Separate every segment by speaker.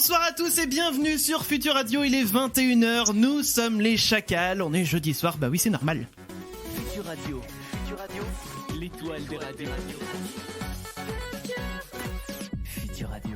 Speaker 1: Bonsoir à tous et bienvenue sur Futur Radio, il est 21h, nous sommes les Chacals, on est jeudi soir, bah oui c'est normal.
Speaker 2: Futur Radio, l'étoile des radios. Futur Radio.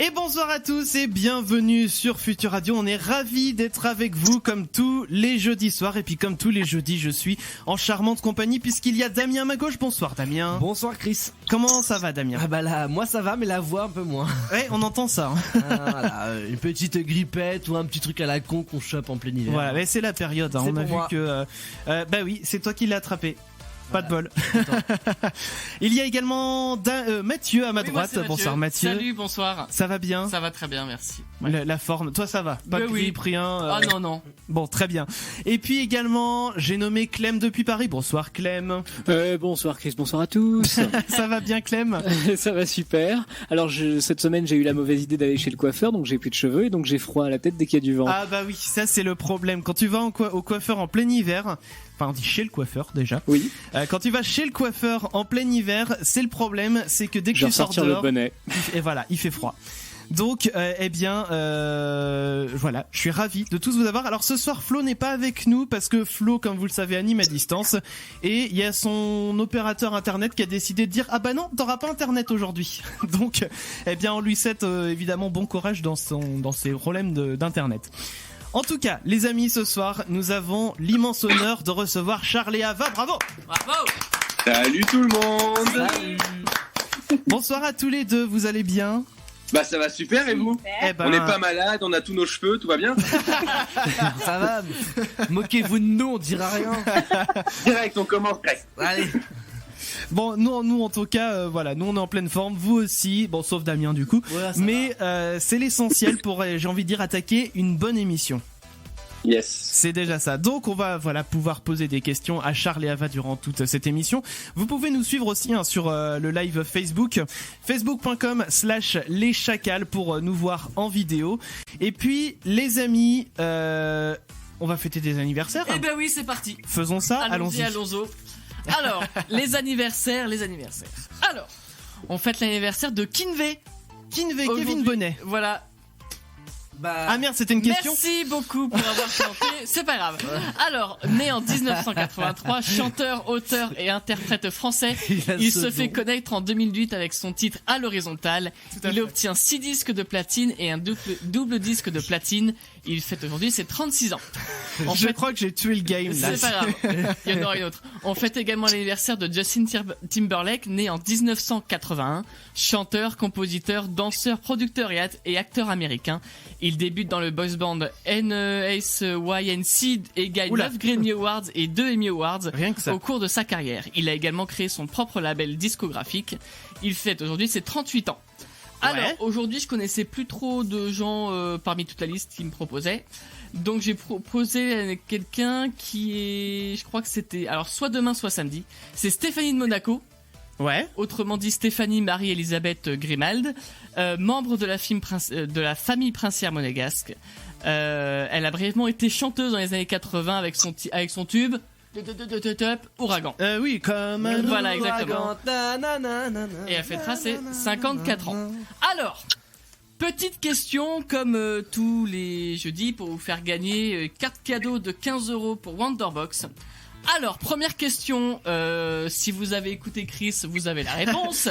Speaker 1: Et bonsoir à tous et bienvenue sur Futur Radio, on est ravis d'être avec vous comme tous les jeudis soirs et puis comme tous les jeudis je suis en charmante compagnie puisqu'il y a Damien à ma gauche. Bonsoir Damien.
Speaker 3: Bonsoir Chris.
Speaker 1: Comment ça va Damien?
Speaker 3: Ah bah là, moi ça va mais la voix un peu moins.
Speaker 1: Ouais, on entend ça.
Speaker 3: Voilà, une petite grippette ou un petit truc à la con qu'on chope en plein hiver.
Speaker 1: Voilà, mais c'est la période, hein. On a vu
Speaker 3: moi.
Speaker 1: que... bah oui, c'est toi qui l'as attrapé. Pas de bol. Il y a également Mathieu à ma droite.
Speaker 4: Mathieu.
Speaker 1: Bonsoir Mathieu.
Speaker 4: Salut, bonsoir.
Speaker 1: Ça va bien?
Speaker 4: Ça va très bien, merci.
Speaker 1: La forme, toi ça va? Pas de grippe, rien
Speaker 4: Ah non.
Speaker 1: Bon, très bien. Et puis également, j'ai nommé Clem depuis Paris. Bonsoir Clem.
Speaker 5: Bonsoir Chris, bonsoir à tous.
Speaker 1: Ça va bien Clem?
Speaker 5: Ça va super. Alors cette semaine j'ai eu la mauvaise idée d'aller chez le coiffeur, donc j'ai plus de cheveux et donc j'ai froid à la tête dès qu'il y a du vent.
Speaker 1: Ah bah oui, ça c'est le problème. Quand tu vas au coiffeur en plein hiver, enfin on dit chez le coiffeur déjà.
Speaker 5: Oui.
Speaker 1: Quand tu vas chez le coiffeur en plein hiver, c'est le problème, c'est que dès que tu sors
Speaker 5: le
Speaker 1: dehors,
Speaker 5: bonnet.
Speaker 1: Et voilà, il fait froid. Donc, voilà, je suis ravi de tous vous avoir. Alors ce soir, Flo n'est pas avec nous parce que Flo, comme vous le savez, anime à distance et il y a son opérateur internet qui a décidé de dire ah bah non, t'auras pas internet aujourd'hui. Donc, on lui souhaite évidemment bon courage dans ses problèmes d'internet. En tout cas, les amis, ce soir, nous avons l'immense honneur de recevoir Charles et Ava. Bravo!
Speaker 4: Bravo!
Speaker 6: Salut tout le monde.
Speaker 4: Salut.
Speaker 1: Bonsoir à tous les deux, vous allez bien?
Speaker 6: Bah ça va super et vous? On n'est pas malade, on a tous nos cheveux, tout va bien?
Speaker 3: Ça va, moquez-vous de nous, on dira rien.
Speaker 6: Direct, on commence.
Speaker 3: Allez.
Speaker 1: Bon, nous en tout cas, voilà, nous on est en pleine forme, vous aussi, bon sauf Damien du coup,
Speaker 3: Voilà,
Speaker 1: mais c'est l'essentiel pour, j'ai envie de dire, attaquer une bonne émission.
Speaker 6: Yes.
Speaker 1: C'est déjà ça. Donc on va pouvoir poser des questions à Charles et Ava durant toute cette émission. Vous pouvez nous suivre aussi sur le live Facebook, facebook.com/les Chacals pour nous voir en vidéo. Et puis les amis, on va fêter des anniversaires.
Speaker 4: Eh ben oui, c'est parti.
Speaker 1: Faisons ça, allons-y.
Speaker 4: Allons-y. Alors, les anniversaires. Alors, on fête l'anniversaire de Kinvey.
Speaker 1: Kevin Bonnet.
Speaker 4: Voilà.
Speaker 3: Bah,
Speaker 1: Ah merde, c'était une question.
Speaker 4: Merci beaucoup pour avoir chanté, c'est pas grave. Alors, né en 1983, chanteur, auteur et interprète français, il se fait connaître en 2008 avec son titre À l'horizontale. Il obtient 6 disques de platine et un double disque de platine. Il fête aujourd'hui ses 36 ans.
Speaker 1: Je crois que j'ai tué le game là.
Speaker 4: C'est pas grave, il y en aura une autre. On fête également l'anniversaire de Justin Timberlake, né en 1981. Chanteur, compositeur, danseur, producteur et acteur américain. Il débute dans le boys band NSYNC et gagne 9 Grammy Awards et 2 Emmy Awards
Speaker 1: Rien que ça.
Speaker 4: au cours de sa carrière. Il a également créé son propre label discographique. Il fête aujourd'hui ses 38 ans. Alors, aujourd'hui, je connaissais plus trop de gens parmi toute la liste qui me proposaient. Donc, j'ai proposé quelqu'un qui est... Je crois que c'était... Alors, soit demain, soit samedi. C'est Stéphanie de Monaco.
Speaker 1: Ouais.
Speaker 4: Autrement dit Stéphanie Marie-Elisabeth Grimald, membre de la famille princière monégasque. Elle a brièvement été chanteuse dans les années 80 avec son tube Ouragan.
Speaker 1: Oui, comme un
Speaker 4: Voilà, exactement.
Speaker 3: nanana.
Speaker 4: Et elle fêtera ses 54 ans. Alors, petite question comme tous les jeudis pour vous faire gagner carte cadeau de 15 € pour Wonderbox. Alors, première question, si vous avez écouté Chris, vous avez la réponse.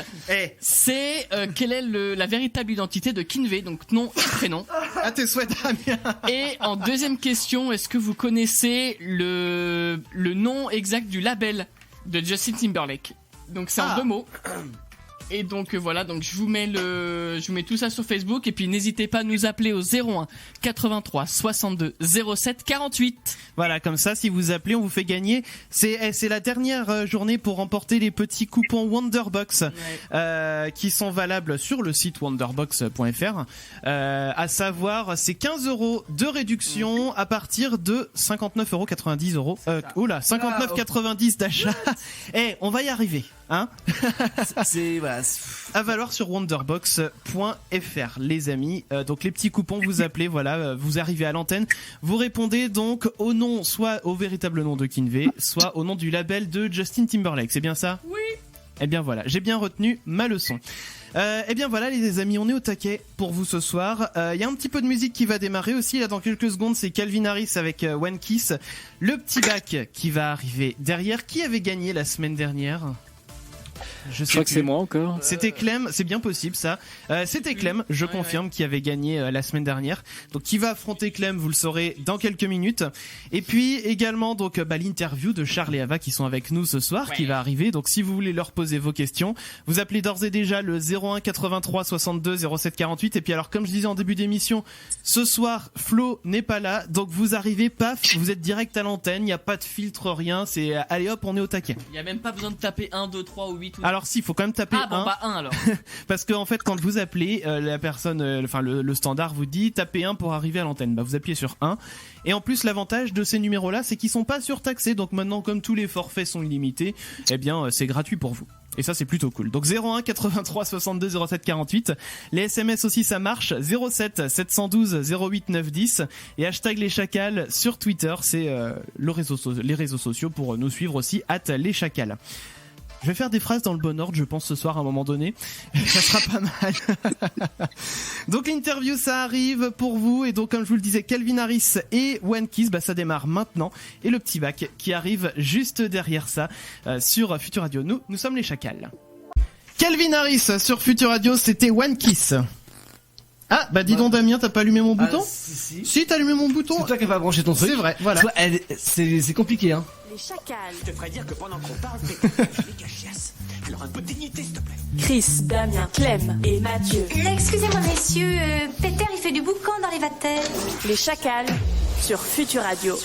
Speaker 4: C'est quelle est la véritable identité de Kinvey, donc nom et prénom.
Speaker 1: À tes souhaits, Damien.
Speaker 4: Et en deuxième question, est-ce que vous connaissez le nom exact du label de Justin Timberlake? Donc c'est en 2 mots. Et donc voilà, donc je vous mets tout ça sur Facebook et puis n'hésitez pas à nous appeler au 01 83 62 07 48.
Speaker 1: Voilà, comme ça, si vous appelez, on vous fait gagner. C'est la dernière journée pour remporter les petits coupons Wonderbox qui sont valables sur le site wonderbox.fr. À savoir, c'est 15 € de réduction à partir de 59,90 €. 59,90 d'achat. On va y arriver. Hein?
Speaker 3: C'est voilà.
Speaker 1: À valoir sur wonderbox.fr, les amis. Donc les petits coupons, vous appelez, voilà, vous arrivez à l'antenne, vous répondez donc au nom, soit au véritable nom de Kinvey, soit au nom du label de Justin Timberlake. C'est bien ça?
Speaker 4: Oui.
Speaker 1: Eh bien voilà, j'ai bien retenu ma leçon. Eh bien voilà les amis, on est au taquet pour vous ce soir. Il y a un petit peu de musique qui va démarrer aussi là dans quelques secondes. C'est Calvin Harris avec One Kiss. Le petit bac qui va arriver derrière. Qui avait gagné la semaine dernière?
Speaker 5: Je crois que c'est moi encore.
Speaker 1: C'était Clem, c'est bien possible ça. C'était Clem, je confirme, qui avait gagné la semaine dernière. Donc qui va affronter Clem, vous le saurez dans quelques minutes. Et puis également donc l'interview de Charles et Ava qui sont avec nous ce soir, qui va arriver. Donc si vous voulez leur poser vos questions, vous appelez d'ores et déjà le 01 83 62 07 48. Et puis alors comme je disais en début d'émission, ce soir Flo n'est pas là, donc vous arrivez, paf, vous êtes direct à l'antenne, il n'y a pas de filtre, rien. C'est allez hop, on est au taquet.
Speaker 4: Il y a même pas besoin de taper 1, 2, 3 ou 8 ou...
Speaker 1: Alors si, il faut quand même taper 1.
Speaker 4: Ah bon, bah 1 alors.
Speaker 1: Parce que en fait, quand vous appelez, la personne, le standard vous dit tapez 1 pour arriver à l'antenne. Bah vous appuyez sur 1. Et en plus, l'avantage de ces numéros-là, c'est qu'ils sont pas surtaxés. Donc maintenant, comme tous les forfaits sont illimités, eh bien c'est gratuit pour vous. Et ça c'est plutôt cool. Donc 01 83 62 07 48. Les SMS aussi ça marche. 07 712 08 910. Et hashtag les chacals sur Twitter. C'est les réseaux sociaux pour nous suivre aussi. @leschacals. Je vais faire des phrases dans le bon ordre, je pense, ce soir à un moment donné. Ça sera pas mal. Donc l'interview, ça arrive pour vous. Et donc, comme je vous le disais, Calvin Harris et One Kiss, ça démarre maintenant. Et le petit bac qui arrive juste derrière ça sur Futur Radio. Nous sommes les chacals. Calvin Harris sur Futur Radio, c'était One Kiss. Ah, dis donc Damien, t'as pas allumé mon bouton? Si, t'as allumé mon bouton.
Speaker 3: C'est toi qui as pas branché ton truc.
Speaker 1: C'est vrai, voilà.
Speaker 3: C'est compliqué, hein.
Speaker 7: Les chacals.
Speaker 2: Je te ferais dire que pendant qu'on parle, t'es cachiasse. Alors un peu de dignité, s'il te plaît.
Speaker 7: Chris, Damien, Clem et Mathieu.
Speaker 8: Excusez-moi messieurs, Peter il fait du boucan dans les vatères.
Speaker 7: Les chacals sur Futur Radio.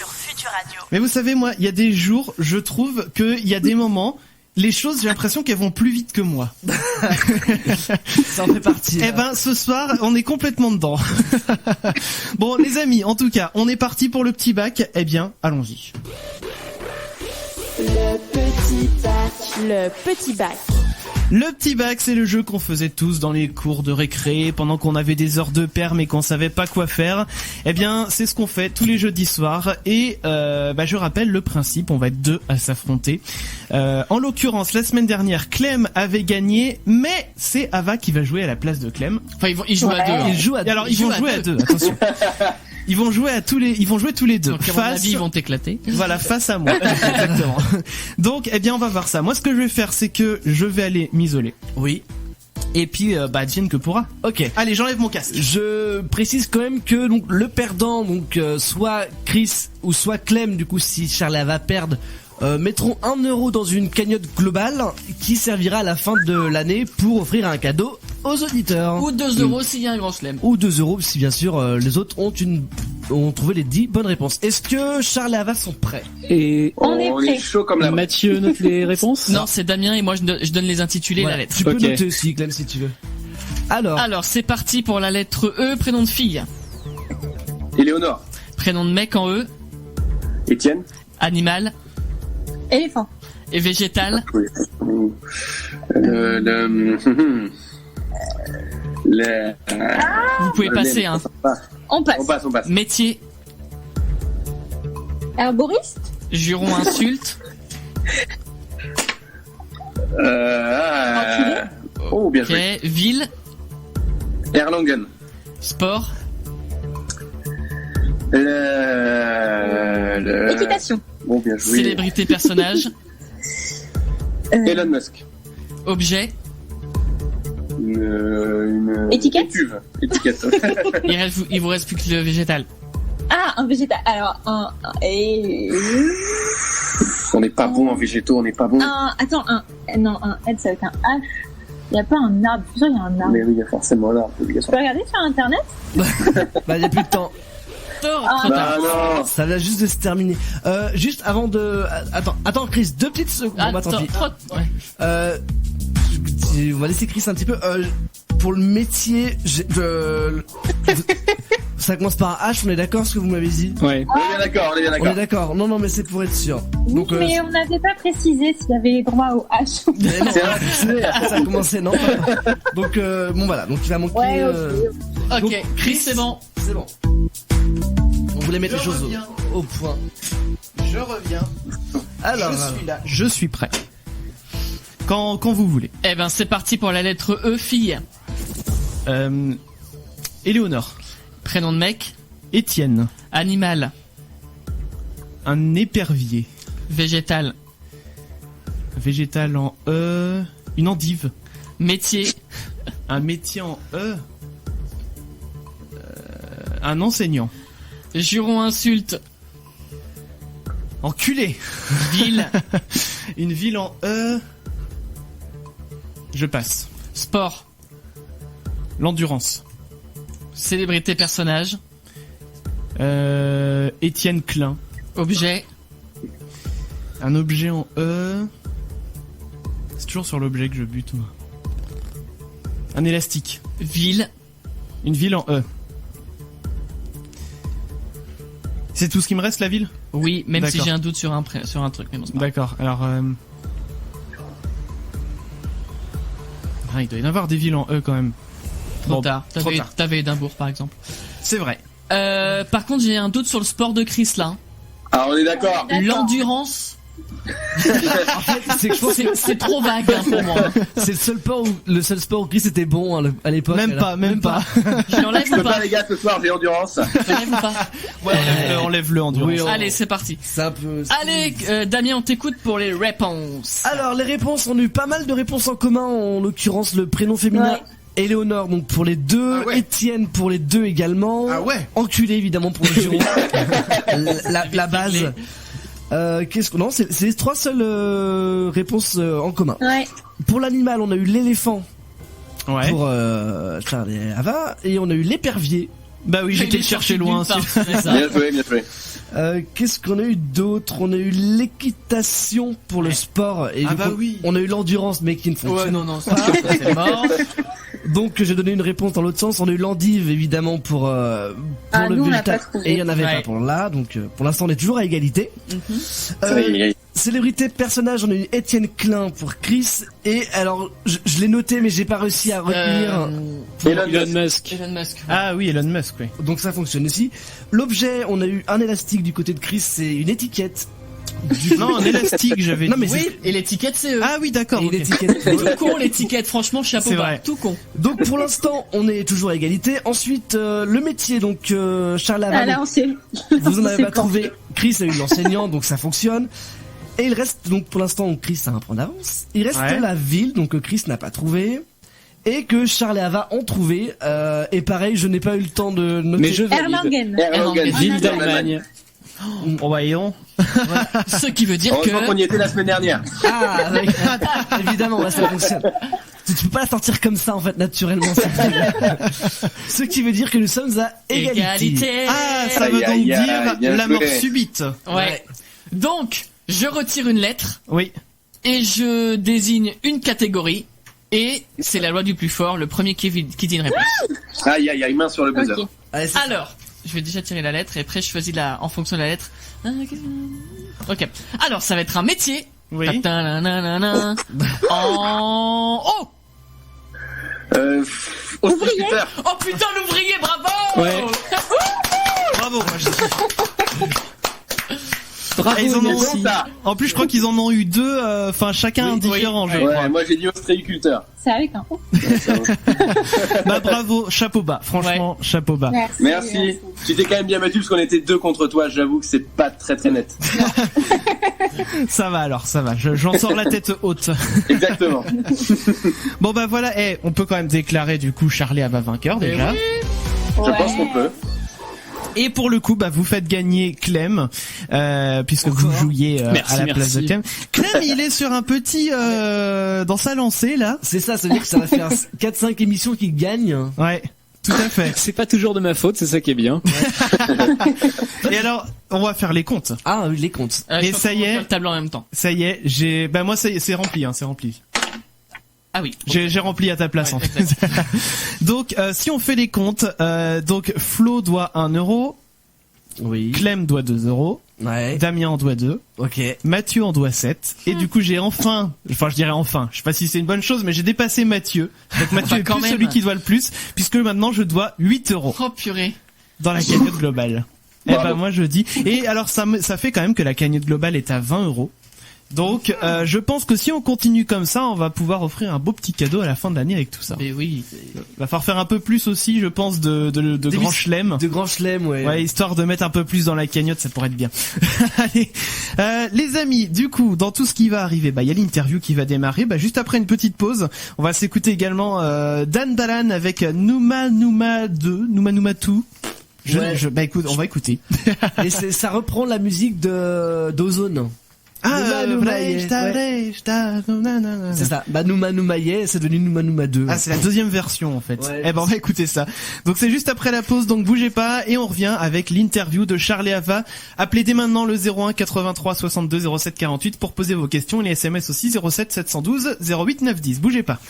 Speaker 1: Mais vous savez, moi, il y a des jours, je trouve qu'il y a des moments, les choses, j'ai l'impression qu'elles vont plus vite que moi.
Speaker 3: Ça en fait partie.
Speaker 1: Eh ben, ce soir, on est complètement dedans. Bon, les amis, en tout cas, on est parti pour le petit bac. Eh bien, allons-y.
Speaker 7: Le petit bac. Le petit bac.
Speaker 1: Le petit bac, c'est le jeu qu'on faisait tous dans les cours de récré, pendant qu'on avait des heures de perm et qu'on savait pas quoi faire. Eh bien, c'est ce qu'on fait tous les jeudis soirs. Et je rappelle le principe, on va être 2 à s'affronter. En l'occurrence, la semaine dernière, Clem avait gagné, mais c'est Ava qui va jouer à la place de Clem.
Speaker 4: Enfin, ils jouent à 2.
Speaker 1: Ils jouent à 2. Alors, ils vont jouer à 2, attention. Ils vont jouer tous les deux.
Speaker 4: Donc, à mon avis, ils vont t'éclater.
Speaker 1: Voilà, face à moi. Exactement. Donc, eh bien, on va voir ça. Moi, ce que je vais faire, c'est que je vais aller m'isoler.
Speaker 3: Oui.
Speaker 1: Et puis, Diane que pourra.
Speaker 3: Ok.
Speaker 1: Allez, j'enlève mon casque.
Speaker 3: Je précise quand même que donc le perdant, soit Chris ou soit Clem, du coup, si Charles va perdre, mettront 1 euro dans une cagnotte globale qui servira à la fin de l'année pour offrir un cadeau aux auditeurs.
Speaker 4: Ou 2 euros s'il y a un grand chelem.
Speaker 3: Ou 2 euros si bien sûr les autres ont trouvé les 10 bonnes réponses. Est-ce que Charles et Ava sont prêts?
Speaker 5: Et
Speaker 6: on est chaud comme la
Speaker 5: Mathieu note les réponses?
Speaker 4: Non, c'est Damien et moi je donne les intitulés, la lettre.
Speaker 3: Tu peux noter aussi, Clem, si tu veux. Alors,
Speaker 4: c'est parti pour la lettre E, prénom de fille.
Speaker 6: Éléonore.
Speaker 4: Prénom de mec en E.
Speaker 6: Étienne.
Speaker 4: Animal.
Speaker 8: Éléphant.
Speaker 4: Et végétal. Vous pouvez passer, hein.
Speaker 8: On passe.
Speaker 4: Métier.
Speaker 8: Herboriste.
Speaker 4: Juron insulte.
Speaker 6: Oh, bien joué.
Speaker 4: Ok. Ville.
Speaker 6: Erlangen.
Speaker 4: Sport.
Speaker 8: Équitation.
Speaker 6: Bon, bien joué.
Speaker 4: Célébrité, personnage.
Speaker 6: Elon Musk.
Speaker 4: Objet.
Speaker 6: Une
Speaker 8: Étiquette.
Speaker 6: Cuve. Étiquette.
Speaker 4: Il vous reste plus que le végétal.
Speaker 8: Ah, un végétal. Alors,
Speaker 6: On n'est pas bon en végétaux, on n'est pas bon.
Speaker 8: Attends, non, un L, c'est avec un H. Il n'y a pas un arbre. Je suis sûr qu'il y a un arbre.
Speaker 6: Mais oui, il y a forcément l'arbre.
Speaker 8: Tu peux regarder sur Internet?
Speaker 3: il n'y a plus de temps.
Speaker 4: Trop tard.
Speaker 6: Non.
Speaker 3: Ça vient juste de se terminer. Juste avant de... Attends Chris, 2 petites secondes. Tant pis.
Speaker 4: Ouais.
Speaker 3: On va laisser Chris un petit peu. Pour le métier, Ça commence par un H, on est d'accord ce que vous m'avez dit?
Speaker 5: Ouais.
Speaker 6: On est bien d'accord,
Speaker 3: On est d'accord. Non, mais c'est pour être sûr.
Speaker 8: Oui,
Speaker 3: Donc,
Speaker 8: mais on n'avait pas précisé s'il y avait droit au H.
Speaker 3: mais non,
Speaker 6: C'est vrai.
Speaker 3: après, ça a commencé, non? Donc, bon, voilà. Donc, il va manquer,
Speaker 8: Ouais,
Speaker 4: Ok,
Speaker 3: Donc,
Speaker 4: Chris, c'est bon.
Speaker 3: c'est bon. On voulait mettre les choses au point.
Speaker 1: Je reviens.
Speaker 3: Alors,
Speaker 1: Je suis là. Je suis prêt. Quand vous voulez.
Speaker 4: Eh ben, c'est parti pour la lettre E, fille.
Speaker 1: Éléonore.
Speaker 4: Prénom de mec.
Speaker 1: Étienne.
Speaker 4: Animal.
Speaker 1: Un épervier.
Speaker 4: Végétal.
Speaker 1: Végétal en E. Une endive.
Speaker 4: Métier.
Speaker 1: Un métier en E. Un enseignant.
Speaker 4: Juron insulte.
Speaker 1: Enculé.
Speaker 4: Ville.
Speaker 1: Une ville en E. Je passe.
Speaker 4: Sport.
Speaker 1: L'endurance.
Speaker 4: Célébrité, personnage.
Speaker 1: Étienne Klein.
Speaker 4: Objet.
Speaker 1: Un objet en E. C'est toujours sur l'objet que je bute, moi. Un élastique.
Speaker 4: Ville.
Speaker 1: Une ville en E. C'est tout ce qui me reste, la ville?
Speaker 4: Oui, même si
Speaker 1: D'accord.
Speaker 4: j'ai un doute sur un truc. Mais bon, c'est pas grave.
Speaker 1: D'accord, alors... Ah, il doit y en avoir des villes en E quand même.
Speaker 4: Trop
Speaker 1: Bon,
Speaker 4: tard.
Speaker 1: trop tard.
Speaker 4: T'avais Édimbourg, par exemple.
Speaker 1: C'est vrai.
Speaker 4: Par contre, j'ai un doute sur le sport de Chris, là.
Speaker 6: Ah, on est d'accord.
Speaker 4: L'endurance.
Speaker 3: en fait, c'est que je pense que
Speaker 4: C'est trop vague hein, pour moi.
Speaker 3: c'est le seul sport où Chris était bon hein, à l'époque.
Speaker 1: Même pas.
Speaker 4: Je l'enlève
Speaker 6: Je
Speaker 4: ou
Speaker 6: peux pas,
Speaker 4: pas
Speaker 6: les gars, ce soir, j'ai endurance.
Speaker 4: Je l'enlève ou pas
Speaker 1: Ouais, enlève-le endurance.
Speaker 3: Oui,
Speaker 4: Allez, c'est parti.
Speaker 3: C'est un peu...
Speaker 4: Allez, Damien, on t'écoute pour les réponses.
Speaker 3: Alors, les réponses, on a eu pas mal de réponses en commun, en l'occurrence le prénom féminin.
Speaker 8: Ouais.
Speaker 3: Éléonore donc pour les deux,
Speaker 1: Ah ouais.
Speaker 3: Étienne pour les deux également.
Speaker 1: Ah ouais.
Speaker 3: Enculé évidemment pour le jury. la base. Qu'est-ce que non, c'est les trois seules réponses en commun.
Speaker 8: Ouais.
Speaker 3: Pour l'animal, on a eu l'éléphant
Speaker 1: Ouais.
Speaker 3: pour Charlie et Ava et on a eu l'épervier.
Speaker 1: Bah oui, j'étais le chercher loin.
Speaker 6: Bien joué, bien joué.
Speaker 3: Qu'est-ce qu'on a eu d'autre? On a eu l'équitation pour le sport et
Speaker 1: Ah
Speaker 3: du
Speaker 1: bah
Speaker 3: coup,
Speaker 1: oui.
Speaker 3: on a eu l'endurance mais qui ne fonctionne
Speaker 4: non, ça c'est mort.
Speaker 3: Donc j'ai donné une réponse dans l'autre sens. On a eu l'endive évidemment pour le
Speaker 8: nous, on l'a
Speaker 3: végétal
Speaker 8: pas trouvé.
Speaker 3: et il y en avait
Speaker 4: Ouais.
Speaker 3: pas pour là. Donc pour l'instant on est toujours à égalité.
Speaker 6: Ça y est.
Speaker 3: Célébrité personnage, on a eu Étienne Klein pour Chris et alors je l'ai noté mais j'ai pas réussi à retenir.
Speaker 5: Elon Musk.
Speaker 4: Elon Musk.
Speaker 1: Ah oui, Elon Musk, oui.
Speaker 3: Donc ça fonctionne aussi. L'objet, on a eu un élastique du côté de Chris, c'est une étiquette.
Speaker 1: Non, un élastique, j'avais
Speaker 3: Non
Speaker 1: dit.
Speaker 3: mais
Speaker 4: Oui, et l'étiquette c'est eux.
Speaker 1: Ah oui, d'accord.
Speaker 3: et
Speaker 1: ok.
Speaker 3: une étiquette.
Speaker 4: Tout con l'étiquette, franchement, chapeau
Speaker 1: C'est
Speaker 4: bas.
Speaker 1: vrai.
Speaker 4: Tout con.
Speaker 3: Donc pour l'instant, on est toujours à égalité. Ensuite, le métier, donc Charles Havan,
Speaker 8: Ah là, on sait.
Speaker 3: vous en avez
Speaker 8: C'est
Speaker 3: pas trouvé. Chris a eu l'enseignant, donc ça fonctionne. Et il reste, donc pour l'instant, Chris a un point d'avance. Il reste
Speaker 1: Ouais.
Speaker 3: la ville, donc que Chris n'a pas trouvé. Et que Charles et Ava ont trouvé. Et pareil, je n'ai pas eu le temps de noter.
Speaker 5: Mais je valide.
Speaker 8: Erlangen.
Speaker 6: Erlangen,
Speaker 5: Ville
Speaker 6: en Allemagne.
Speaker 5: d'Allemagne.
Speaker 1: Oh, voyons.
Speaker 4: Ce qui veut dire
Speaker 6: Heureusement qu'on
Speaker 4: que
Speaker 6: y était la semaine dernière.
Speaker 3: Ah, oui. Évidemment, ouais, ça fonctionne. Tu peux pas la sortir comme ça, en fait, naturellement. Ce qui veut dire que nous sommes à égalité.
Speaker 4: égalité.
Speaker 1: Ah, ça
Speaker 6: Aïe,
Speaker 1: veut donc
Speaker 6: aïe, aïe,
Speaker 1: dire
Speaker 6: bien
Speaker 1: la
Speaker 6: joué.
Speaker 1: mort subite.
Speaker 4: Ouais. Donc, je retire une lettre
Speaker 1: Oui.
Speaker 4: et je désigne une catégorie et c'est la loi du plus fort, le premier qui dit une réponse.
Speaker 6: Aïe, aïe, aïe, main sur le buzzer.
Speaker 8: Ok.
Speaker 3: Allez, c'est-
Speaker 4: Alors, je vais déjà tirer la lettre et après je choisis en fonction de la lettre. Ok. Alors, ça va être un métier.
Speaker 1: Oui.
Speaker 4: Ta-ta-na-na-na-na. En haut.
Speaker 6: Horticulteur.
Speaker 4: Oh putain, l'ouvrier, bravo.
Speaker 5: Ouais.
Speaker 1: Bravo. moi, je-
Speaker 5: Bravo,
Speaker 1: Ah, ils en ont
Speaker 5: merci.
Speaker 6: Ça.
Speaker 1: En plus, je crois qu'ils en ont eu deux, enfin chacun
Speaker 4: Oui,
Speaker 1: différent. je crois.
Speaker 6: Ouais, moi j'ai dit ostréiculteur.
Speaker 8: C'est avec un O.
Speaker 1: Bah bravo, chapeau bas. Franchement, chapeau bas.
Speaker 6: Merci. Tu t'es quand même bien battu parce qu'on était deux contre toi. J'avoue que c'est pas très très net.
Speaker 1: Ça va alors, ça va. J'en sors la tête haute.
Speaker 6: Exactement.
Speaker 1: Bon bah voilà, on peut quand même déclarer du coup Charlie Ava vainqueur déjà.
Speaker 6: Je pense qu'on peut.
Speaker 1: Et pour le coup, bah vous faites gagner Clem, puisque vous jouiez
Speaker 5: Merci,
Speaker 1: à la place
Speaker 5: merci.
Speaker 1: de Clem. Clem, il est sur un petit dans sa lancée là.
Speaker 3: C'est ça, ça veut dire que ça va faire 4-5 émissions qui gagnent.
Speaker 1: Ouais, tout à fait.
Speaker 5: C'est pas toujours de ma faute, c'est ça qui est bien.
Speaker 1: Et alors, on va faire les comptes.
Speaker 3: Ah, les comptes.
Speaker 1: Et
Speaker 4: Je
Speaker 1: ça y
Speaker 4: peux
Speaker 1: est.
Speaker 4: faire le tableau en même temps.
Speaker 1: Ça y est, bah moi c'est rempli, hein, c'est rempli.
Speaker 4: Ah oui.
Speaker 1: J'ai rempli à ta place en fait. Donc si on fait les comptes, donc Flo doit 1 euro,
Speaker 3: Oui.
Speaker 1: Clem doit 2 euros,
Speaker 3: Ouais.
Speaker 1: Damien en doit 2,
Speaker 3: Ok.
Speaker 1: Mathieu en doit 7, et du coup j'ai je dirais enfin, je sais pas si c'est une bonne chose, mais j'ai dépassé Mathieu. Donc Mathieu est
Speaker 4: quand
Speaker 1: plus
Speaker 4: même.
Speaker 1: celui qui doit le plus, puisque maintenant je dois 8 euros
Speaker 4: Oh purée.
Speaker 1: dans la cagnotte globale. Eh ben moi je dis. Et alors ça fait quand même que la cagnotte globale est à 20 euros. Donc je pense que si on continue comme ça, on va pouvoir offrir un beau petit cadeau à la fin de l'année avec tout ça.
Speaker 4: Mais oui.
Speaker 1: Va falloir faire un peu plus aussi, je pense, de grand chelem.
Speaker 3: De grand chelem, ouais.
Speaker 1: Ouais, histoire de mettre un peu plus dans la cagnotte, ça pourrait être bien. Allez, les amis, du coup, dans tout ce qui va arriver, il y a l'interview qui va démarrer. Juste après une petite pause, on va s'écouter également Dan Dalan avec Numa 2, Numa 2. Écoute, on va écouter.
Speaker 3: Et ça reprend la musique d'Ozone. C'est ça. Numa yeah, c'est devenu Numa 2.
Speaker 1: Ah, c'est la deuxième version en fait.
Speaker 3: Ouais,
Speaker 1: on va écouter ça. Donc c'est juste après la pause, donc bougez pas et on revient avec l'interview de Charles et Ava. Appelez dès maintenant le 01 83 62 07 48 pour poser vos questions et les SMS aussi 07 712 08 910. Bougez pas.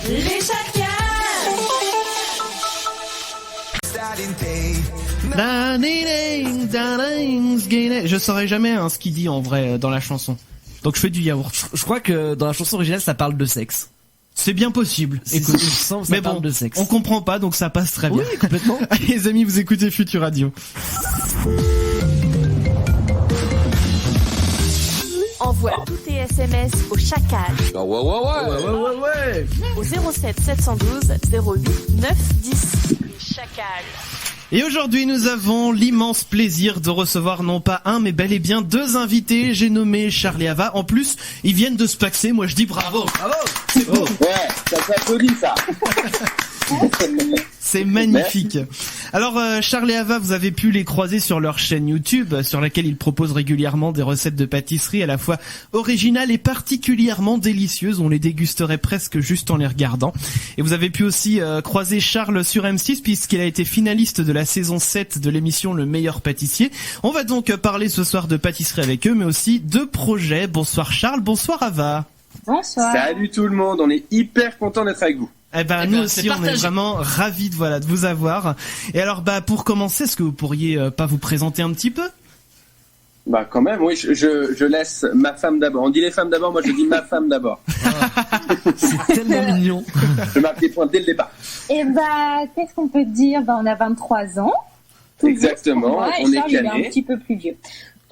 Speaker 7: Les chacals.
Speaker 1: Je saurais jamais ce qu'il dit en vrai dans la chanson. Donc je fais du yaourt.
Speaker 3: Je crois que dans la chanson originale, ça parle de sexe.
Speaker 1: C'est bien possible. Écoute,
Speaker 3: il me semble que ça
Speaker 1: mais
Speaker 3: parle
Speaker 1: bon,
Speaker 3: de sexe.
Speaker 1: on comprend pas, donc ça passe très bien.
Speaker 3: Oui, complètement.
Speaker 1: Allez, les amis, vous écoutez Futur Radio.
Speaker 7: Envoie tous tes SMS au chacal
Speaker 3: Ouais.
Speaker 7: au 07 712 08 910. Chacal.
Speaker 1: Et aujourd'hui, nous avons l'immense plaisir de recevoir non pas un, mais bel et bien 2 invités. J'ai nommé Charles et Ava. En plus, ils viennent de se paxer. Moi, je dis bravo.
Speaker 6: C'est beau. Ouais, ça s'applaudit ça.
Speaker 1: C'est magnifique. Alors, Charles et Ava, vous avez pu les croiser sur leur chaîne YouTube, sur laquelle ils proposent régulièrement des recettes de pâtisserie à la fois originales et particulièrement délicieuses. On les dégusterait presque juste en les regardant. Et vous avez pu aussi croiser Charles sur M6, puisqu'il a été finaliste de la saison 7 de l'émission Le Meilleur Pâtissier. On va donc parler ce soir de pâtisserie avec eux, mais aussi de projets. Bonsoir Charles, bonsoir Ava.
Speaker 8: Bonsoir.
Speaker 6: Salut tout le monde, on est hyper content d'être avec vous.
Speaker 1: Nous aussi, on est vraiment ravis de vous avoir. Et alors, pour commencer, est-ce que vous pourriez pas vous présenter un petit peu?
Speaker 6: Quand même, oui, je laisse ma femme d'abord. On dit les femmes d'abord, moi je dis ma femme d'abord.
Speaker 3: C'est tellement mignon.
Speaker 6: Je marque des points dès le départ.
Speaker 8: Et qu'est-ce qu'on peut dire? On a 23 ans.
Speaker 6: Exactement,
Speaker 8: Moi,
Speaker 6: on est
Speaker 8: Charles, il est
Speaker 6: cané.
Speaker 8: un petit peu plus vieux.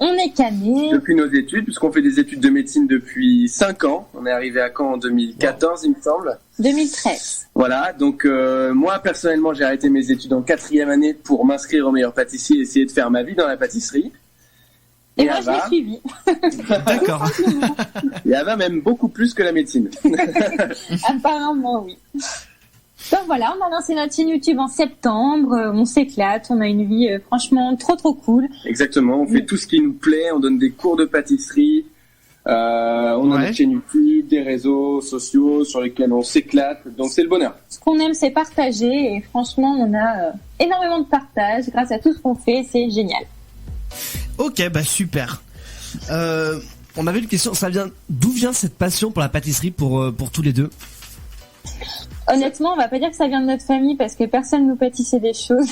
Speaker 8: On est cané.
Speaker 6: Depuis nos études, puisqu'on fait des études de médecine depuis 5 ans. On est arrivé à Caen en 2014, il me semble.
Speaker 8: 2013.
Speaker 6: Voilà, donc moi personnellement j'ai arrêté mes études en 4e année pour m'inscrire au Meilleur Pâtissier et essayer de faire ma vie dans la pâtisserie.
Speaker 8: Et moi je l'ai suivi.
Speaker 1: D'accord.
Speaker 6: Et Ava même beaucoup plus que la médecine.
Speaker 8: Apparemment oui. Donc voilà, on a lancé notre chaîne YouTube en septembre, on s'éclate, on a une vie franchement trop cool.
Speaker 6: Exactement, on fait tout ce qui nous plaît, on donne des cours de pâtisserie, on a notre chaîne YouTube, des réseaux sociaux sur lesquels on s'éclate, donc c'est le bonheur.
Speaker 8: Ce qu'on aime c'est partager et franchement on a énormément de partage grâce à tout ce qu'on fait, c'est génial.
Speaker 1: Ok, super.
Speaker 3: On avait une question, d'où vient cette passion pour la pâtisserie pour tous les deux?
Speaker 8: Honnêtement, on va pas dire que ça vient de notre famille parce que personne nous pâtissait des choses.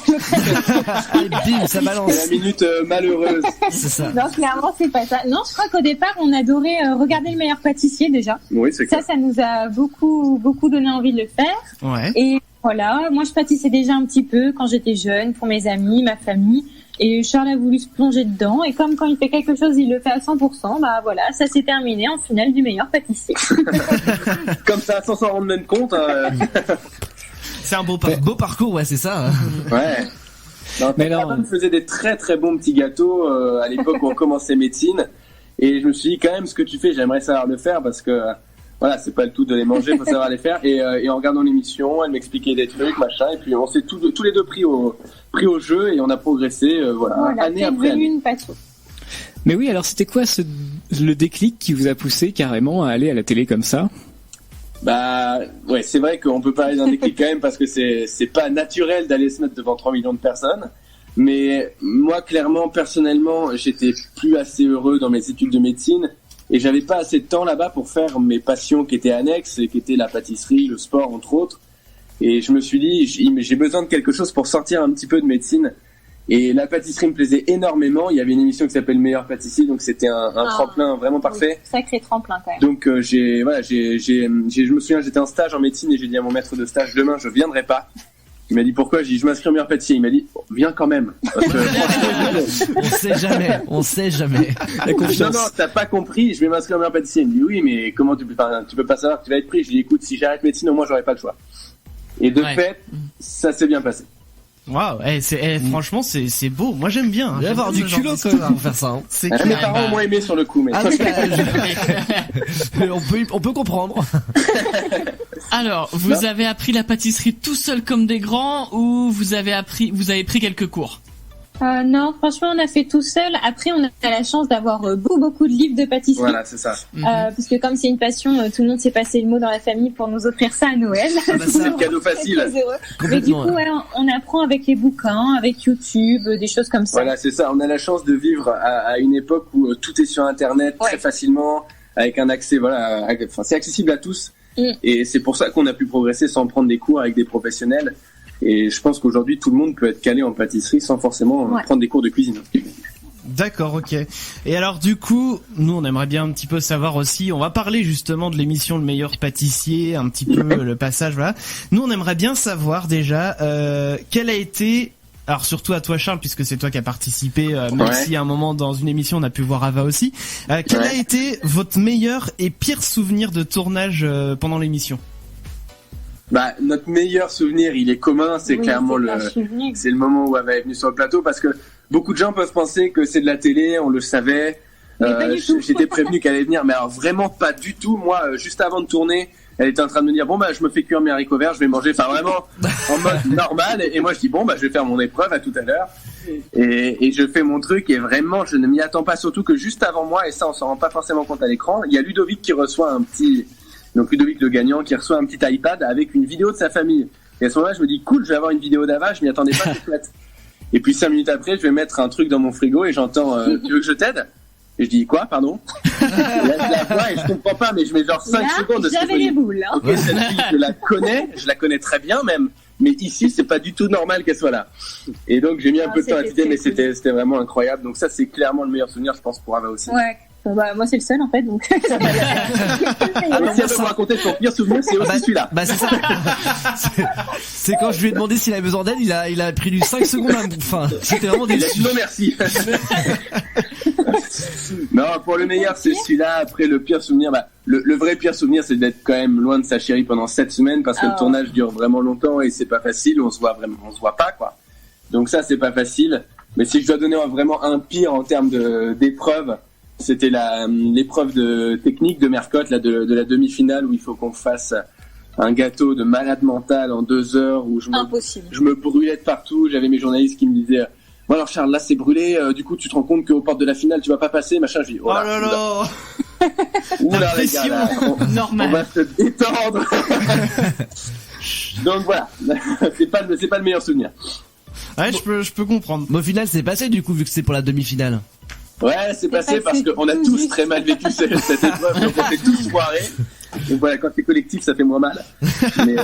Speaker 3: Allez, bim, ça balance.
Speaker 6: C'est la minute malheureuse.
Speaker 3: C'est ça.
Speaker 8: Non, clairement, c'est pas ça. Non, je crois qu'au départ, on adorait regarder Le Meilleur Pâtissier déjà.
Speaker 6: Oui, c'est clair.
Speaker 8: Ça nous a beaucoup donné envie de le faire.
Speaker 1: Ouais.
Speaker 8: Et voilà, moi je pâtissais déjà un petit peu quand j'étais jeune pour mes amis, ma famille. Et Charles a voulu se plonger dedans. Et comme quand il fait quelque chose, il le fait à 100%, voilà, ça s'est terminé en finale du Meilleur Pâtissier.
Speaker 6: Comme ça, sans s'en rendre même compte.
Speaker 1: C'est un beau parcours,
Speaker 3: ouais, c'est ça.
Speaker 6: Ouais. Non, mais on faisait des très très bons petits gâteaux à l'époque où on commençait médecine. Et je me suis dit, quand même, ce que tu fais, j'aimerais savoir le faire parce que... Voilà, c'est pas le tout de les manger, faut savoir les faire. Et en regardant l'émission, elle m'expliquait des trucs, machin, et puis on s'est tous les deux pris au jeu et on a progressé, année après année.
Speaker 8: Une passion.
Speaker 5: Mais oui, alors c'était quoi le déclic qui vous a poussé carrément à aller à la télé comme ça?
Speaker 6: Ouais, c'est vrai qu'on peut parler d'un déclic quand même parce que c'est pas naturel d'aller se mettre devant 3 millions de personnes. Mais moi, clairement, personnellement, j'étais plus assez heureux dans mes études de médecine. Et j'avais pas assez de temps là-bas pour faire mes passions qui étaient annexes, et qui étaient la pâtisserie, le sport, entre autres. Et je me suis dit, j'ai besoin de quelque chose pour sortir un petit peu de médecine. Et la pâtisserie me plaisait énormément. Il y avait une émission qui s'appelle Meilleur pâtissier, donc c'était un tremplin vraiment parfait.
Speaker 8: Oui, sacré tremplin quand même.
Speaker 6: Donc je me souviens, j'étais en stage en médecine et j'ai dit à mon maître de stage, demain je viendrai pas. Il m'a dit pourquoi? J'ai dit je m'inscris en meilleur pâtissier. Il m'a dit viens quand même. Parce que,
Speaker 3: on sait jamais. La confiance.
Speaker 6: Non, t'as pas compris, je vais m'inscrire en meilleur pâtissier. Il me dit oui, mais comment tu peux pas savoir que tu vas être pris? Je lui dis écoute, si j'arrête médecine, au moins j'aurai pas le choix. Et de fait, ça s'est bien passé.
Speaker 1: Waouh, franchement c'est beau. Moi j'aime bien.
Speaker 3: Il va y avoir du culot quand même pour faire ça. Hein.
Speaker 1: C'est
Speaker 6: mes parents m'ont aimé sur le coup, mais
Speaker 3: on peut comprendre.
Speaker 4: Alors, vous avez appris la pâtisserie tout seul comme des grands ou vous avez pris quelques cours?
Speaker 8: Non, franchement, on a fait tout seul. Après, on a la chance d'avoir beaucoup de livres de pâtisserie.
Speaker 6: Voilà, c'est ça.
Speaker 8: Parce que comme c'est une passion, tout le monde s'est passé le mot dans la famille pour nous offrir ça à Noël.
Speaker 6: C'est le cadeau facile.
Speaker 8: Mais du coup, on apprend avec les bouquins, avec YouTube, des choses comme ça.
Speaker 6: Voilà, c'est ça. On a la chance de vivre à une époque où tout est sur Internet très facilement, avec un accès, c'est accessible à tous. Et c'est pour ça qu'on a pu progresser sans prendre des cours avec des professionnels. Et je pense qu'aujourd'hui, tout le monde peut être calé en pâtisserie sans forcément prendre des cours de cuisine.
Speaker 1: D'accord, ok. Et alors du coup, nous on aimerait bien un petit peu savoir aussi, on va parler justement de l'émission Le Meilleur Pâtissier, un petit peu le passage, voilà. Nous on aimerait bien savoir déjà quel a été, alors surtout à toi Charles, puisque c'est toi qui as participé, même si à un moment dans une émission on a pu voir Ava aussi, quel a été votre meilleur et pire souvenir de tournage pendant l'émission?
Speaker 6: Notre meilleur souvenir, il est commun, c'est clairement c'est le moment où Ava est venue sur le plateau, parce que beaucoup de gens peuvent penser que c'est de la télé, on le savait. J'étais prévenu qu'elle allait venir, mais alors vraiment pas du tout. Moi, juste avant de tourner, elle était en train de me dire je me fais cuire mes haricots verts, je vais manger, vraiment en mode normal. Et moi je dis je vais faire mon épreuve, à tout à l'heure. Et je fais mon truc, et vraiment je ne m'y attends pas, surtout que juste avant moi, et ça on s'en rend pas forcément compte à l'écran, il y a Ludovic qui reçoit donc Ludovic le gagnant, qui reçoit un petit iPad avec une vidéo de sa famille. Et à ce moment-là, je me dis cool, je vais avoir une vidéo d'Ava, je m'y attendais pas, c'est chouette. Et puis 5 minutes après, je vais mettre un truc dans mon frigo et j'entends tu veux que je t'aide? Et je dis quoi, pardon? Et là, je la vois et je comprends pas, mais je mets genre 5 secondes de ce que
Speaker 8: j'avais les boules. Hein.
Speaker 6: Ok, cette fille, je la connais très bien même, mais ici c'est pas du tout normal qu'elle soit là. Et donc j'ai mis un peu de temps à t'aider, mais c'était vraiment incroyable. Donc ça c'est clairement le meilleur souvenir, je pense, pour Ava aussi.
Speaker 8: Ouais. Moi c'est le seul en fait, donc.
Speaker 6: Alors si elle peut me raconter son pire souvenir, c'est aussi celui-là.
Speaker 3: C'est ça. C'est quand je lui ai demandé s'il avait besoin d'aide, il a pris du 5 secondes à enfin, c'était vraiment
Speaker 6: Il a dit non merci. Non, pour le meilleur c'est celui-là. Après le pire souvenir, le vrai pire souvenir c'est d'être quand même loin de sa chérie pendant 7 semaines, parce que le tournage dure vraiment longtemps et c'est pas facile, on se voit pas quoi. Donc ça c'est pas facile. Mais si je dois donner vraiment un pire en termes d'épreuve, c'était l'épreuve de technique de Mercotte, de la demi-finale, où il faut qu'on fasse un gâteau de malade mental en 2 heures, où je me brûlais de partout. J'avais mes journalistes qui me disaient bon alors Charles, là c'est brûlé, du coup tu te rends compte qu'aux portes de la finale tu vas pas passer, machin. Je dis
Speaker 1: oh là là.
Speaker 6: Oula les gars, là, on va se détendre. Donc voilà, c'est pas le meilleur souvenir.
Speaker 1: Ouais, je peux comprendre.
Speaker 3: Mais au final c'est passé du coup, vu que c'est pour la demi-finale.
Speaker 6: Ouais, c'est passé parce qu'on a tous très mal vécu cette épreuve, donc on s'est tous foirés. Donc voilà, quand c'est collectif, ça fait moins mal. Mais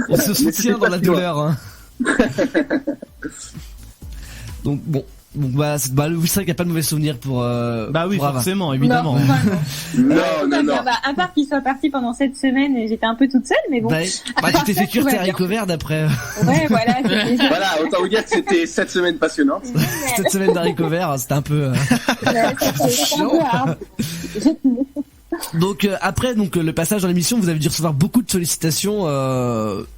Speaker 3: on se soutient dans la douleur. Hein. Donc bon. Donc c'est vrai qu'il n'y a pas de mauvais souvenirs pour
Speaker 1: oui, pour
Speaker 3: forcément,
Speaker 1: évidemment.
Speaker 6: Non.
Speaker 8: À part qu'il soit parti pendant 7 semaines, j'étais un peu toute seule, mais bon.
Speaker 3: Tu t'es fait cuire tes haricots verts d'après.
Speaker 8: Ouais, voilà.
Speaker 6: Voilà, autant vous dire que c'était 7 semaines passionnantes.
Speaker 3: 7 semaines d'haricots verts, c'était un peu.
Speaker 8: C'était un peu hard.
Speaker 3: Donc après le passage dans l'émission, vous avez dû recevoir beaucoup de sollicitations,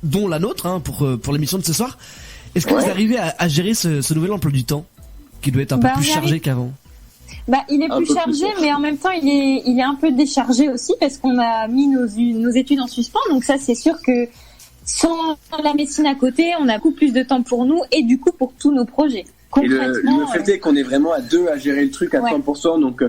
Speaker 3: dont la nôtre, pour l'émission de ce soir. Est-ce que vous arrivez à gérer ce nouvel emploi du temps, qui doit être un peu plus chargé qu'avant?
Speaker 8: Il est plus chargé, mais en même temps il est un peu déchargé aussi, parce qu'on a mis nos études en suspens. Donc ça c'est sûr que sans la médecine à côté, on a beaucoup plus de temps pour nous et du coup pour tous nos projets.
Speaker 6: Et le fait est qu'on est vraiment à 2 à gérer le truc à 100%. Donc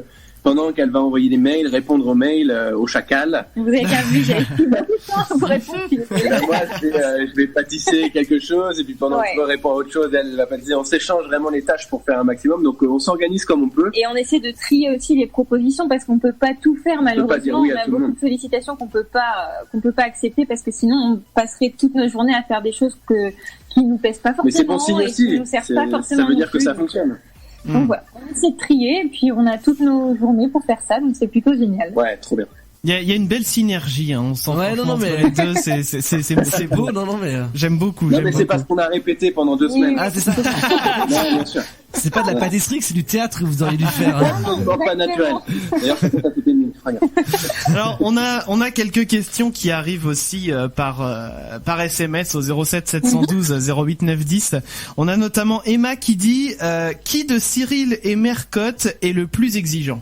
Speaker 6: pendant qu'elle va envoyer des mails, répondre aux mails, au chacal.
Speaker 8: Vous avez qu'à vu, j'avais plus de temps pour répondre.
Speaker 6: Moi, je vais pâtisser quelque chose, et puis pendant que je réponds à autre chose, elle va pâtisser. On s'échange vraiment les tâches pour faire un maximum, donc on s'organise comme on peut.
Speaker 8: Et on essaie de trier aussi les propositions, parce qu'on peut pas tout faire, malheureusement. On a beaucoup de sollicitations qu'on peut pas accepter, parce que sinon on passerait toute notre journée à faire des choses qui nous plaisent pas forcément.
Speaker 6: Mais c'est bon signe aussi.
Speaker 8: Qui nous servent pas forcément.
Speaker 6: Ça veut dire que ça fonctionne.
Speaker 8: Donc voilà, on essaie de trier, et puis on a toutes nos journées pour faire ça, donc c'est plutôt génial.
Speaker 6: Ouais, trop bien.
Speaker 1: Il y a une belle synergie, hein. On sent
Speaker 3: non, mais
Speaker 1: les deux, c'est beau.
Speaker 3: Non, mais
Speaker 1: j'aime beaucoup.
Speaker 6: Non, mais c'est parce qu'on a répété pendant 2 semaines.
Speaker 3: Ah, c'est ça.
Speaker 6: Non, bien sûr.
Speaker 3: C'est pas de la pâtisserie, c'est du théâtre que vous auriez dû faire.
Speaker 6: Non, pas naturel. D'ailleurs, ça c'était une minute.
Speaker 1: Alors, on a quelques questions qui arrivent aussi par SMS au 07 712 08 910. On a notamment Emma qui dit qui de Cyril et Mercotte est le plus exigeant?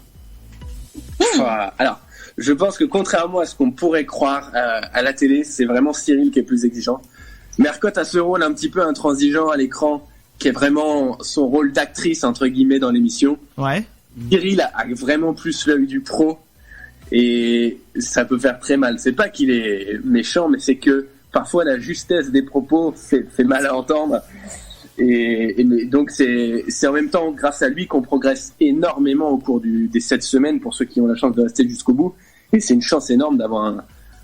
Speaker 6: Alors, je pense que contrairement à ce qu'on pourrait croire à la télé, c'est vraiment Cyril qui est plus exigeant. Mercotte a ce rôle un petit peu intransigeant à l'écran, qui est vraiment son rôle d'actrice entre guillemets dans l'émission.
Speaker 1: Ouais.
Speaker 6: Cyril a vraiment plus l'œil du pro, et ça peut faire très mal. C'est pas qu'il est méchant, mais c'est que parfois la justesse des propos fait mal à entendre. Et donc c'est en même temps grâce à lui qu'on progresse énormément au cours des 7 semaines pour ceux qui ont la chance de rester jusqu'au bout. Et c'est une chance énorme d'avoir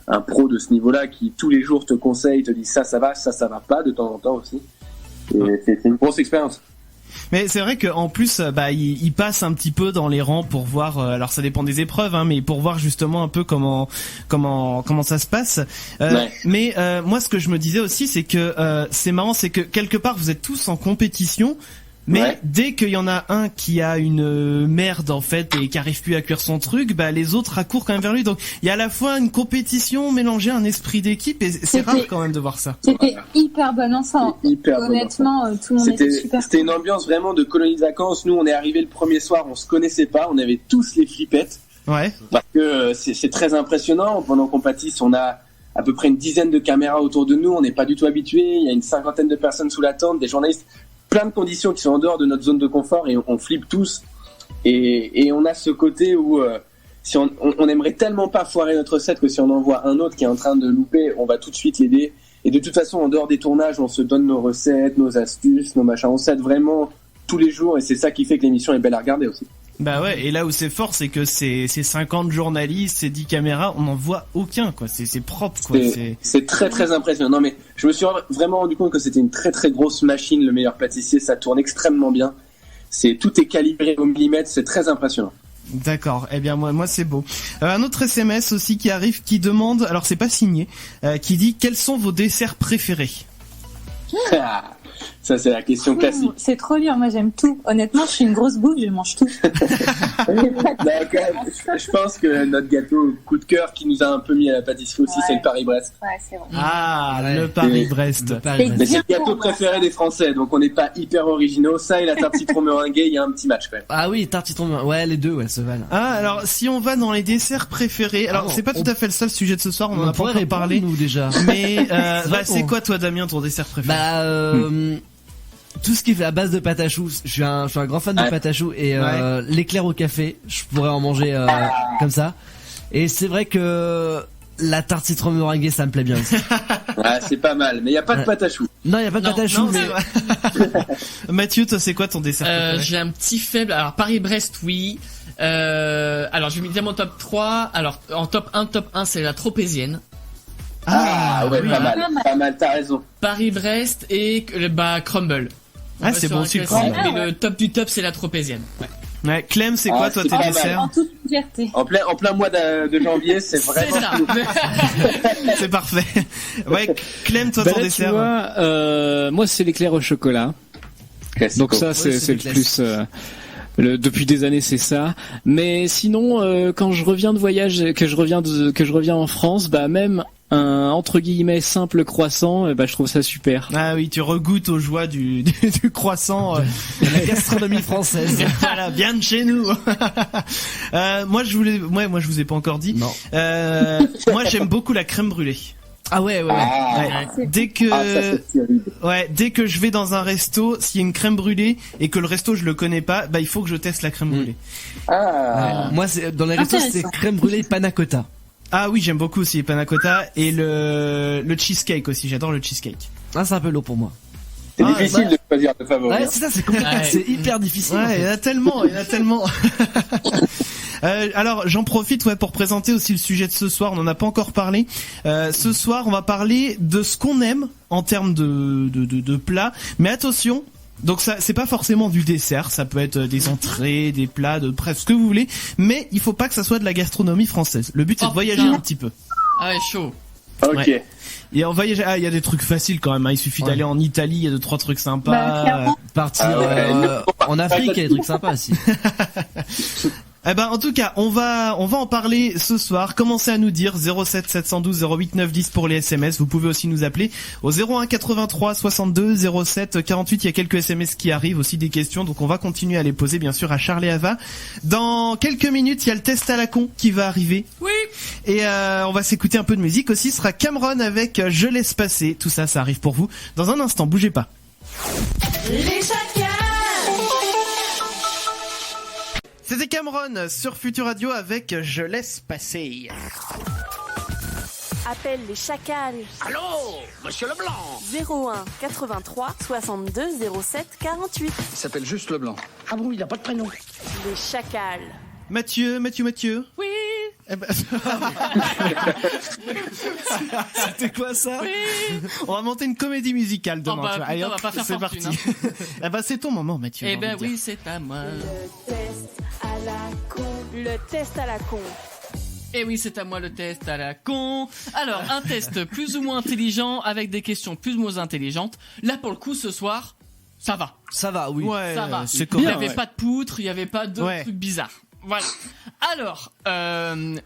Speaker 6: un pro de ce niveau-là qui tous les jours te conseille, te dit ça va pas de temps en temps aussi. Et c'est une grosse expérience.
Speaker 1: Mais c'est vrai qu'en plus, il passe un petit peu dans les rangs pour voir. Alors ça dépend des épreuves, hein, mais pour voir justement un peu comment ça se passe.
Speaker 6: Ouais.
Speaker 1: Mais moi, ce que je me disais aussi, c'est que c'est marrant, c'est que quelque part vous êtes tous en compétition. Mais dès qu'il y en a un qui a une merde en fait et qui arrive plus à cuire son truc, les autres accourent quand même vers lui. Donc il y a à la fois une compétition mélangée à un esprit d'équipe, et c'est rare quand même de voir ça.
Speaker 8: C'était hyper bon ensemble. Honnêtement, tout le monde était super.
Speaker 6: C'était une ambiance vraiment de colonie de vacances. Nous, on est arrivés le premier soir, on se connaissait pas, on avait tous les flippettes.
Speaker 1: Ouais.
Speaker 6: Parce que c'est très impressionnant. Pendant qu'on pâtisse, on a à peu près une dizaine de caméras autour de nous. On n'est pas du tout habitués. Il y a une 50aine de personnes sous la tente, des journalistes. Plein de conditions qui sont en dehors de notre zone de confort, et on flippe tous, et on a ce côté où si on aimerait tellement pas foirer notre set que si on en voit un autre qui est en train de louper, on va tout de suite l'aider. Et de toute façon, en dehors des tournages, on se donne nos recettes, nos astuces, nos machins, on s'aide vraiment tous les jours, et c'est ça qui fait que l'émission est belle à regarder aussi.
Speaker 1: Bah ouais, et là où c'est fort, c'est que ces 50 journalistes, ces 10 caméras, on n'en voit aucun, quoi. C'est propre, quoi.
Speaker 6: C'est très très impressionnant. Non mais je me suis vraiment rendu compte que c'était une très très grosse machine, le meilleur pâtissier. Ça tourne extrêmement bien. Tout est calibré au millimètre. C'est très impressionnant.
Speaker 1: D'accord. Eh bien moi c'est beau. Un autre SMS aussi qui arrive, qui demande, alors c'est pas signé, qui dit quels sont vos desserts préférés.
Speaker 6: Ça, c'est la question classique.
Speaker 8: C'est trop dur, moi j'aime tout. Honnêtement, je suis une grosse bouffe, je mange tout.
Speaker 6: Je pense que notre gâteau coup de cœur qui nous a un peu mis à la pâtisserie aussi, c'est le Paris-Brest.
Speaker 8: Ouais, c'est vrai.
Speaker 1: Ah, le Paris-Brest.
Speaker 6: Mais c'est le gâteau préféré des Français, donc on n'est pas hyper originaux. Ça et la tarte citron meringuée, il y a un petit match quand même.
Speaker 3: Ah oui, tarte citron meringuée, ouais, les deux, ouais, se valent.
Speaker 1: Ah, alors si on va dans les desserts préférés, alors c'est pas tout à fait ça le sujet de ce soir, on en a pas encore parlé.
Speaker 3: Nous déjà.
Speaker 1: Mais c'est quoi toi, Damien, ton dessert préféré?
Speaker 3: Tout ce qui est à base de pâte à choux, je suis un grand fan de pâte à choux, et l'éclair au café, je pourrais en manger comme ça. Et c'est vrai que la tarte citron meringuée, ça me plaît bien aussi.
Speaker 6: Ouais, c'est pas mal, mais il y a pas de pâte à choux.
Speaker 3: Non, il y a pas de pâte à choux.
Speaker 1: Mathieu, toi, c'est quoi ton dessert préféré?
Speaker 4: J'ai un petit faible. Alors Paris-Brest, oui. Alors je vais me dire mon top 3. Alors en top 1, c'est la tropézienne.
Speaker 6: Ah ouais, pas mal, t'as raison.
Speaker 4: Paris-Brest et crumble.
Speaker 1: Ah, c'est bon aussi le crumble.
Speaker 4: Mais le top du top, c'est la tropézienne.
Speaker 1: Ouais, Clem, c'est quoi toi tes desserts?
Speaker 8: En toute légèreté.
Speaker 6: En plein mois de janvier, c'est vraiment
Speaker 1: c'est parfait. Ouais, Clem, toi ton dessert?
Speaker 5: Tu vois, moi c'est l'éclair au chocolat.
Speaker 6: Classico.
Speaker 5: Donc ça c'est le plus depuis des années c'est ça. Mais sinon quand je reviens de voyage, que je reviens en France, même un entre guillemets simple croissant, je trouve ça super.
Speaker 1: Ah oui, tu regoutes aux joies du croissant, de la gastronomie française. Voilà, bien de chez nous. Moi je vous ai pas encore dit.
Speaker 3: Non.
Speaker 1: Moi j'aime beaucoup la crème brûlée.
Speaker 3: Ah ouais.
Speaker 1: Dès que
Speaker 6: Ah, ça, c'est terrible.
Speaker 1: dès que je vais dans un resto, s'il y a une crème brûlée et que le resto je le connais pas, bah il faut que je teste la crème brûlée.
Speaker 6: Ah.
Speaker 3: Moi, dans les restos, c'est
Speaker 8: Intéressant.
Speaker 3: crème brûlée et panna cotta.
Speaker 1: Ah oui, j'aime beaucoup aussi les panna cotta et le cheesecake aussi, j'adore le cheesecake.
Speaker 3: Ah, c'est un peu lourd pour moi.
Speaker 6: C'est
Speaker 1: Ah,
Speaker 6: difficile de choisir de favori.
Speaker 3: Ouais,
Speaker 6: hein.
Speaker 3: c'est ça, c'est compliqué.
Speaker 4: Ouais.
Speaker 3: C'est hyper difficile.
Speaker 1: Ouais, il y en a tellement. Alors j'en profite pour présenter aussi le sujet de ce soir, on n'en a pas encore parlé. Ce soir on va parler de ce qu'on aime en termes de plats, mais attention, donc ça c'est pas forcément du dessert, ça peut être des entrées, des plats, de bref ce que vous voulez, mais il faut pas que ça soit de la gastronomie française. Le but c'est
Speaker 4: Oh,
Speaker 1: de voyager
Speaker 4: putain.
Speaker 1: un petit peu.
Speaker 4: Ah ouais, chaud.
Speaker 6: Ok.
Speaker 1: Ouais. Et on voyage, il y a des trucs faciles quand même, hein. Il suffit
Speaker 3: Ouais.
Speaker 1: d'aller en Italie, il y a 2-3 trucs
Speaker 8: Bah,
Speaker 1: sympas.
Speaker 8: clairement.
Speaker 3: Partir
Speaker 6: Ah ouais.
Speaker 3: en Afrique, il y a des trucs sympas aussi.
Speaker 1: Eh ben, en tout cas, on va en parler ce soir. Commencez à nous dire 07 712 08 910 pour les SMS. Vous pouvez aussi nous appeler au 01 83 62 07 48. Il y a quelques SMS qui arrivent, aussi des questions. Donc on va continuer à les poser, bien sûr, à Charles et Ava. Dans quelques minutes, il y a le test à la con qui va arriver.
Speaker 4: Oui.
Speaker 1: Et on va s'écouter un peu de musique aussi. Ce sera Cameron avec Je laisse passer. Tout ça, ça arrive pour vous. Dans un instant, bougez pas. C'était Cameron sur Futur Radio avec Je laisse passer.
Speaker 7: Appelle les chacals.
Speaker 2: Allô, monsieur Leblanc.
Speaker 7: 01 83 62 07 48.
Speaker 9: Il s'appelle juste Leblanc.
Speaker 2: Ah bon, il n'a pas de prénom.
Speaker 7: Les chacals.
Speaker 1: Mathieu.
Speaker 4: Oui.
Speaker 1: Eh ben... C'était quoi ça? On va monter une comédie musicale demain.
Speaker 4: Oh bah,
Speaker 1: tu vois.
Speaker 4: putain,
Speaker 1: Allez,
Speaker 4: on va
Speaker 1: hop,
Speaker 4: pas faire
Speaker 1: c'est
Speaker 4: fortune,
Speaker 1: parti. Eh ben, c'est ton moment, Mathieu.
Speaker 4: Eh
Speaker 1: j'ai
Speaker 4: ben
Speaker 1: envie de dire.
Speaker 4: oui, c'est à moi.
Speaker 7: Le test à la con. Le test à la con.
Speaker 4: Eh oui, c'est à moi le test à la con. Alors, un test plus ou moins intelligent avec des questions plus ou moins intelligentes. Là, pour le coup, ce soir, ça va.
Speaker 3: Ça va, oui.
Speaker 1: Ouais,
Speaker 4: Ça va.
Speaker 1: c'est
Speaker 4: Il n'y
Speaker 1: correct.
Speaker 4: avait pas de poutre, il n'y avait pas de
Speaker 1: Ouais.
Speaker 4: trucs bizarres. Voilà. Alors,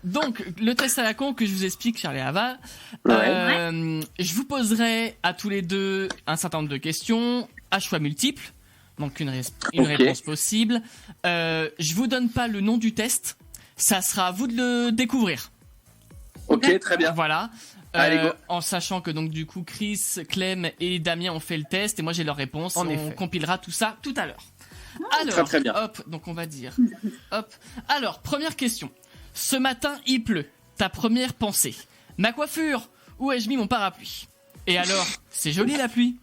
Speaker 4: donc, le test à la con que je vous explique, Charles et Ava. Je vous poserai à tous les deux un certain nombre de questions à choix multiples. Donc, une réponse possible. Je vous donne pas le nom du test. Ça sera à vous de le découvrir.
Speaker 6: Ok, très bien.
Speaker 4: Voilà.
Speaker 6: Allez, go.
Speaker 4: En sachant que donc du coup Chris, Clem et Damien ont fait le test et moi j'ai leurs réponses.
Speaker 1: En
Speaker 4: On
Speaker 1: effet.
Speaker 4: compilera tout ça tout à l'heure. Alors,
Speaker 6: Très, très bien.
Speaker 4: hop, donc on va dire. Hop. Alors, première question. Ce matin, il pleut. Ta première pensée. Ma coiffure. Où ai-je mis mon parapluie? Et alors, c'est joli la pluie.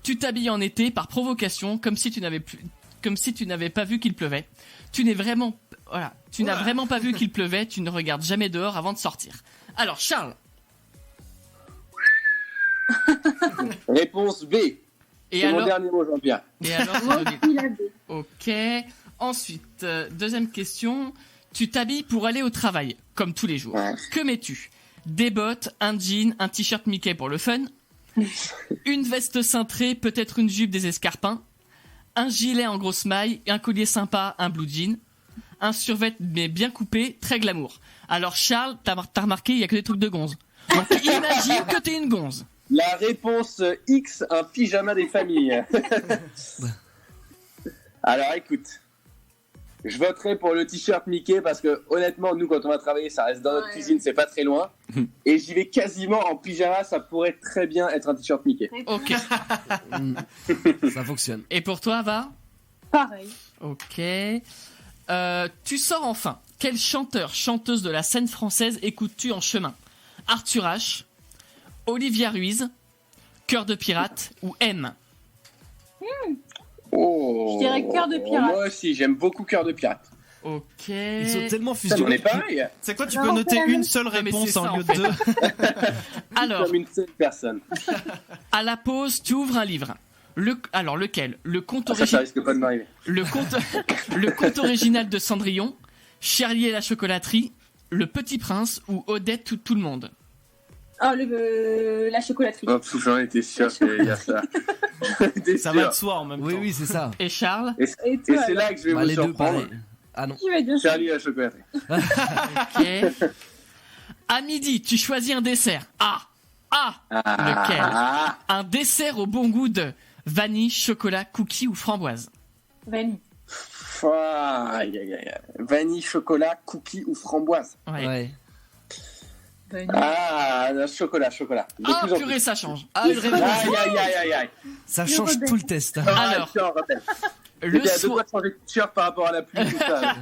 Speaker 4: Tu t'habilles en été par provocation, comme si tu n'avais pas vu qu'il pleuvait. Tu n'as vraiment pas vu qu'il pleuvait. Tu ne regardes jamais dehors avant de sortir. Alors, Charles.
Speaker 6: Réponse B.
Speaker 4: Et
Speaker 6: C'est mon
Speaker 4: alors,
Speaker 6: dernier mot, Jean-Pierre.
Speaker 4: et alors, c'est joli.
Speaker 8: Il a deux.
Speaker 4: Ok. Ensuite, deuxième question. Tu t'habilles pour aller au travail, comme tous les jours.
Speaker 6: Ouais.
Speaker 4: Que mets-tu? Des bottes, un jean, un t-shirt Mickey pour le fun, une veste cintrée, peut-être une jupe, des escarpins, un gilet en grosse maille, un collier sympa, un blue jean, un survêt mais bien coupé, très glamour. Alors Charles, t'as remarqué, il y a que des trucs de gonze. Donc imagine que t'es une gonze.
Speaker 6: La réponse X, un pyjama des familles. Alors écoute, je voterai pour le t-shirt Mickey parce que honnêtement, nous quand on va travailler, ça reste dans notre cuisine, c'est pas très loin. Et j'y vais quasiment en pyjama, ça pourrait très bien être un t-shirt Mickey.
Speaker 4: Ok.
Speaker 3: Ça fonctionne.
Speaker 4: Et pour toi, va?
Speaker 8: Pareil.
Speaker 4: Ok. Tu sors enfin. Quel chanteur, chanteuse de la scène française écoutes-tu en chemin? Arthur H, Olivia Ruiz, Cœur de pirate ou M?
Speaker 6: Oh.
Speaker 8: Je dirais Cœur de pirate.
Speaker 6: Moi aussi, j'aime beaucoup Cœur de pirate.
Speaker 4: Ok.
Speaker 3: Ils sont tellement
Speaker 6: Ça, on est
Speaker 3: fusionnés.
Speaker 6: pareil.
Speaker 1: C'est quoi, tu
Speaker 8: Non,
Speaker 1: peux
Speaker 8: on
Speaker 1: noter
Speaker 8: fait la même
Speaker 1: une seule
Speaker 4: Non, mais
Speaker 1: réponse
Speaker 4: c'est ça,
Speaker 1: en lieu
Speaker 4: en
Speaker 1: de
Speaker 4: fait.
Speaker 1: deux.
Speaker 4: Alors,
Speaker 6: Comme une seule personne.
Speaker 4: à la pause, tu ouvres un livre. Alors, lequel? Le conte,
Speaker 6: Ça risque pas de m'arriver.
Speaker 4: le conte original de Cendrillon, Charlie et la chocolaterie, Le Petit Prince ou Odette tout le monde?
Speaker 8: Oh, la chocolaterie.
Speaker 6: Oh, pff, j'en étais sûr qu'il y a ça. J'étais
Speaker 1: Ça
Speaker 6: sûr.
Speaker 1: va de soi en même
Speaker 3: Oui,
Speaker 1: temps.
Speaker 3: oui, c'est ça.
Speaker 4: Et Charles?
Speaker 8: Et
Speaker 6: Et
Speaker 8: toi,
Speaker 6: c'est là que je vais
Speaker 3: Bah,
Speaker 6: vous
Speaker 3: les deux,
Speaker 6: surprendre.
Speaker 3: pareil. Ah non.
Speaker 8: qui va dire ça?
Speaker 6: Charlie et la chocolaterie.
Speaker 4: Ok. À midi, tu choisis un dessert. Lequel?
Speaker 6: Ah,
Speaker 4: Un dessert au bon goût de vanille, chocolat, cookie ou framboise?
Speaker 8: Vanille.
Speaker 6: aïe, aïe, aïe. Vanille, chocolat, cookie ou framboise.
Speaker 4: Ouais.
Speaker 3: Ouais.
Speaker 6: Ah, le chocolat. De
Speaker 4: Ah,
Speaker 6: plus en
Speaker 4: purée, ça change.
Speaker 3: Ah, une réponse.
Speaker 6: Aïe.
Speaker 3: Ça change tout le test.
Speaker 4: Alors,
Speaker 6: je te rappelle.
Speaker 4: le
Speaker 6: J'étais à deux doigts
Speaker 4: soir,
Speaker 6: de changer de t-shirt par rapport à la pluie, tout ça.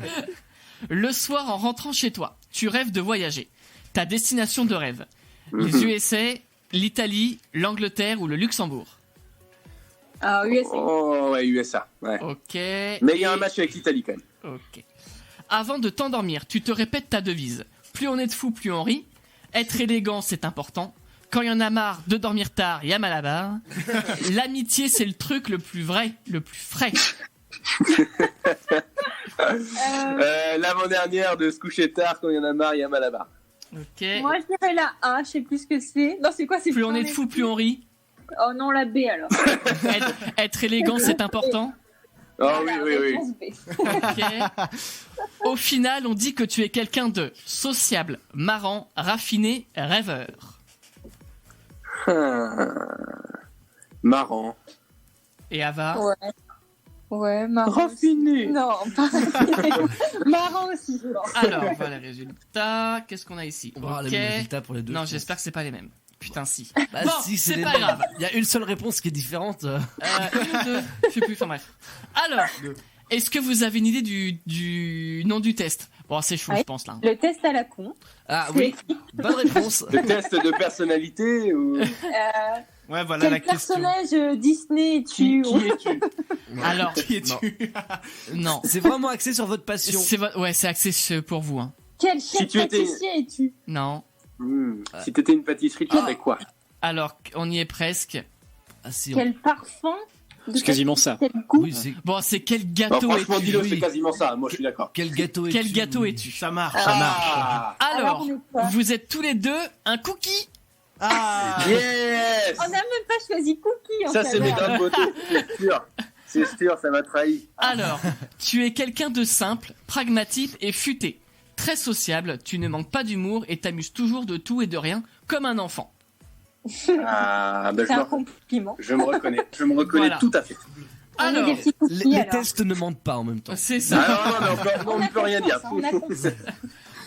Speaker 4: le soir, en rentrant chez toi, tu rêves de voyager. Ta destination de rêve. Les
Speaker 6: Mhm.
Speaker 4: USA, l'Italie, l'Angleterre ou le Luxembourg.
Speaker 8: Ah, USA.
Speaker 6: Oh, ouais, USA. Ouais.
Speaker 4: Ok.
Speaker 6: Mais il y a un match avec l'Italie quand même.
Speaker 4: Ok. Avant de t'endormir, tu te répètes ta devise. Plus on est de fous, plus on rit. Être élégant, c'est important. Quand il y en a marre de dormir tard, il y a mal à la barre. L'amitié, c'est le truc le plus vrai, le plus frais.
Speaker 6: L'avant-dernière de se coucher tard quand il y en a marre, il y a mal à la barre.
Speaker 4: Ok.
Speaker 8: Moi, je dirais la A, je sais plus ce que c'est. Non, c'est quoi? C'est
Speaker 4: Plus on est de fous, plus on rit.
Speaker 8: Oh non, la B alors.
Speaker 4: Être élégant, c'est important.
Speaker 6: Oh
Speaker 8: Voilà,
Speaker 6: oui.
Speaker 8: réponse B.
Speaker 4: Ok. Au final, on dit que tu es quelqu'un de sociable, marrant, raffiné, rêveur.
Speaker 6: Marrant.
Speaker 4: Et Ava.
Speaker 8: Ouais, marrant.
Speaker 6: Raffiné.
Speaker 8: Non, pas raffiné. Marrant aussi, je pense.
Speaker 4: Alors, voilà les résultats. Qu'est-ce qu'on a ici?
Speaker 3: On va voir
Speaker 4: Ok.
Speaker 3: les mêmes résultats pour les deux.
Speaker 4: Non, j'espère que c'est pas les mêmes. Putain, si.
Speaker 3: Bah,
Speaker 4: Bon,
Speaker 3: si,
Speaker 4: c'est
Speaker 3: les
Speaker 4: pas
Speaker 3: mêmes.
Speaker 4: grave.
Speaker 3: Il y a une seule réponse qui est différente.
Speaker 4: Une, deux, je sais plus, enfin bref. Alors, est-ce que vous avez une idée du nom du test? Bon, c'est chaud,
Speaker 8: Ouais.
Speaker 4: je pense, là.
Speaker 8: Le test à la con.
Speaker 3: Ah oui, bonne réponse.
Speaker 6: Le test de personnalité ou...
Speaker 1: Ouais, voilà la
Speaker 8: Quel
Speaker 1: question.
Speaker 8: personnage Disney es-tu?
Speaker 6: Qui es-tu?
Speaker 4: Alors,
Speaker 1: Qui es-tu?
Speaker 4: non.
Speaker 3: C'est vraiment axé sur votre passion.
Speaker 4: Ouais, c'est axé pour vous, hein.
Speaker 8: Quel
Speaker 6: Si
Speaker 8: chef
Speaker 6: tu étais-
Speaker 8: pâtissier es-tu?
Speaker 4: Non.
Speaker 6: Si t'étais une pâtisserie, tu ferais quoi?
Speaker 4: Alors, on y est presque.
Speaker 3: Ah, si,
Speaker 8: Quel parfum?
Speaker 5: C'est quasiment ça.
Speaker 8: Quel goût?
Speaker 3: oui, c'est
Speaker 4: Bon, c'est quel
Speaker 6: Non,
Speaker 4: gâteau
Speaker 6: franchement,
Speaker 4: es-tu?
Speaker 6: dis-le,
Speaker 3: oui.
Speaker 6: c'est quasiment ça. Moi, je suis d'accord.
Speaker 3: quel gâteau
Speaker 4: Quel
Speaker 3: es-tu
Speaker 4: gâteau es-tu?
Speaker 1: Ça marche, ça marche.
Speaker 6: Ah,
Speaker 4: Alors,
Speaker 8: on est quoi?
Speaker 4: vous êtes tous les deux un cookie.
Speaker 1: Ah,
Speaker 6: yes!
Speaker 8: On n'a même pas choisi Cookie en
Speaker 6: Ça,
Speaker 8: fait.
Speaker 6: c'est mes grains de beauté, c'est sûr. C'est sûr, ça m'a trahi.
Speaker 4: Alors, tu es quelqu'un de simple, pragmatique et futé. Très sociable, tu ne manques pas d'humour et t'amuses toujours de tout et de rien, comme un enfant.
Speaker 6: Ah, ben,
Speaker 8: C'est un compliment.
Speaker 6: je me reconnais. Je me reconnais
Speaker 4: Voilà.
Speaker 6: tout à fait.
Speaker 8: On est
Speaker 4: Alors,
Speaker 8: des petits cookies,
Speaker 3: les
Speaker 8: alors.
Speaker 3: tests ne mentent pas en même temps.
Speaker 4: c'est ça.
Speaker 6: Ah non, on ne peut rien dire.
Speaker 8: On a compris.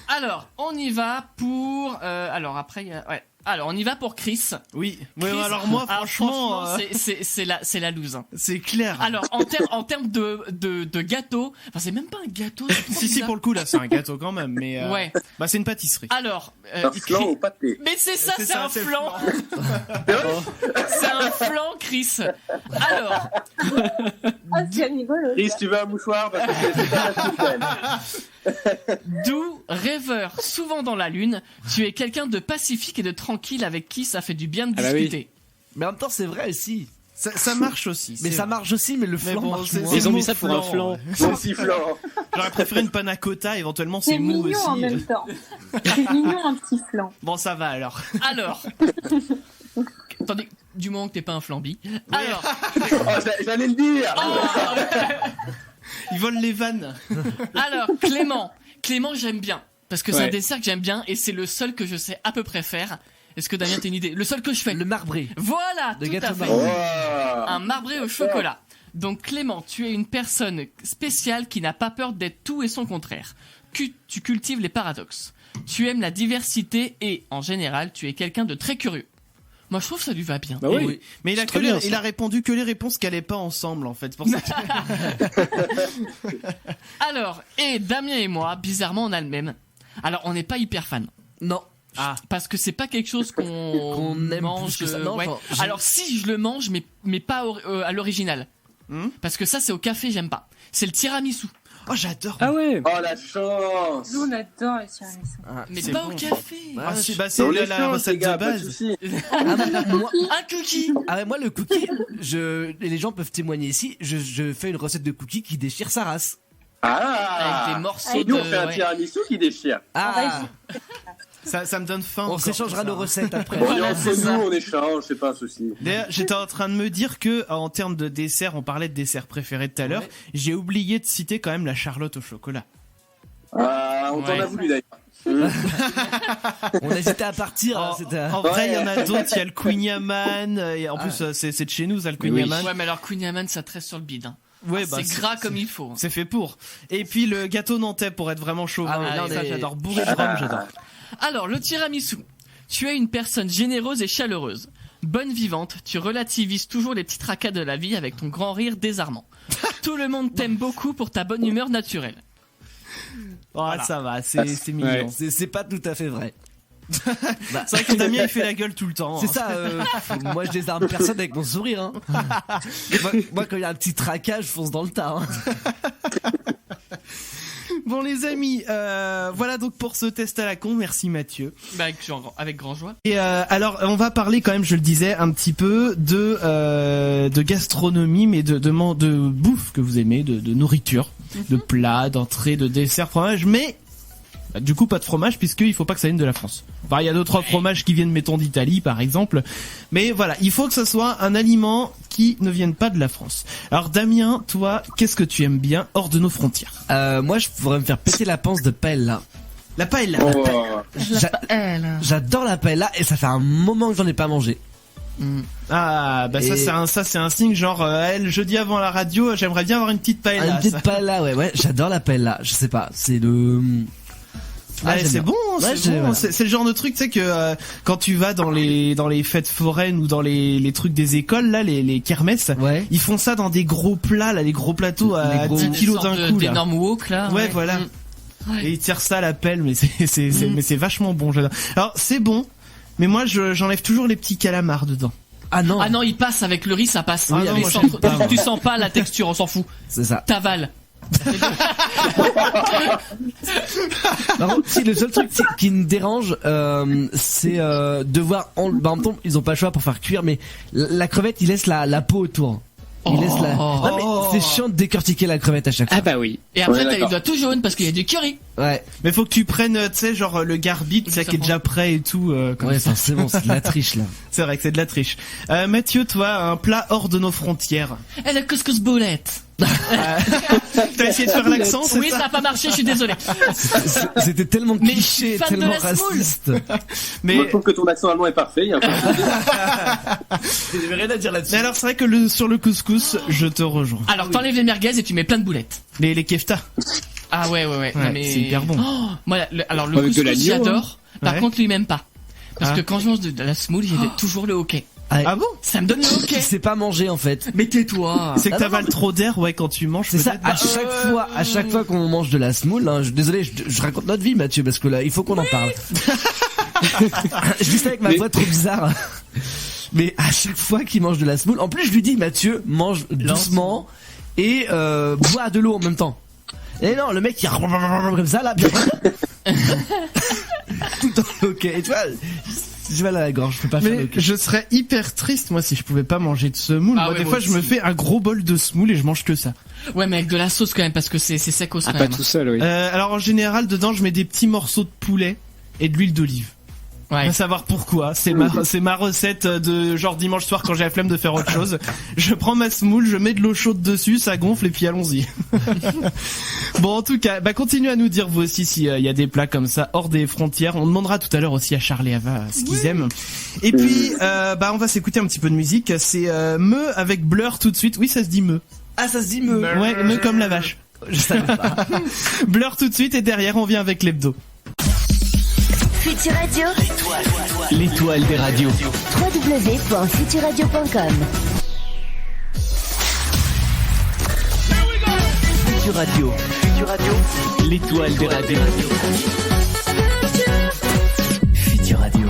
Speaker 4: Alors, on y va pour... alors, après, il y a... Ouais. Alors, on y va pour Chris.
Speaker 1: oui. Ouais,
Speaker 4: Chris,
Speaker 1: alors moi,
Speaker 4: alors,
Speaker 1: franchement,
Speaker 4: c'est la loose. Hein.
Speaker 1: c'est clair.
Speaker 4: Alors, en termes de gâteau, enfin, c'est même pas un gâteau. c'est
Speaker 1: Si,
Speaker 4: bizarre.
Speaker 1: pour le coup, là, c'est un gâteau quand même, mais
Speaker 4: Ouais.
Speaker 1: bah, c'est une pâtisserie.
Speaker 4: Alors,
Speaker 6: Un flan au pâté.
Speaker 4: mais c'est ça, c'est un
Speaker 1: c'est le
Speaker 4: flan. C'est un flan, Chris. Alors,
Speaker 8: Ah, c'est rigolo.
Speaker 6: Chris, tu veux un mouchoir? Parce que c'est pas facile quand même.
Speaker 4: doux, rêveur, souvent dans la lune, tu es quelqu'un de pacifique et de tranquille avec qui ça fait du bien de
Speaker 5: Ah bah oui.
Speaker 4: discuter.
Speaker 3: Mais en même temps, c'est vrai aussi.
Speaker 1: Ça marche aussi.
Speaker 3: Mais
Speaker 1: c'est
Speaker 3: ça
Speaker 1: vrai.
Speaker 3: marche aussi, mais le
Speaker 1: Mais
Speaker 3: flan
Speaker 1: bon,
Speaker 3: marche
Speaker 1: c'est-
Speaker 3: moins.
Speaker 1: c'est
Speaker 5: Ils ont
Speaker 1: le
Speaker 5: mis
Speaker 1: mot
Speaker 5: ça pour un flan.
Speaker 1: ouais.
Speaker 6: Mon sifflant.
Speaker 1: J'aurais préféré une panna cotta, éventuellement
Speaker 8: C'est
Speaker 1: c'est mou
Speaker 8: mignon
Speaker 1: aussi.
Speaker 8: en même temps. C'est mignon un petit flan.
Speaker 1: Bon, ça va alors.
Speaker 4: Alors, attendez, du moment que t'es pas un flambi. Alors,
Speaker 6: Oh, j'allais le dire.
Speaker 1: Ils volent les vannes.
Speaker 4: alors, Clément, j'aime bien parce que c'est un
Speaker 5: Ouais.
Speaker 4: dessert que j'aime bien et c'est le seul que je sais à peu près faire. Est-ce que Damien t'as une idée? Le seul que je fais.
Speaker 3: Le marbré.
Speaker 4: Voilà,
Speaker 3: Le
Speaker 4: tout
Speaker 3: gâteau
Speaker 4: à fait.
Speaker 3: marbré.
Speaker 6: Oh.
Speaker 4: Un marbré au chocolat. Donc Clément, tu es une personne spéciale qui n'a pas peur d'être tout et son contraire. Tu cultives les paradoxes. Tu aimes la diversité et, en général, tu es quelqu'un de très curieux. Moi, je trouve que ça lui va bien.
Speaker 5: Bah oui.
Speaker 1: Mais il a,
Speaker 5: C'est
Speaker 1: que
Speaker 5: très
Speaker 1: les-
Speaker 5: bien, ça.
Speaker 1: il a répondu que les réponses qui allaient pas ensemble en fait. C'est pour ça que-
Speaker 4: Alors, et Damien et moi, bizarrement, on a le même. Alors, on n'est pas hyper fan.
Speaker 3: Non.
Speaker 4: Parce que c'est pas quelque chose qu'on
Speaker 3: Qu'on aime
Speaker 4: mange.
Speaker 3: plus que ça. Non,
Speaker 4: ouais.
Speaker 3: enfin, j'ai-
Speaker 4: Alors, si je le mange, mais pas à l'original. Parce que ça, c'est au café, j'aime pas. C'est le tiramisu.
Speaker 1: Oh, j'adore.
Speaker 5: Ah ouais.
Speaker 6: Oh, la chance.
Speaker 8: Nous, on adore les tiramisu.
Speaker 4: Mais
Speaker 1: c'est
Speaker 4: pas
Speaker 1: bon.
Speaker 4: au café.
Speaker 1: Ah,
Speaker 3: Ah,
Speaker 1: si,
Speaker 3: je-
Speaker 1: bah, c'est
Speaker 6: On
Speaker 1: la,
Speaker 6: les
Speaker 1: la
Speaker 6: change,
Speaker 1: recette
Speaker 6: les gars,
Speaker 1: de
Speaker 6: pas de
Speaker 1: base.
Speaker 6: soucis.
Speaker 3: moi,
Speaker 4: Un cookie.
Speaker 3: ah ouais, moi, le cookie, et les gens peuvent témoigner ici, je fais une recette de cookie qui déchire sa race.
Speaker 6: Ah.
Speaker 4: Avec des morceaux
Speaker 6: Nous,
Speaker 4: de...
Speaker 6: on fait un
Speaker 4: ouais.
Speaker 6: tiramisu qui déchire.
Speaker 3: Ah,
Speaker 1: Ça me donne faim.
Speaker 3: on
Speaker 1: encore,
Speaker 3: s'échangera
Speaker 1: tout ça.
Speaker 3: nos recettes après.
Speaker 6: On est
Speaker 4: Voilà,
Speaker 6: entre
Speaker 4: c'est ça.
Speaker 6: nous, on échange, c'est pas un souci.
Speaker 1: D'ailleurs, j'étais en train de me dire que en termes de dessert, on parlait de dessert préféré tout à l'heure.
Speaker 3: Ouais.
Speaker 1: J'ai oublié de citer quand même la Charlotte au chocolat.
Speaker 6: Ah, on t'en
Speaker 4: Ouais.
Speaker 6: a voulu d'ailleurs.
Speaker 3: On hésitait à partir. hein, c'était-
Speaker 1: En vrai, il y en a d'autres. Il y a le Queen Yaman. Et en plus, c'est de chez nous, ça, le Queen
Speaker 5: Oui.
Speaker 1: Yaman.
Speaker 4: Ouais, mais alors Queen Yaman, ça tresse sur le bide. Hein.
Speaker 1: Ouais, bah,
Speaker 4: c'est gras comme il faut.
Speaker 1: C'est fait pour. Et puis le gâteau nantais pour être vraiment chauvin.
Speaker 3: Ah ouais, là,
Speaker 1: ça,
Speaker 3: on est-
Speaker 1: j'adore. Bourré de rhum, j'adore.
Speaker 4: Alors, le tiramisu. Tu es une personne généreuse et chaleureuse. Bonne vivante, tu relativises toujours les petits tracas de la vie avec ton grand rire désarmant. Tout le monde t'aime beaucoup pour ta bonne humeur naturelle.
Speaker 3: Voilà. Ça va, c'est mignon. Ouais. C'est pas tout à fait vrai.
Speaker 1: C'est vrai que Damien il fait la gueule tout le temps.
Speaker 3: C'est ça. Moi je désarme personne avec mon sourire. Hein. moi quand il y a un petit tracas, je fonce dans le tas. Hein.
Speaker 1: Bon les amis, voilà donc pour ce test à la con. Merci Mathieu.
Speaker 4: Avec grand joie.
Speaker 1: Et alors on va parler quand même, je le disais, un petit peu de gastronomie, mais de bouffe que vous aimez, de nourriture, de plats, d'entrées, de desserts, fromage, mais du coup pas de fromage puisqu'il faut pas que ça vienne de la France. Enfin, il y a d'autres fromages qui viennent mettons d'Italie par exemple, mais voilà, il faut que ce soit un aliment qui ne vienne pas de la France. Alors Damien, toi, qu'est-ce que tu aimes bien hors de nos frontières?
Speaker 3: Moi je pourrais me faire péter la panse de paella.
Speaker 1: La paella.
Speaker 3: J'adore la paella et ça fait un moment que j'en ai pas mangé.
Speaker 1: Ah bah ça c'est un signe genre le jeudi avant la radio, j'aimerais bien avoir une petite paella.
Speaker 3: Une petite paella, ouais, j'adore la paella. Je sais pas, c'est de
Speaker 1: c'est bon, c'est le genre de truc, tu sais que quand tu vas dans les fêtes foraines ou dans les trucs des écoles là, les kermesses, ils font ça dans des gros plats là, les gros plateaux à 10 kilos d'un coup,
Speaker 4: d'énormes wok là.
Speaker 1: Ouais, voilà. Et ils tirent ça à la pelle, mais c'est vachement bon, j'adore. Alors c'est bon, mais moi j'enlève toujours les petits calamars dedans.
Speaker 3: Ah non,
Speaker 4: il passe avec le riz, ça passe.
Speaker 1: Ah non,
Speaker 4: tu sens pas la texture, on s'en fout.
Speaker 3: C'est ça.
Speaker 4: T'avales.
Speaker 3: Par contre, si le seul truc qui me dérange, c'est de voir. En même temps, ils ont pas le choix pour faire cuire, mais la crevette, ils laissent la peau autour. Ils laissent la. Non, mais c'est chiant de décortiquer la crevette à chaque fois.
Speaker 5: Ah bah oui.
Speaker 4: Et après, t'as les doigts tout jaunes parce qu'il y a du curry.
Speaker 3: Ouais.
Speaker 1: Mais faut que tu prennes, tu sais, genre le garbit, ça qui est déjà prêt et tout.
Speaker 3: Ouais, c'est bon, c'est de la triche là.
Speaker 1: C'est vrai que c'est de la triche. Mathieu, toi, un plat hors de nos frontières.
Speaker 4: Et la couscous boulette.
Speaker 1: T'as essayé de faire l'accent, c'est
Speaker 4: oui, ça a pas marché, je suis désolé.
Speaker 3: C'était tellement cliché, tellement raciste.
Speaker 6: Mais moi, je trouve que ton accent allemand est parfait.
Speaker 3: J'avais rien à dire là-dessus.
Speaker 1: Mais alors, c'est vrai que sur le couscous, je te rejoins.
Speaker 4: Alors, t'enlèves les merguez et tu mets plein de boulettes.
Speaker 1: Les kefta.
Speaker 4: Ah ouais, mais
Speaker 1: c'est hyper bon.
Speaker 4: Moi, alors le couscous, j'adore. Par contre, lui, même pas. Parce que quand je mange de la semoule, il y a toujours le hockey.
Speaker 1: Ah bon?
Speaker 4: Ça me donne le hockey.
Speaker 3: Tu sais pas manger en fait.
Speaker 4: Mais tais-toi.
Speaker 1: C'est que t'avales trop d'air, quand tu manges.
Speaker 3: C'est ça. À chaque fois qu'on mange de la semoule, hein, désolé, je raconte notre vie, Mathieu, parce que là, il faut qu'on en parle. Je dis ça avec ma voix trop bizarre. Mais à chaque fois qu'il mange de la semoule, en plus je lui dis, Mathieu, mange doucement et bois de l'eau en même temps. Et non, le mec il comme ça là, bien. Tout dans le hockey. Et tu vois. J'ai mal à la gorge, je peux pas faire le
Speaker 1: je serais hyper triste moi si je pouvais pas manger de semoule. Moi des fois je me fais un gros bol de semoule et je mange que ça.
Speaker 4: Ouais, mais avec de la sauce quand même parce que c'est secos quand
Speaker 5: même.
Speaker 4: Pas
Speaker 5: tout seul, oui.
Speaker 1: Alors en général dedans je mets des petits morceaux de poulet et de l'huile d'olive.
Speaker 4: Ouais.
Speaker 1: On va savoir pourquoi. C'est ma recette de genre dimanche soir quand j'ai la flemme de faire autre chose. Je prends ma semoule, je mets de l'eau chaude dessus, ça gonfle et puis allons-y. Bon, en tout cas, continuez à nous dire vous aussi s'il y a des plats comme ça hors des frontières. On demandera tout à l'heure aussi à Charles et Ava ce qu'ils aiment. Et puis, on va s'écouter un petit peu de musique. C'est Me avec Blur tout de suite. Oui, ça se dit Me.
Speaker 3: Ah, ça se dit Me.
Speaker 1: Ouais, Me comme la vache.
Speaker 3: Je savais pas.
Speaker 1: Blur tout de suite et derrière on vient avec l'hebdo.
Speaker 7: Futur Radio,
Speaker 9: l'étoile des radios.
Speaker 7: www.futurradio.com.
Speaker 9: Futur Radio, l'étoile des radios. Futur Radio.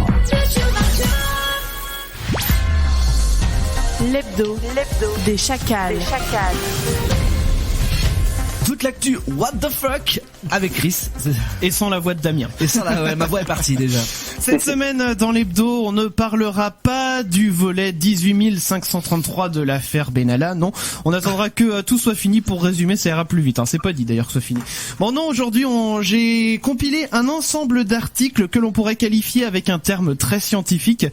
Speaker 7: L'hebdo des chacals.
Speaker 3: Toute l'actu What the fuck avec Chris
Speaker 1: et sans la voix de Damien.
Speaker 3: Et sans ma voix est partie déjà.
Speaker 1: Cette semaine dans l'hebdo, on ne parlera pas du volet 18533 de l'affaire Benalla. Non, on attendra que tout soit fini pour résumer, ça ira plus vite. C'est pas dit d'ailleurs que ce soit fini. Bon non, aujourd'hui j'ai compilé un ensemble d'articles que l'on pourrait qualifier avec un terme très scientifique.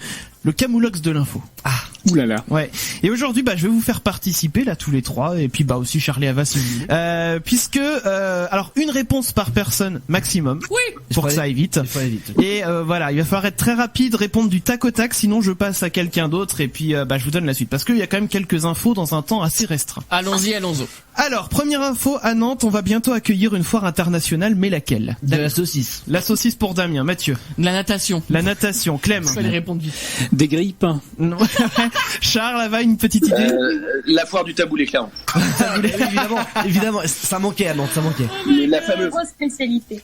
Speaker 1: Le camoulox de l'info.
Speaker 5: Ah, oulala.
Speaker 1: Ouais. Et aujourd'hui, je vais vous faire participer là tous les trois, et puis aussi Charlie Ava si vous voulez. Puisque alors une réponse par personne maximum.
Speaker 4: Oui.
Speaker 1: Pour que ça aille vite. Et voilà, il va falloir être très rapide, répondre du tac au tac, sinon je passe à quelqu'un d'autre et puis je vous donne la suite parce qu'il y a quand même quelques infos dans un temps assez restreint.
Speaker 4: Allons-y.
Speaker 1: Alors, première info, à Nantes, on va bientôt accueillir une foire internationale, mais laquelle?
Speaker 3: De la saucisse.
Speaker 1: La saucisse pour Damien. Mathieu.
Speaker 4: De la natation.
Speaker 1: La natation. Clem.
Speaker 4: Fallait répondre vite.
Speaker 5: Des grippes.
Speaker 1: Non. Charles, là-bas, une petite idée?
Speaker 6: La foire du taboulet, clairement.
Speaker 3: Évidemment, ça manquait à Nantes, ça manquait.
Speaker 6: La fameuse.
Speaker 8: Grosse spécialité.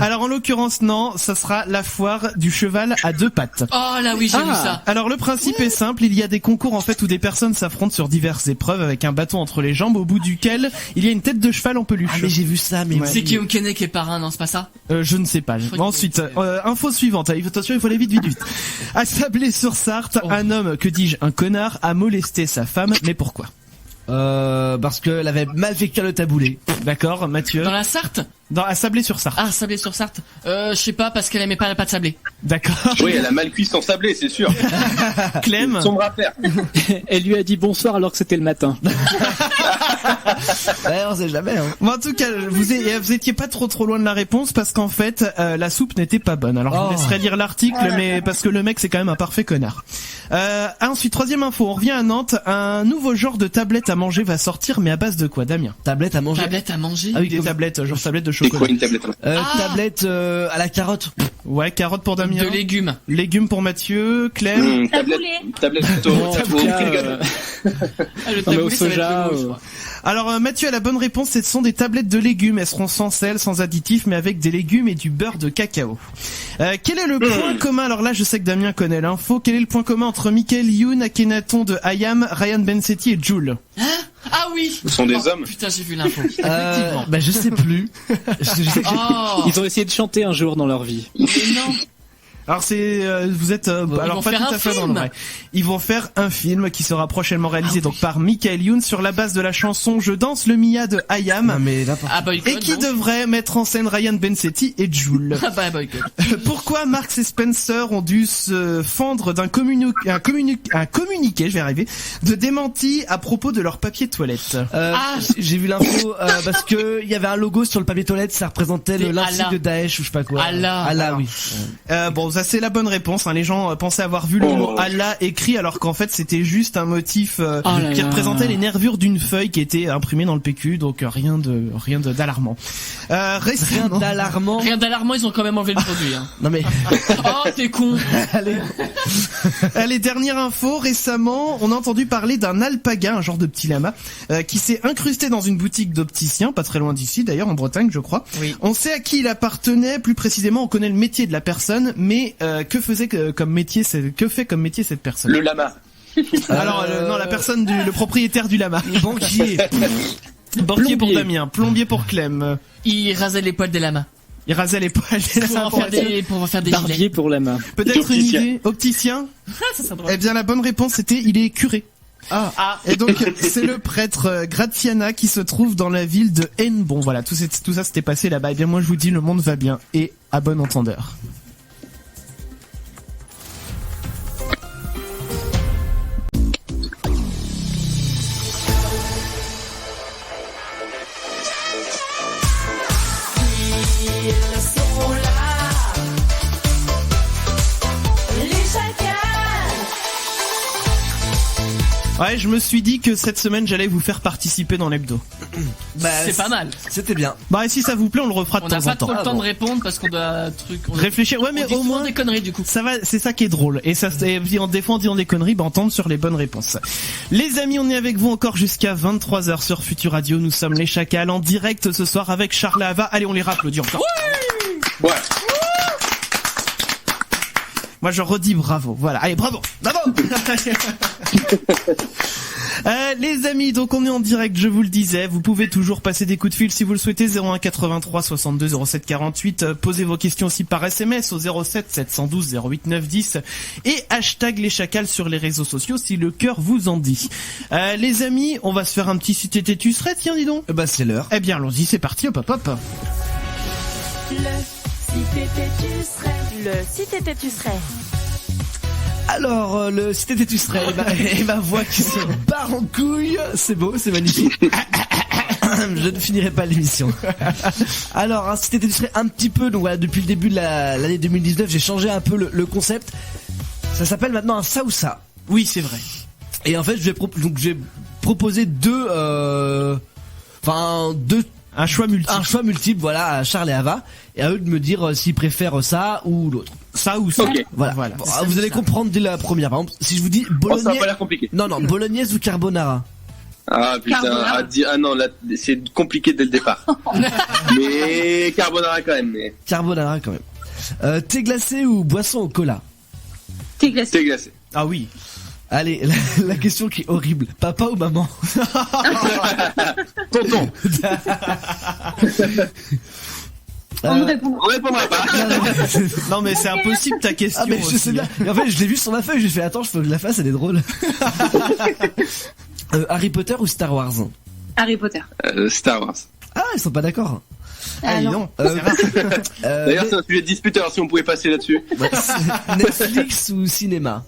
Speaker 1: Alors, en l'occurrence, non, ça sera la foire du cheval à 2 pattes.
Speaker 4: Oh là oui, j'ai vu ça.
Speaker 1: Alors, le principe est simple, il y a des concours, en fait, où des personnes s'affrontent sur diverses épreuves avec un bâton entre les jambes, au bout duquel il y a une tête de cheval en peluche.
Speaker 3: Ah mais j'ai vu ça, mais
Speaker 4: C'est Guillaume Canet qui est parrain, non, c'est pas ça?
Speaker 1: Je ne sais pas. Ensuite, info suivante. Attention, il faut aller vite. À Sablé-sur-Sarthe, un homme, que dis-je, un connard, a molesté sa femme, mais pourquoi?
Speaker 3: Parce qu'elle avait mal fait cuire le taboulé.
Speaker 1: D'accord, Mathieu.
Speaker 4: Dans la Sarthe?
Speaker 1: À Sablé-sur-Sarthe.
Speaker 4: Ah, Sablé-sur-Sarthe. Je sais pas, parce qu'elle aimait pas la pâte sablée.
Speaker 1: D'accord.
Speaker 6: Oui, elle a mal cuit son sablé, c'est sûr.
Speaker 1: Clem.
Speaker 6: Sombre affaire.
Speaker 5: Elle lui a dit bonsoir alors que c'était le matin.
Speaker 3: Ouais, on sait jamais, hein.
Speaker 1: Bon, en tout cas, vous étiez pas trop loin de la réponse parce qu'en fait, la soupe n'était pas bonne. Alors, je vous laisserai lire l'article, mais parce que le mec, c'est quand même un parfait connard. Ensuite, troisième info, on revient à Nantes. Un nouveau genre de tablette à manger va sortir, mais à base de quoi, Damien?
Speaker 3: Tablette à manger.
Speaker 4: Tablette à manger?
Speaker 1: Ah oui, des tablettes, genre tablette de
Speaker 6: C'est
Speaker 1: chocolat.
Speaker 6: quoi une tablette?
Speaker 3: Tablette à la carotte.
Speaker 1: Ouais, carotte pour Damien.
Speaker 4: De légumes.
Speaker 1: Légumes pour Mathieu. Clem.
Speaker 6: Tablette plutôt.
Speaker 5: En tout cas,
Speaker 4: Ah, le
Speaker 5: mais
Speaker 4: taboulé,
Speaker 5: au
Speaker 4: ça va être
Speaker 5: soja,
Speaker 4: le gauche, quoi.
Speaker 1: Alors Mathieu a la bonne réponse, ce sont des tablettes de légumes. Elles seront sans sel, sans additifs, mais avec des légumes et du beurre de cacao. Quel est le point commun? Alors là, je sais que Damien connaît l'info. Quel est le point commun entre Michael Youn, Akhenaton de IAM, Ryan Bensetti et Joule?
Speaker 4: Ah oui!
Speaker 6: Ce sont des hommes.
Speaker 4: Putain, j'ai vu l'info.
Speaker 3: Bah je sais plus.
Speaker 4: Oh!
Speaker 5: ils ont essayé de chanter un jour dans leur vie.
Speaker 4: Mais non!
Speaker 1: Alors c'est vous êtes alors
Speaker 4: vont
Speaker 1: pas
Speaker 4: faire
Speaker 1: tout
Speaker 4: un
Speaker 1: à fait dans le
Speaker 4: film.
Speaker 1: vrai. Ils vont faire un film qui sera prochainement réalisé donc par Michael Youn sur la base de la chanson Je danse le Mia de IAM.
Speaker 3: Non mais n'importe.
Speaker 4: Ah, boycott,
Speaker 1: Et qui
Speaker 4: donc.
Speaker 1: devrait mettre en scène Ryan Bensetti et Joule.
Speaker 4: Ah bah, boycott.
Speaker 1: Pourquoi Marks et Spencer ont dû se fendre d'un communiqué, je vais arriver, de démenti à propos de leur papier toilette?
Speaker 3: J'ai vu l'info parce que il y avait un logo sur le papier toilette, ça représentait
Speaker 4: C'est
Speaker 3: l'insigne
Speaker 4: Allah.
Speaker 3: de Daesh ou je sais pas quoi.
Speaker 4: Allah.
Speaker 3: Oui.
Speaker 1: Bon, ça c'est la bonne réponse. Hein. Les gens pensaient avoir vu le mot Allah écrit alors qu'en fait c'était juste un motif qui représentait les nervures d'une feuille qui était imprimée dans le PQ. Donc rien de d'alarmant.
Speaker 3: Rien
Speaker 1: Récemment.
Speaker 3: d'alarmant.
Speaker 4: Rien d'alarmant, ils ont quand même enlevé le produit, hein.
Speaker 3: Non mais
Speaker 4: Oh, t'es con!
Speaker 1: Les dernières infos, récemment, on a entendu parler d'un alpaga, un genre de petit lama, qui s'est incrusté dans une boutique d'opticien, pas très loin d'ici, d'ailleurs, en Bretagne, je crois.
Speaker 4: Oui.
Speaker 1: On sait à qui il appartenait, plus précisément, on connaît le métier de la personne, mais que fait comme métier cette personne?
Speaker 6: Le lama.
Speaker 1: Alors, non, la personne le propriétaire du lama.
Speaker 3: banquier.
Speaker 1: Banquier pour Damien, plombier pour Clem.
Speaker 4: Il rasait les poils des lamas.
Speaker 1: Il rasait les poils.
Speaker 4: Pour en faire des
Speaker 5: Barbier
Speaker 4: gilets.
Speaker 5: pour la main.
Speaker 1: Peut-être une
Speaker 6: Opticien.
Speaker 1: idée. Opticien?
Speaker 4: Ça serait drôle.
Speaker 1: Eh bien, la bonne réponse c'était il est curé.
Speaker 4: Ah.
Speaker 1: Et donc c'est le prêtre Graziana qui se trouve dans la ville de Hennebon. Voilà, tout ça s'était passé là-bas. Et bien moi je vous dis le monde va bien et à bon entendeur. Ouais, je me suis dit que cette semaine j'allais vous faire participer dans l'hebdo.
Speaker 3: Bah,
Speaker 4: C'est pas mal.
Speaker 3: C'était bien.
Speaker 1: Bah et si ça vous plaît, on le refera de
Speaker 4: On n'a
Speaker 1: temps
Speaker 4: pas
Speaker 1: en temps.
Speaker 4: trop le temps de répondre parce qu'on doit
Speaker 1: Réfléchir. Ouais, mais
Speaker 4: on dit
Speaker 1: au
Speaker 4: souvent
Speaker 1: moins
Speaker 4: des conneries du coup.
Speaker 1: ça va, c'est ça qui est drôle. Et ça, des fois en disant des conneries, bah on tombe sur les bonnes réponses. Les amis, on est avec vous encore jusqu'à 23h sur Futur Radio. Nous sommes les Chacals en direct ce soir avec Charles Ava. Allez, on les rapplaudit encore.
Speaker 6: Ouais.
Speaker 1: Moi je redis bravo. Voilà, allez bravo. Les amis, donc on est en direct, je vous le disais, vous pouvez toujours passer des coups de fil si vous le souhaitez, 01 83 62 07 48, posez vos questions aussi par SMS au 07 712 08 910 et hashtag les chacals sur les réseaux sociaux si le cœur vous en dit. Les amis, on va se faire un petit si t'étais tu serais, tiens dis donc.
Speaker 3: Bah c'est l'heure.
Speaker 1: Eh bien allons-y, c'est parti, hop hop hop.
Speaker 7: Le si t'étais tu serais. Le si t'étais tu serais.
Speaker 3: Alors, le si t'étais tu serais, et ma voix qui se barre en couille, c'est beau, c'est magnifique. Je ne finirai pas l'émission. Alors, si t'étais tu serais un petit peu, donc voilà, depuis le début de l'année 2019, j'ai changé un peu le concept. Ça s'appelle maintenant un ça ou ça.
Speaker 1: Oui, c'est vrai.
Speaker 3: Et en fait, j'ai proposé deux Enfin,
Speaker 1: un choix
Speaker 3: multiple, voilà, à Charles et Ava, et à eux de me dire s'ils préfèrent ça ou l'autre.
Speaker 1: Ça ou ça.
Speaker 6: Ok.
Speaker 3: Voilà. Bon, vous allez comprendre dès la première. Par exemple, si je vous dis
Speaker 6: Ça va pas l'air compliqué.
Speaker 3: Non, bolognaise ou carbonara.
Speaker 6: Ah putain, non, là, c'est compliqué dès le départ. Mais carbonara quand même.
Speaker 3: Carbonara quand même. Thé glacé ou boisson au cola?
Speaker 8: Thé glacé.
Speaker 6: Thé glacé.
Speaker 1: Ah oui.
Speaker 3: Allez, la question qui est horrible. Papa ou maman?
Speaker 6: Tonton.
Speaker 8: On
Speaker 6: répondra pas.
Speaker 1: Non mais c'est impossible ta question.
Speaker 3: Ah mais je sais bien. Et en fait, je l'ai vu sur ma feuille, j'ai fait attends, je faut que je la fasse, elle est drôle. Harry Potter ou Star Wars?
Speaker 8: Harry Potter.
Speaker 6: Star Wars.
Speaker 3: Ah, ils sont pas d'accord.
Speaker 1: Ah non.
Speaker 6: D'ailleurs, c'est un sujet de dispute, alors si on pouvait passer là-dessus.
Speaker 3: Netflix ou cinéma?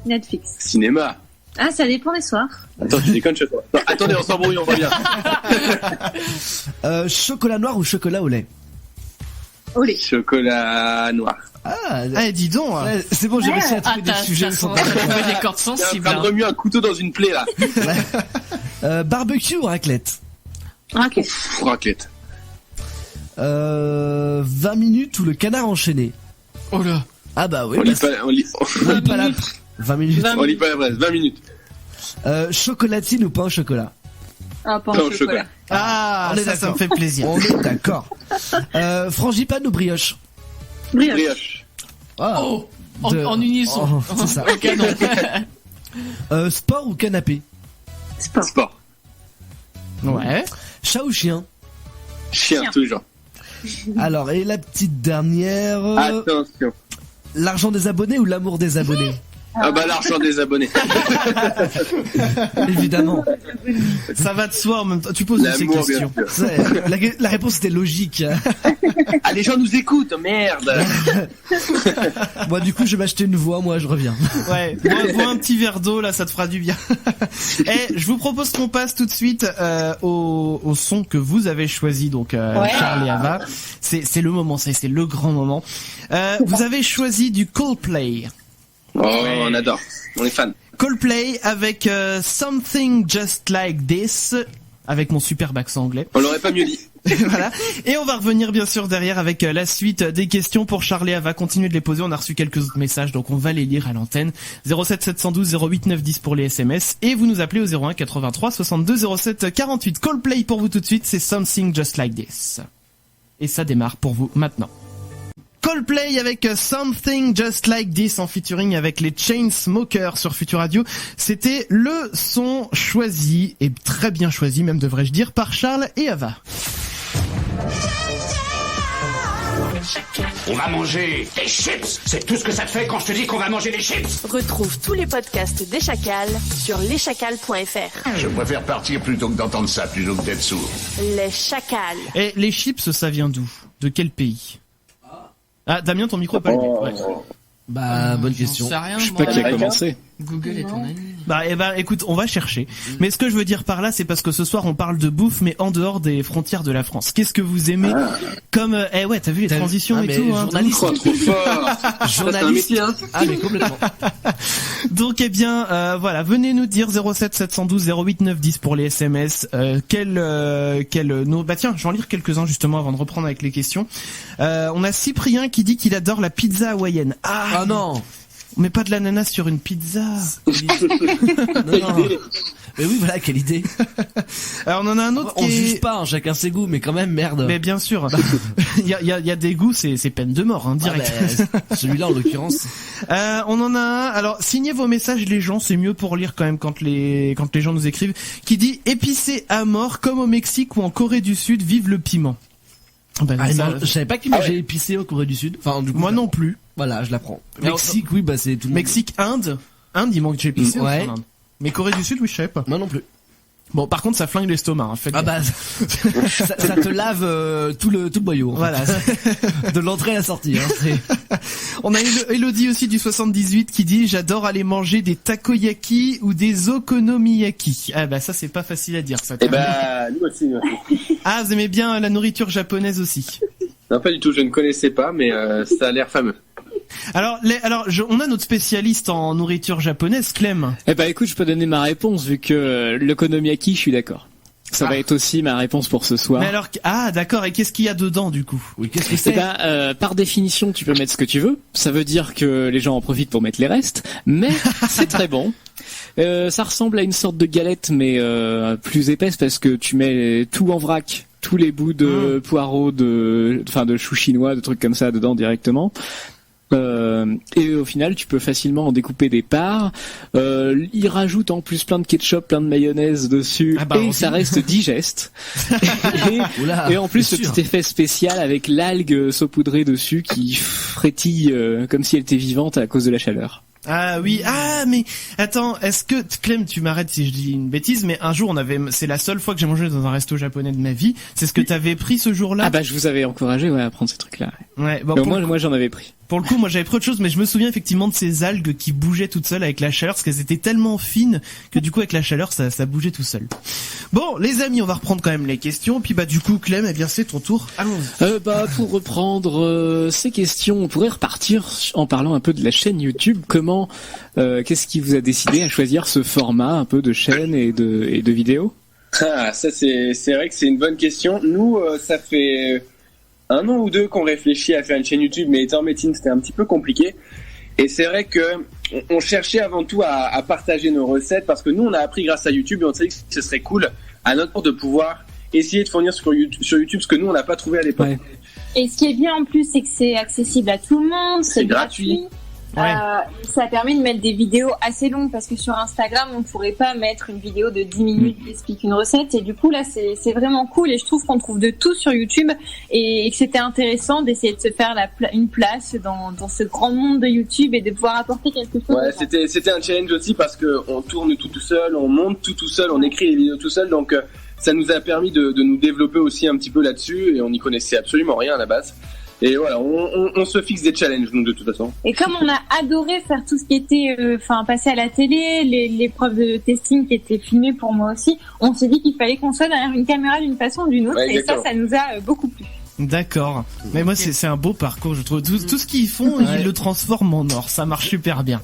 Speaker 8: Netflix.
Speaker 6: Cinéma.
Speaker 8: Ah, ça dépend des soirs.
Speaker 6: Attends, tu déconnes chez toi. Non, attendez, on s'embrouille, on va bien.
Speaker 3: Chocolat noir ou chocolat au lait?
Speaker 8: Au lait.
Speaker 6: Chocolat noir.
Speaker 1: Ah, dis donc.
Speaker 3: Ouais, c'est bon, j'ai réussi à trouver des sujets.
Speaker 4: T'as trouvé des cordes
Speaker 6: C'est en
Speaker 4: sensibles.
Speaker 6: train de remuer un couteau dans une plaie, là.
Speaker 3: Barbecue ou raclette?
Speaker 8: Raclette.
Speaker 6: Raclette.
Speaker 3: 20 minutes ou le canard enchaîné?
Speaker 4: Oh là.
Speaker 3: Ah bah oui.
Speaker 6: On lit pas la
Speaker 3: 20 minutes.
Speaker 6: On lit pas la presse, 20 minutes.
Speaker 3: Chocolatine ou pain au chocolat?
Speaker 8: Ah, pain au chocolat.
Speaker 1: Ah,
Speaker 3: on est
Speaker 1: ça me fait plaisir.
Speaker 3: On est d'accord. Frangipane ou brioche?
Speaker 6: Brioche.
Speaker 4: Oh, en unisson.
Speaker 3: Oh, c'est ça.
Speaker 4: Au canon.
Speaker 3: Sport ou canapé?
Speaker 6: Sport.
Speaker 1: Ouais.
Speaker 3: Chat ou chien?
Speaker 6: Chien, toujours.
Speaker 3: Alors, et la petite dernière...
Speaker 6: Attention.
Speaker 3: L'argent des abonnés ou l'amour des abonnés?
Speaker 6: Ah bah l'argent des abonnés.
Speaker 3: Évidemment.
Speaker 1: Ça va de soi en même temps. Tu poses ces
Speaker 6: L'amour,
Speaker 1: questions.
Speaker 6: bien sûr.
Speaker 3: La réponse était logique.
Speaker 6: Ah, les gens nous écoutent, merde.
Speaker 3: Moi, du coup, je vais m'acheter une voix, moi, je reviens.
Speaker 1: Ouais, bois un petit verre d'eau, là, ça te fera du bien. Je vous propose qu'on passe tout de suite au son que vous avez choisi, donc Charles et Ava. C'est le moment, c'est le grand moment. Vous avez choisi du Coldplay.
Speaker 6: Oh, on adore. On est fans.
Speaker 1: Coldplay avec Something Just Like This, avec mon superbe accent anglais.
Speaker 6: On l'aurait pas mieux dit.
Speaker 1: Voilà. Et on va revenir bien sûr derrière avec la suite des questions pour Charles et Ava. Continuez de les poser. On a reçu quelques autres messages, donc on va les lire à l'antenne. 07 712 08 910 pour les SMS. Et vous nous appelez au 01 83 62 07 48. Coldplay pour vous tout de suite, c'est Something Just Like This. Et ça démarre pour vous maintenant. Coldplay avec Something Just Like This en featuring avec les Chainsmokers sur Future Radio. C'était le son choisi, et très bien choisi même devrais-je dire, par Charles et Ava.
Speaker 2: On va manger des chips. C'est tout ce que ça te fait quand je te dis qu'on va manger des chips.
Speaker 7: Retrouve tous les podcasts des Chacals sur leschacals.fr.
Speaker 10: Je préfère partir plutôt que d'entendre ça, plutôt que d'être sourd.
Speaker 7: Les Chacals.
Speaker 1: Et les chips, ça vient d'où? De quel pays? Ah, Damien, ton micro est pas allumé. Ouais.
Speaker 3: Bah, bonne question.
Speaker 4: J'en sais rien,
Speaker 5: Je sais
Speaker 4: moi.
Speaker 5: pas qui a commencé.
Speaker 4: Google est ton ami.
Speaker 1: Bah, écoute, on va chercher. Mais ce que je veux dire par là, c'est parce que ce soir, on parle de bouffe, mais en dehors des frontières de la France. Qu'est-ce que vous aimez comme, ouais, t'as vu les transitions et tout, hein.
Speaker 3: Journaliste.
Speaker 6: Trop fort.
Speaker 3: Journaliste.
Speaker 6: C'est un métier, hein.
Speaker 3: Ah, mais complètement.
Speaker 1: Donc, eh bien, voilà, venez nous dire 07 712 08 910 pour les SMS. Bah tiens, je vais en lire quelques-uns justement avant de reprendre avec les questions. On a Cyprien qui dit qu'il adore la pizza hawaïenne.
Speaker 3: Ah non.
Speaker 1: On met pas de l'ananas sur une pizza.
Speaker 3: Non. Mais oui, voilà, quelle idée.
Speaker 1: Alors, on en a un autre
Speaker 3: On
Speaker 1: qui
Speaker 3: juge
Speaker 1: est...
Speaker 3: pas, hein, chacun ses goûts, mais quand même, merde.
Speaker 1: Mais bien sûr. Il y a des goûts, c'est peine de mort, hein, direct.
Speaker 3: Celui-là, en l'occurrence.
Speaker 1: On en a un. Alors, signez vos messages, les gens. C'est mieux pour lire quand même quand les gens nous écrivent. Qui dit épicé à mort, comme au Mexique ou en Corée du Sud, vive le piment. Ben,
Speaker 3: Je savais pas qu'ils mangeaient épicé en Corée du Sud. Enfin, du coup,
Speaker 1: moi non plus.
Speaker 3: Voilà, je l'apprends. Mexique, oui, bah c'est tout le monde.
Speaker 1: Mexique, Inde, il manque épicé.
Speaker 3: Ouais.
Speaker 1: Mais Corée du Sud, oui, je savais pas.
Speaker 3: Moi non plus.
Speaker 1: Bon, par contre, ça flingue l'estomac. Hein,
Speaker 3: ah bah, ça te lave tout le boyau.
Speaker 1: Voilà.
Speaker 3: De l'entrée à la sortie. Hein,
Speaker 1: on a Elodie aussi du 78 qui dit j'adore aller manger des takoyaki ou des okonomiyaki. Ah bah ça c'est pas facile à dire ça.
Speaker 6: Eh bah nous aussi.
Speaker 1: Ah, vous aimez bien la nourriture japonaise aussi?
Speaker 6: Non, pas du tout, je ne connaissais pas, mais ça a l'air fameux.
Speaker 1: Alors, on a notre spécialiste en nourriture japonaise, Clem.
Speaker 5: Eh ben écoute, je peux donner ma réponse vu que l'okonomiyaki, je suis d'accord. Ça va être aussi ma réponse pour ce soir.
Speaker 1: Mais alors, d'accord. Et qu'est-ce qu'il y a dedans du coup?
Speaker 3: Oui, qu'est-ce que c'est?
Speaker 5: Par définition, tu peux mettre ce que tu veux. Ça veut dire que les gens en profitent pour mettre les restes, mais c'est très bon. Ça ressemble à une sorte de galette, mais plus épaisse parce que tu mets tout en vrac, tous les bouts de poireaux, de choux chinois, de trucs comme ça dedans directement. Et au final, tu peux facilement en découper des parts. Il rajoute en plus plein de ketchup, plein de mayonnaise dessus, et ça reste digeste. et en plus, ce petit effet spécial avec l'algue saupoudrée dessus qui frétille comme si elle était vivante à cause de la chaleur.
Speaker 1: Ah oui, mais attends, est-ce que Clem, tu m'arrêtes si je dis une bêtise, mais un jour c'est la seule fois que j'ai mangé dans un resto japonais de ma vie. C'est ce que t'avais pris ce jour-là?
Speaker 5: Je vous avais encouragé à prendre ces trucs-là.
Speaker 1: Ouais.
Speaker 5: Moi j'en avais pris.
Speaker 1: Pour le coup, moi j'avais pris autre chose, mais je me souviens effectivement de ces algues qui bougeaient toutes seules avec la chaleur, parce qu'elles étaient tellement fines que du coup avec la chaleur ça bougeait tout seul. Bon, les amis, on va reprendre quand même les questions, puis du coup Clem, c'est ton tour. Allons-y.
Speaker 5: Pour reprendre ces questions, on pourrait repartir en parlant un peu de la chaîne YouTube. Qu'est-ce qui vous a décidé à choisir ce format un peu de chaîne et de vidéo?
Speaker 6: Ça c'est vrai que c'est une bonne question. Nous, ça fait 1 an ou 2 qu'on réfléchit à faire une chaîne YouTube, mais étant en médecine, c'était un petit peu compliqué. Et c'est vrai que on cherchait avant tout à partager nos recettes, parce que nous, on a appris grâce à YouTube, et on s'est dit que ce serait cool à notre tour de pouvoir essayer de fournir sur YouTube ce que nous, on n'a pas trouvé à l'époque.
Speaker 8: Ouais. Et ce qui est bien en plus, c'est que c'est accessible à tout le monde, c'est gratuit.
Speaker 1: Ouais.
Speaker 8: Ça permet de mettre des vidéos assez longues, parce que sur Instagram on pourrait pas mettre une vidéo de 10 minutes qui explique une recette, et du coup là c'est vraiment cool, et je trouve qu'on trouve de tout sur YouTube, et que c'était intéressant d'essayer de se faire une place dans ce grand monde de YouTube et de pouvoir apporter quelque chose.
Speaker 6: Ouais, c'était un challenge aussi, parce que on tourne tout seul, on monte tout seul, on écrit les vidéos tout seul, donc ça nous a permis de nous développer aussi un petit peu là-dessus, et on n'y connaissait absolument rien à la base. Et voilà, on se fixe des challenges, nous, de toute façon.
Speaker 8: Et comme on a adoré faire tout ce qui était, passer à la télé, les preuves de testing qui étaient filmées pour moi aussi, on s'est dit qu'il fallait qu'on soit derrière une caméra d'une façon ou d'une autre, et ça nous a beaucoup plu.
Speaker 1: D'accord. Mais moi, c'est un beau parcours, je trouve. Tout ce qu'ils font, ils le transforment en or. Ça marche super bien.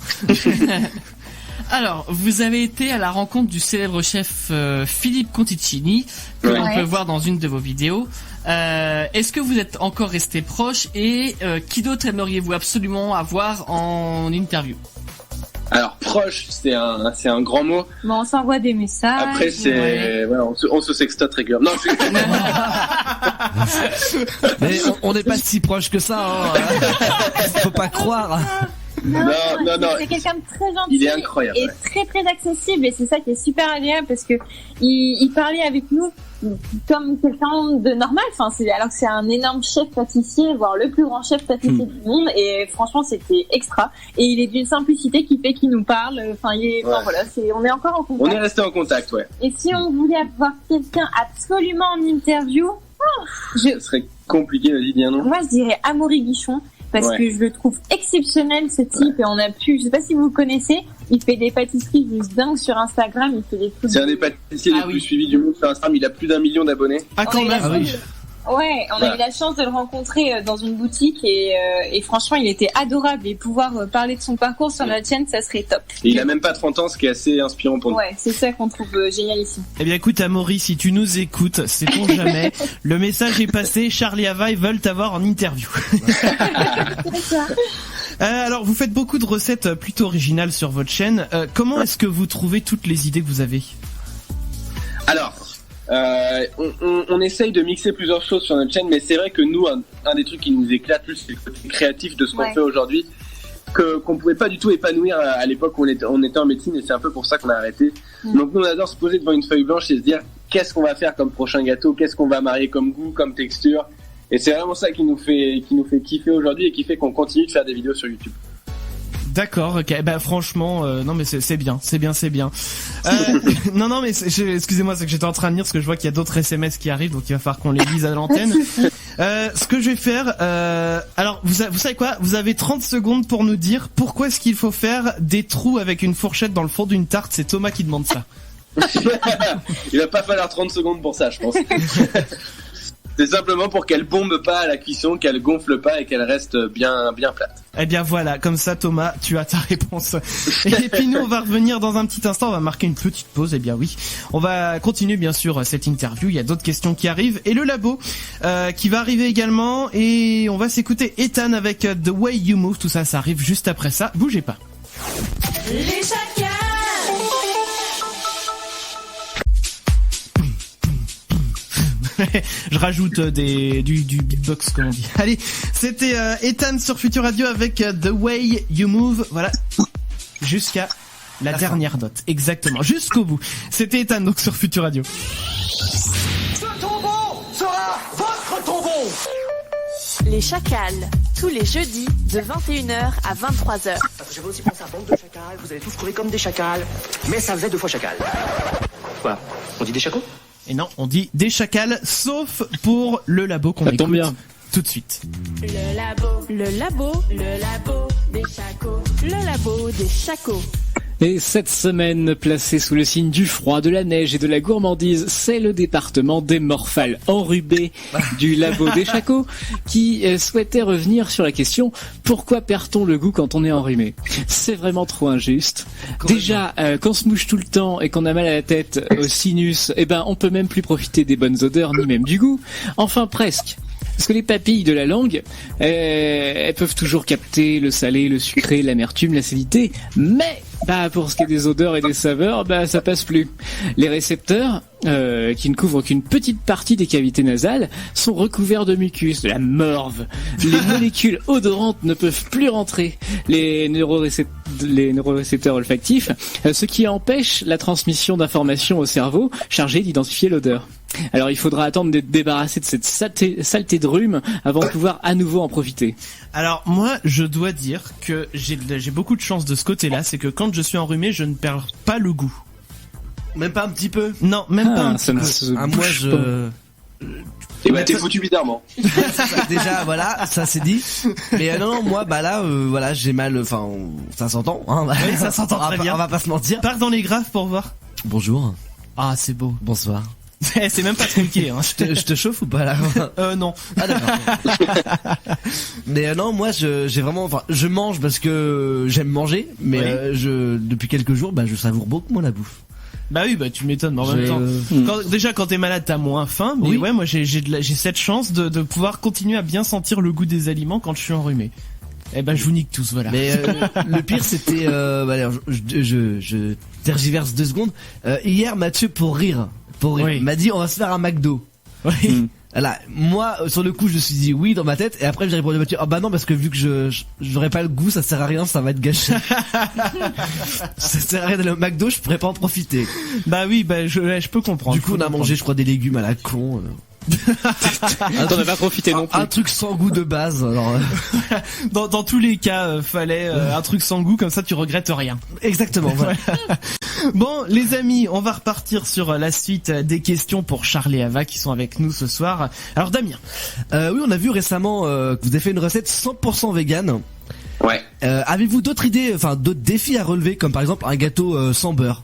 Speaker 4: Alors, vous avez été à la rencontre du célèbre chef Philippe Conticini, que l'on peut voir dans une de vos vidéos. Est-ce que vous êtes encore resté proche, et qui d'autre aimeriez-vous absolument avoir en interview?
Speaker 6: Alors, proche, c'est un grand mot.
Speaker 8: Bon, on s'envoie des messages.
Speaker 6: Après, on se sextote régulièrement. Non,
Speaker 3: mais on n'est pas si proche que ça, hein. Faut pas croire.
Speaker 8: Non. C'est quelqu'un de très gentil.
Speaker 6: Il est incroyable.
Speaker 8: Et très très accessible, et c'est ça qui est super agréable, parce que il parlait avec nous comme quelqu'un de normal, alors que c'est un énorme chef pâtissier, voire le plus grand chef pâtissier du monde, et franchement c'était extra, et il est d'une simplicité qui fait qu'il nous parle, on est encore en contact.
Speaker 6: On est resté en contact, ouais.
Speaker 8: Et si on voulait avoir quelqu'un absolument en interview,
Speaker 6: ce serait compliqué, vas-y, dis un nom.
Speaker 8: Moi je dirais Amaury Guichon, parce que je le trouve exceptionnel, ce type, et je sais pas si vous le connaissez, il fait des pâtisseries juste dingues sur Instagram, il fait des trucs.
Speaker 6: C'est un des pâtissiers les plus suivis du monde sur Instagram, il a plus d'1 million d'abonnés.
Speaker 1: Ah, quand même.
Speaker 8: Ouais, on a eu la chance de le rencontrer dans une boutique, et franchement il était adorable, et pouvoir parler de son parcours sur notre chaîne, ça serait top.
Speaker 6: Et il a même pas 30 ans, ce qui est assez inspirant pour nous.
Speaker 8: Ouais, c'est ça qu'on trouve génial ici.
Speaker 1: Eh bien écoute Amaury, si tu nous écoutes, sait-on jamais, le message est passé, Charlie Hava veulent t'avoir en interview. Alors vous faites beaucoup de recettes plutôt originales sur votre chaîne, comment est-ce que vous trouvez toutes les idées que vous avez?
Speaker 6: Alors, on essaye de mixer plusieurs choses sur notre chaîne, mais c'est vrai que nous, un des trucs qui nous éclate plus, c'est le côté créatif de ce qu'on fait aujourd'hui, qu'on pouvait pas du tout épanouir à l'époque où on était en médecine, et c'est un peu pour ça qu'on a arrêté. Donc nous, on adore se poser devant une feuille blanche et se dire qu'est-ce qu'on va faire comme prochain gâteau, qu'est-ce qu'on va marier comme goût, comme texture, et c'est vraiment ça qui nous fait kiffer aujourd'hui, et qui fait qu'on continue de faire des vidéos sur YouTube.
Speaker 1: D'accord, ok. Franchement, non mais c'est bien. Non mais excusez-moi, c'est que j'étais en train de lire parce que je vois qu'il y a d'autres SMS qui arrivent, donc il va falloir qu'on les lise à l'antenne. Ce que je vais faire, alors vous savez quoi, vous avez 30 secondes pour nous dire pourquoi est-ce qu'il faut faire des trous avec une fourchette dans le fond d'une tarte. C'est Thomas qui demande ça.
Speaker 6: Il va pas falloir 30 secondes pour ça, je pense. C'est simplement pour qu'elle bombe pas à la cuisson, qu'elle gonfle pas et qu'elle reste bien plate.
Speaker 1: Eh bien voilà, comme ça Thomas, tu as ta réponse. Et puis nous on va revenir dans un petit instant, on va marquer une petite pause, eh bien oui. On va continuer bien sûr cette interview, il y a d'autres questions qui arrivent. Et le labo qui va arriver également, et on va s'écouter Ethan avec The Way You Move, tout ça, ça arrive juste après ça, bougez pas.
Speaker 7: Les chacals.
Speaker 1: Je rajoute du beatbox comme on dit. Allez, c'était Ethan sur Future Radio avec The Way You Move. Voilà, jusqu'à la dernière note, exactement, jusqu'au bout. C'était Ethan donc sur Future Radio.
Speaker 2: Ce tombeau sera votre tombeau.
Speaker 7: Les chacals, tous les jeudis de 21h à 23h.
Speaker 2: J'avais aussi pensé à bande de chacals, vous allez tous courir comme des chacals, mais ça faisait 2 fois chacal. Quoi? On dit des chacals?
Speaker 1: Et non, on dit des chacals, sauf pour le labo qu'on écoute
Speaker 5: bien.
Speaker 1: Tout de suite.
Speaker 7: Le labo des chacos. Le labo des chacos.
Speaker 5: Et cette semaine, placée sous le signe du froid, de la neige et de la gourmandise, c'est le département des morphales enrubés du labo des chacos qui souhaitait revenir sur la question « Pourquoi perd-on le goût quand on est enrhumé ?» C'est vraiment trop injuste. Déjà, quand on se mouche tout le temps et qu'on a mal à la tête, au sinus, on peut même plus profiter des bonnes odeurs ni même du goût. Enfin, presque. Parce que les papilles de la langue, elles peuvent toujours capter le salé, le sucré, l'amertume, l'acidité, mais pour ce qui est des odeurs et des saveurs, ça passe plus. Les récepteurs, qui ne couvrent qu'une petite partie des cavités nasales, sont recouverts de mucus, de la morve. Les molécules odorantes ne peuvent plus rentrer. Les neurorécepteurs olfactifs, ce qui empêche la transmission d'informations au cerveau chargé d'identifier l'odeur. Alors il faudra attendre d'être débarrassé de cette saleté de rhume avant de pouvoir à nouveau en profiter.
Speaker 1: Alors moi, je dois dire que j'ai beaucoup de chance de ce côté-là, c'est que quand je suis enrhumé, je ne perds pas le goût.
Speaker 3: Même pas un petit peu?
Speaker 1: Non, même pas un petit peu.
Speaker 3: Moi je...
Speaker 6: Et t'es foutu bizarrement.
Speaker 3: Déjà voilà, ça c'est dit. Mais non, moi là j'ai mal, enfin ça s'entend hein.
Speaker 1: Oui, ça s'entend très bien.
Speaker 3: On va pas se mentir.
Speaker 1: Pars dans les graphes pour voir.
Speaker 3: Bonjour.
Speaker 1: Ah, c'est beau.
Speaker 3: Bonsoir.
Speaker 1: C'est même pas compliqué, hein.
Speaker 3: Je te chauffe ou pas là?
Speaker 1: Non.
Speaker 3: Ah d'accord. Mais non, moi j'ai vraiment, je mange parce que j'aime manger, mais depuis quelques jours, je savoure beaucoup moins la bouffe.
Speaker 1: Bah oui, tu m'étonnes, mais en même temps, quand t'es malade, t'as moins faim, mais ouais, moi j'ai cette chance de pouvoir continuer à bien sentir le goût des aliments quand je suis enrhumé. Je vous nique tous, voilà.
Speaker 3: Mais le pire c'était, je tergiverse 2 secondes. Hier, Mathieu pour rire, m'a dit on va se faire un McDo.
Speaker 1: Oui.
Speaker 3: Là, moi, sur le coup, je me suis dit oui dans ma tête, et après j'ai répondu à Mathieu, non, parce que vu que j'aurais pas le goût, ça sert à rien, ça va être gâché. Ça sert à rien d'aller au McDo, je pourrais pas en profiter.
Speaker 1: Bah oui, je peux comprendre.
Speaker 3: Du coup, on a mangé, je crois, des légumes à la con.
Speaker 5: T'en as pas profité non plus.
Speaker 3: Un truc sans goût de base. Alors,
Speaker 1: dans tous les cas, fallait un truc sans goût, comme ça tu regrettes rien.
Speaker 3: Exactement. Voilà.
Speaker 1: Bon, les amis, on va repartir sur la suite des questions pour Charles et Ava qui sont avec nous ce soir. Alors Damien.
Speaker 3: Oui, on a vu récemment que vous avez fait une recette 100% vegan.
Speaker 6: Ouais.
Speaker 3: Avez-vous d'autres idées, d'autres défis à relever, comme par exemple un gâteau sans beurre?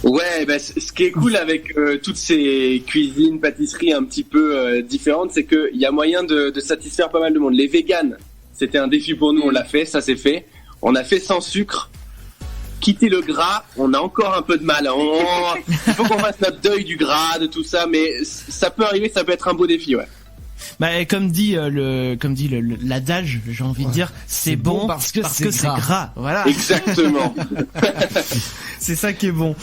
Speaker 6: Ouais, ce qui est cool avec toutes ces cuisines, pâtisseries un petit peu différentes, c'est qu'il y a moyen de satisfaire pas mal de monde. Les véganes, c'était un défi pour nous, on l'a fait, ça c'est fait. On a fait sans sucre. Quitter le gras, on a encore un peu de mal. Il faut qu'on fasse notre deuil du gras, de tout ça, mais ça peut arriver, ça peut être un beau défi, ouais.
Speaker 1: Comme dit l'adage, j'ai envie de dire, c'est bon parce que c'est gras. Voilà.
Speaker 6: Exactement.
Speaker 1: C'est ça qui est bon.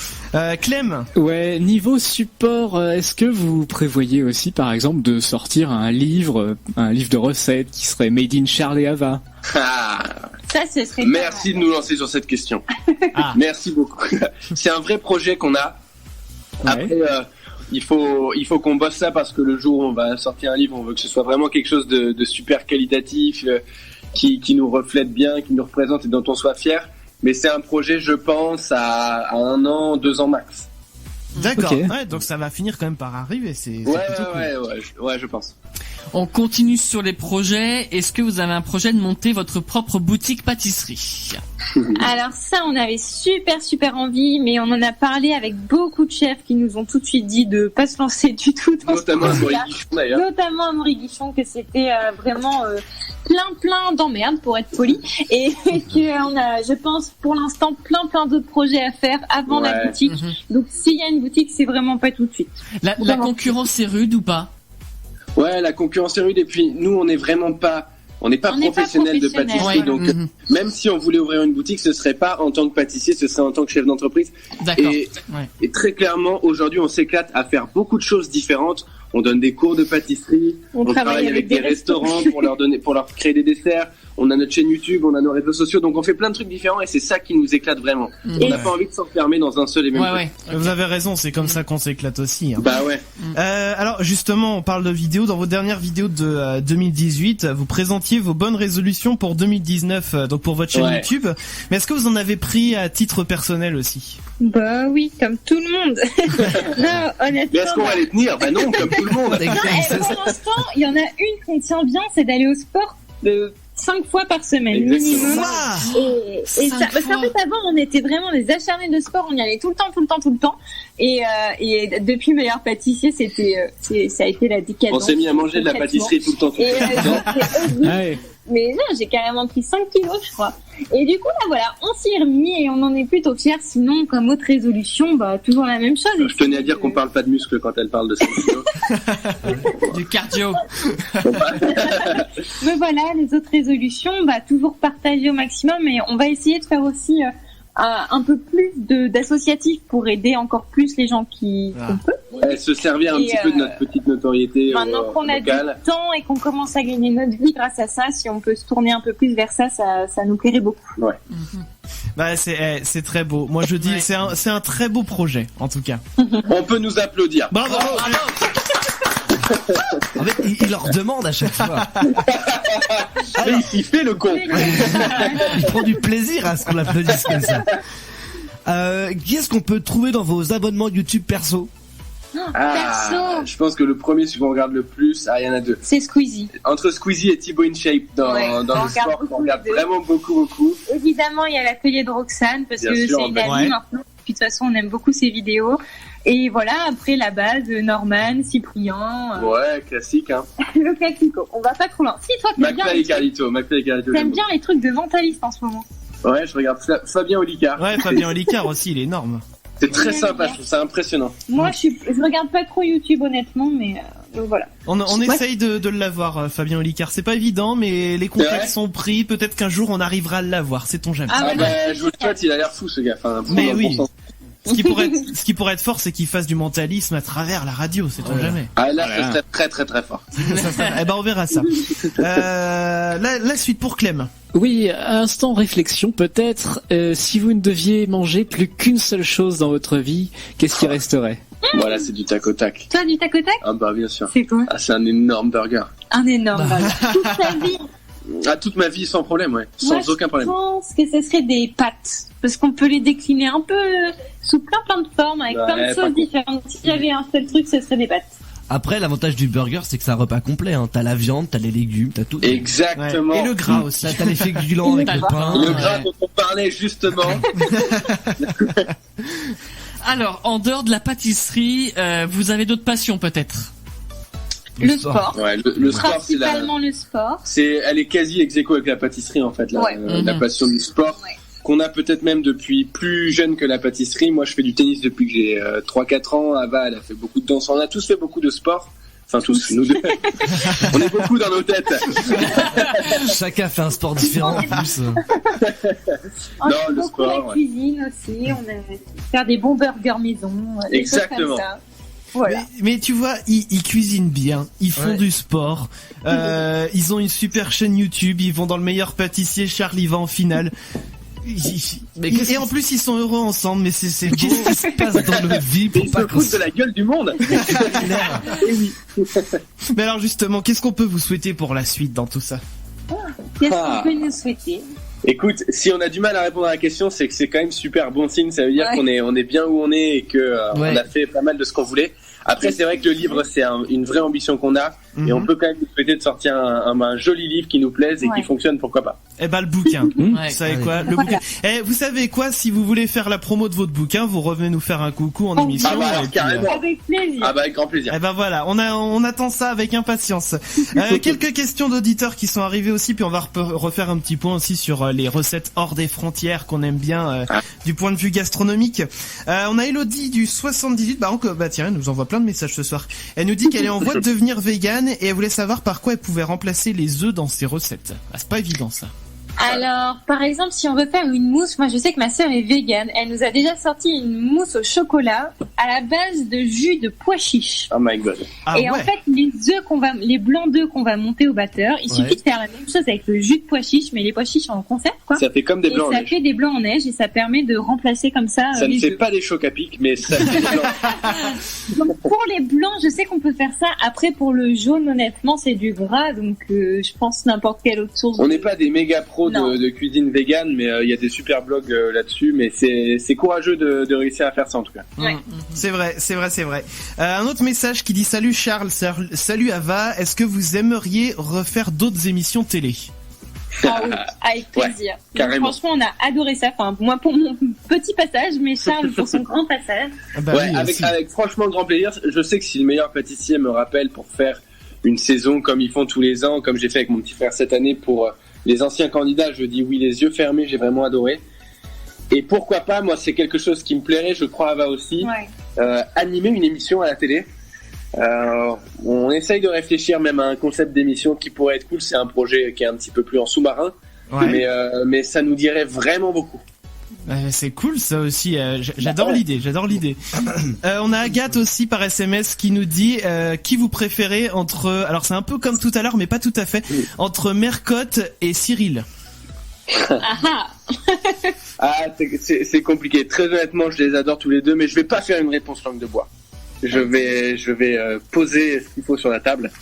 Speaker 1: Clem.
Speaker 5: Ouais, niveau support, est-ce que vous prévoyez aussi, par exemple, de sortir un livre de recettes qui serait Made in Charles et Ava?
Speaker 8: Ça, ce serait
Speaker 6: Merci de nous lancer sur cette question. Merci beaucoup. C'est un vrai projet qu'on a. Ouais. Après, il faut qu'on bosse ça parce que le jour où on va sortir un livre, on veut que ce soit vraiment quelque chose de super qualitatif, qui nous reflète bien, qui nous représente et dont on soit fier. Mais c'est un projet, je pense, à 1 an, 2 ans max.
Speaker 1: D'accord. Okay. Ouais, donc ça va finir quand même par arriver. C'est plutôt cool.
Speaker 6: Ouais, je pense.
Speaker 4: On continue sur les projets. Est-ce que vous avez un projet de monter votre propre boutique pâtisserie?
Speaker 8: Alors ça, on avait super envie, mais on en a parlé avec beaucoup de chefs qui nous ont tout de suite dit de pas se lancer du tout dans
Speaker 6: Notamment
Speaker 8: ce projet-là.
Speaker 6: Amaury Guichon, d'ailleurs.
Speaker 8: Notamment Amaury Guichon, que c'était vraiment plein d'emmerdes, pour être poli, et qu'on a, je pense, pour l'instant, plein d'autres projets à faire avant la boutique. Donc s'il y a une boutique, c'est vraiment pas tout de suite.
Speaker 4: La concurrence est rude ou pas?
Speaker 6: Ouais, la concurrence est rude, et puis nous, on n'est pas professionnels de pâtisserie, donc même si on voulait ouvrir une boutique, ce serait pas en tant que pâtissier, ce serait en tant que chef d'entreprise.
Speaker 4: D'accord.
Speaker 6: Et très clairement, aujourd'hui, on s'éclate à faire beaucoup de choses différentes. On donne des cours de pâtisserie, on travaille avec des restaurants pour leur créer des desserts. On a notre chaîne YouTube, on a nos réseaux sociaux, donc on fait plein de trucs différents et c'est ça qui nous éclate vraiment. On n'a pas envie de s'enfermer dans un seul et même truc.
Speaker 1: Vous avez raison, c'est comme ça qu'on s'éclate aussi. Hein.
Speaker 6: Bah ouais.
Speaker 1: Alors justement, on parle de vidéos. Dans vos dernières vidéos de 2018, vous présentiez vos bonnes résolutions pour 2019, donc pour votre chaîne YouTube. Mais est-ce que vous en avez pris à titre personnel aussi?
Speaker 8: Bah oui, comme tout le monde. Non, honnêtement.
Speaker 6: Mais est-ce qu'on va les tenir? Bah non, comme tout le monde.
Speaker 8: Pour l'instant, il y en a une qu'on tient bien, c'est d'aller au sport 5 fois par semaine minimum. Et ça, parce qu'en fait avant on était vraiment des acharnés de sport, on y allait tout le temps. Et depuis Meilleur Pâtissier, ça a été la décadence.
Speaker 6: On s'est mis à manger de la pâtisserie tout le temps.
Speaker 8: Mais non, j'ai carrément pris 5 kilos, je crois. Et du coup, là, voilà, on s'y est remis et on en est plutôt fiers. Sinon, comme autre résolution, toujours la même chose.
Speaker 6: Je tenais à dire qu'on parle pas de muscles quand elle parle de 5 kilos.
Speaker 4: Du cardio.
Speaker 8: Mais voilà, les autres résolutions, toujours partager au maximum. Mais on va essayer de faire aussi un peu plus d'associatifs pour aider encore plus les gens qu'on peut.
Speaker 6: Se servir un petit peu de notre petite notoriété
Speaker 8: maintenant qu'on a
Speaker 6: locale.
Speaker 8: du temps et qu'on commence à gagner notre vie grâce à ça, si on peut se tourner un peu plus vers ça, ça nous plairait beaucoup.
Speaker 6: Ouais.
Speaker 1: C'est très beau. Moi je dis c'est un très beau projet en tout cas.
Speaker 6: On peut nous applaudir.
Speaker 1: Bravo.
Speaker 3: En fait, il leur demande à chaque fois.
Speaker 6: Alors, il fait le con.
Speaker 3: Il prend du plaisir à ce qu'on l'applaudisse comme ça. Qu'est-ce qu'on peut trouver dans vos abonnements YouTube perso?
Speaker 8: Perso.
Speaker 6: Je pense que le premier, celui qu'on regarde le plus, il y en a deux.
Speaker 8: C'est Squeezy.
Speaker 6: Entre Squeezy et Thibaut InShape dans le sport, on regarde vraiment beaucoup.
Speaker 8: Évidemment, il y a l'atelier de Roxane parce que c'est une amie maintenant. Puis de toute façon, on aime beaucoup ses vidéos. Et voilà, après la base, Norman, Cyprien.
Speaker 6: Ouais, classique, hein.
Speaker 8: Le classico. On va pas trop loin. Si, toi,
Speaker 6: McFly et Carlito.
Speaker 8: T'aimes bien les trucs de mentaliste en ce moment.
Speaker 6: Ouais, je regarde Fabien Olicard.
Speaker 1: Ouais, Fabien Olicard aussi, il est énorme.
Speaker 6: C'est très sympa, je trouve ça impressionnant.
Speaker 8: Moi, je regarde pas trop YouTube, honnêtement, mais voilà.
Speaker 1: On essaye de l'avoir, Fabien Olicard. C'est pas évident, mais les contacts sont pris. Peut-être qu'un jour, on arrivera à l'avoir. C'est ton jamais.
Speaker 6: Je vous le souhaite, il a l'air fou, ce gars.
Speaker 1: Mais oui. Ce qui pourrait être fort, c'est qu'il fasse du mentalisme à travers la radio, c'est ton jamais.
Speaker 6: Ah là, ça serait très très très fort.
Speaker 1: On verra ça. La suite pour Clem.
Speaker 5: Oui, instant réflexion peut-être. Si vous ne deviez manger plus qu'une seule chose dans votre vie, qu'est-ce qui resterait?
Speaker 6: Voilà, c'est du tac au tac.
Speaker 8: Toi, du tac au tac?
Speaker 6: Ah bah bien sûr.
Speaker 8: C'est quoi?
Speaker 6: C'est un énorme burger.
Speaker 8: Un énorme burger. Toute ta vie?
Speaker 6: Toute ma vie sans problème, ouais. Sans aucun problème.
Speaker 8: Je pense que ce serait des pâtes. Parce qu'on peut les décliner un peu sous plein de formes, avec plein de sauces différentes. Si j'avais un seul truc, ce serait des pâtes.
Speaker 3: Après, l'avantage du burger, c'est que c'est un repas complet, hein. T'as la viande, t'as les légumes, t'as tout.
Speaker 6: Exactement.
Speaker 1: Et le gras aussi.
Speaker 3: T'as les féculents avec le pain.
Speaker 6: Le gras dont on parlait justement.
Speaker 4: Alors, en dehors de la pâtisserie, vous avez d'autres passions peut-être?
Speaker 8: Le sport.
Speaker 6: Ouais, le sport,
Speaker 8: principalement le sport.
Speaker 6: Elle est quasi ex-aequo avec la pâtisserie en fait, la passion du sport. Ouais. Qu'on a peut-être même depuis plus jeune que la pâtisserie. Moi, je fais du tennis depuis que j'ai 3-4 ans. Ava, elle a fait beaucoup de danse. On a tous fait beaucoup de sport. Enfin, tous, nous deux. On est beaucoup dans nos têtes.
Speaker 3: Chacun fait un sport différent en plus.
Speaker 8: On aime beaucoup la cuisine aussi. On aime faire des bons burgers maison.
Speaker 6: Exactement.
Speaker 8: Voilà.
Speaker 1: Mais tu vois, ils cuisinent bien, ils font du sport, ils ont une super chaîne YouTube, ils vont dans le Meilleur Pâtissier, Charlie va en finale. Et en plus ils sont heureux ensemble, mais c'est qu'est-ce qui se passe dans leur vie pour
Speaker 6: pas qu'on se foute de la gueule du monde.
Speaker 1: Mais alors justement, qu'est-ce qu'on peut vous souhaiter pour la suite dans tout ça?
Speaker 8: Qu'est-ce qu'on peut nous souhaiter?
Speaker 6: Écoute, si on a du mal à répondre à la question, c'est que c'est quand même super bon signe. Ça veut dire qu'on est bien où on est et que on a fait pas mal de ce qu'on voulait. Après, c'est vrai que le livre, c'est une vraie ambition qu'on a. Et on peut quand même nous souhaiter de sortir un joli livre qui nous plaise et qui fonctionne, pourquoi pas.
Speaker 1: Eh ben le bouquin, vous savez quoi, le bouquin. Vous savez quoi, si vous voulez faire la promo de votre bouquin, vous revenez nous faire un coucou en émission.
Speaker 6: Carrément.
Speaker 8: Avec plaisir.
Speaker 6: Avec grand plaisir.
Speaker 1: Eh ben voilà, on attend ça avec impatience. Quelques questions d'auditeurs qui sont arrivées aussi, puis on va refaire un petit point aussi sur les recettes hors des frontières qu'on aime bien du point de vue gastronomique. On a Elodie du 78, tiens, elle nous envoie plein de messages ce soir. Elle nous dit qu'elle est en voie de devenir végane et elle voulait savoir par quoi elle pouvait remplacer les œufs dans ses recettes. Ah, c'est pas évident ça.
Speaker 8: Alors, par exemple, si on veut faire une mousse, moi je sais que ma sœur est végane. Elle nous a déjà sorti une mousse au chocolat à la base de jus de pois chiche.
Speaker 6: Oh my god.
Speaker 8: En fait, les blancs d'œufs qu'on va monter au batteur, il suffit de faire la même chose avec le jus de pois chiche, mais les pois chiches en conserve, quoi.
Speaker 6: Ça fait comme des blancs en neige.
Speaker 8: Ça fait des blancs en neige et ça permet de remplacer comme ça.
Speaker 6: Ça ne fait
Speaker 8: œufs.
Speaker 6: pas des chocs à pic, mais ça fait des blancs.
Speaker 8: Donc pour les blancs, je sais qu'on peut faire ça. Après, pour le jaune, honnêtement, c'est du gras, donc je pense n'importe quelle autre source.
Speaker 6: On n'est pas des méga pros de cuisine végane, mais il y a des super blogs là-dessus, mais c'est courageux de réussir à faire ça en tout cas.
Speaker 8: Ouais.
Speaker 1: C'est vrai. Un autre message qui dit salut Charles, salut Ava, est-ce que vous aimeriez refaire d'autres émissions télé?
Speaker 8: Ah oui, avec plaisir.
Speaker 6: Carrément.
Speaker 8: Franchement, on a adoré ça. Enfin, moi pour mon petit passage, mais Charles pour son grand passage.
Speaker 6: Avec franchement grand plaisir. Je sais que si le meilleur pâtissier me rappelle pour faire une saison comme ils font tous les ans, comme j'ai fait avec mon petit frère cette année pour les anciens candidats, je dis oui les yeux fermés, j'ai vraiment adoré. Et pourquoi pas, moi c'est quelque chose qui me plairait, je crois Ava aussi, animer une émission à la télé. On essaye de réfléchir même à un concept d'émission qui pourrait être cool, c'est un projet qui est un petit peu plus en sous-marin, mais ça nous dirait vraiment beaucoup.
Speaker 1: C'est cool ça aussi, j'adore l'idée. On a Agathe aussi par SMS qui nous dit qui vous préférez entre, alors c'est un peu comme tout à l'heure mais pas tout à fait, entre Mercotte et Cyril.
Speaker 6: C'est compliqué, très honnêtement je les adore tous les deux, mais je vais pas faire une réponse langue de bois. Je vais poser ce qu'il faut sur la table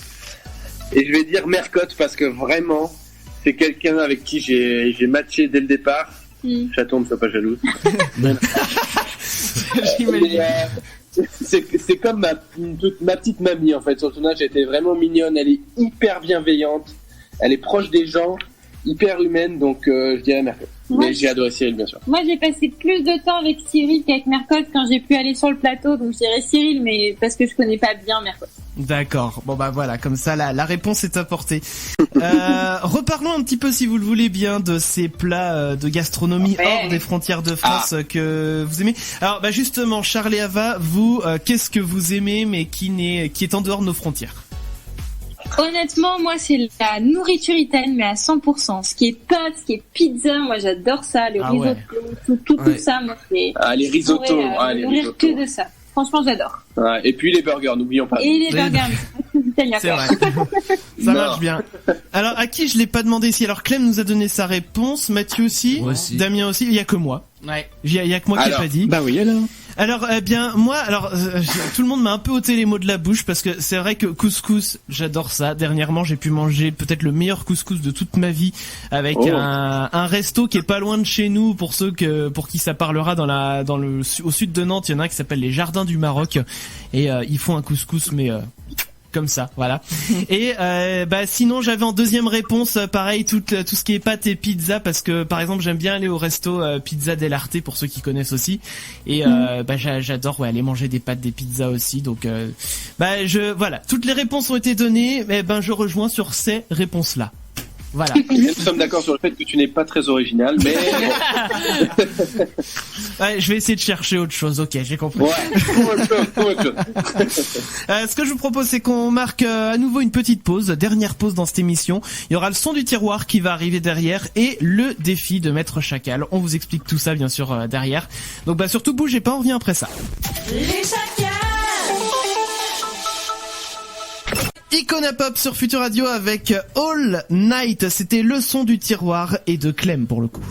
Speaker 6: et je vais dire Mercotte parce que vraiment c'est quelqu'un avec qui j'ai matché dès le départ. Chaton, ne sois pas jalouse. C'est comme ma petite mamie en fait. Sur le tournage, elle était vraiment mignonne. Elle est hyper bienveillante. Elle est proche des gens, hyper humaine. Donc je dirais Mercotte. Mais j'ai adoré Cyril, bien sûr.
Speaker 8: Moi, j'ai passé plus de temps avec Cyril qu'avec Mercotte quand j'ai pu aller sur le plateau. Donc je dirais Cyril, mais parce que je connais pas bien Mercotte.
Speaker 1: D'accord. Bon bah voilà, comme ça la réponse est apportée. Reparlons un petit peu, si vous le voulez bien, de ces plats de gastronomie hors des frontières de France que vous aimez. Alors bah justement, Charles et Ava, vous, qu'est-ce que vous aimez mais qui est en dehors de nos frontières?
Speaker 8: Honnêtement, moi, c'est la nourriture italienne, mais à 100%. Ce qui est pâtes, ce qui est pizza, moi, j'adore ça. Le risotto, tout ça, moi, c'est...
Speaker 6: les risottos.
Speaker 8: Les risottos. Que de ça. Franchement, j'adore.
Speaker 6: Et puis les burgers, n'oublions pas.
Speaker 8: Et les burgers,
Speaker 1: c'est vrai. Ça marche bien. Alors, à qui je l'ai pas demandé ici? Alors, Clem nous a donné sa réponse, Mathieu aussi, Damien aussi, il y a que moi.
Speaker 4: Ouais.
Speaker 1: Il y a que moi qui l'ai pas dit.
Speaker 5: Bah oui, alors.
Speaker 1: Alors, tout le monde m'a un peu ôté les mots de la bouche parce que c'est vrai que couscous, j'adore ça. Dernièrement, j'ai pu manger peut-être le meilleur couscous de toute ma vie avec un resto qui est pas loin de chez nous pour pour qui ça parlera au sud de Nantes. Il y en a un qui s'appelle les Jardins du Maroc et ils font un couscous mais comme ça, voilà. Et sinon j'avais en deuxième réponse pareil tout ce qui est pâtes et pizza parce que par exemple j'aime bien aller au resto Pizza dell'Arte pour ceux qui connaissent aussi et j'adore aller manger des pâtes, des pizzas aussi. Donc voilà, toutes les réponses ont été données, mais je rejoins sur ces réponses là. Voilà.
Speaker 6: Nous sommes d'accord sur le fait que tu n'es pas très original, mais
Speaker 1: ouais, je vais essayer de chercher autre chose. Ok, j'ai compris. Ce que je vous propose, c'est qu'on marque à nouveau une petite pause, dernière pause dans cette émission. Il y aura le son du tiroir qui va arriver derrière et le défi de Maître Chacal. On vous explique tout ça, bien sûr, derrière. Donc, surtout bougez pas, on revient après ça.
Speaker 7: Les chacals.
Speaker 1: Icona Pop sur Futur Radio avec All Night. C'était le son du tiroir et de Clem pour le coup.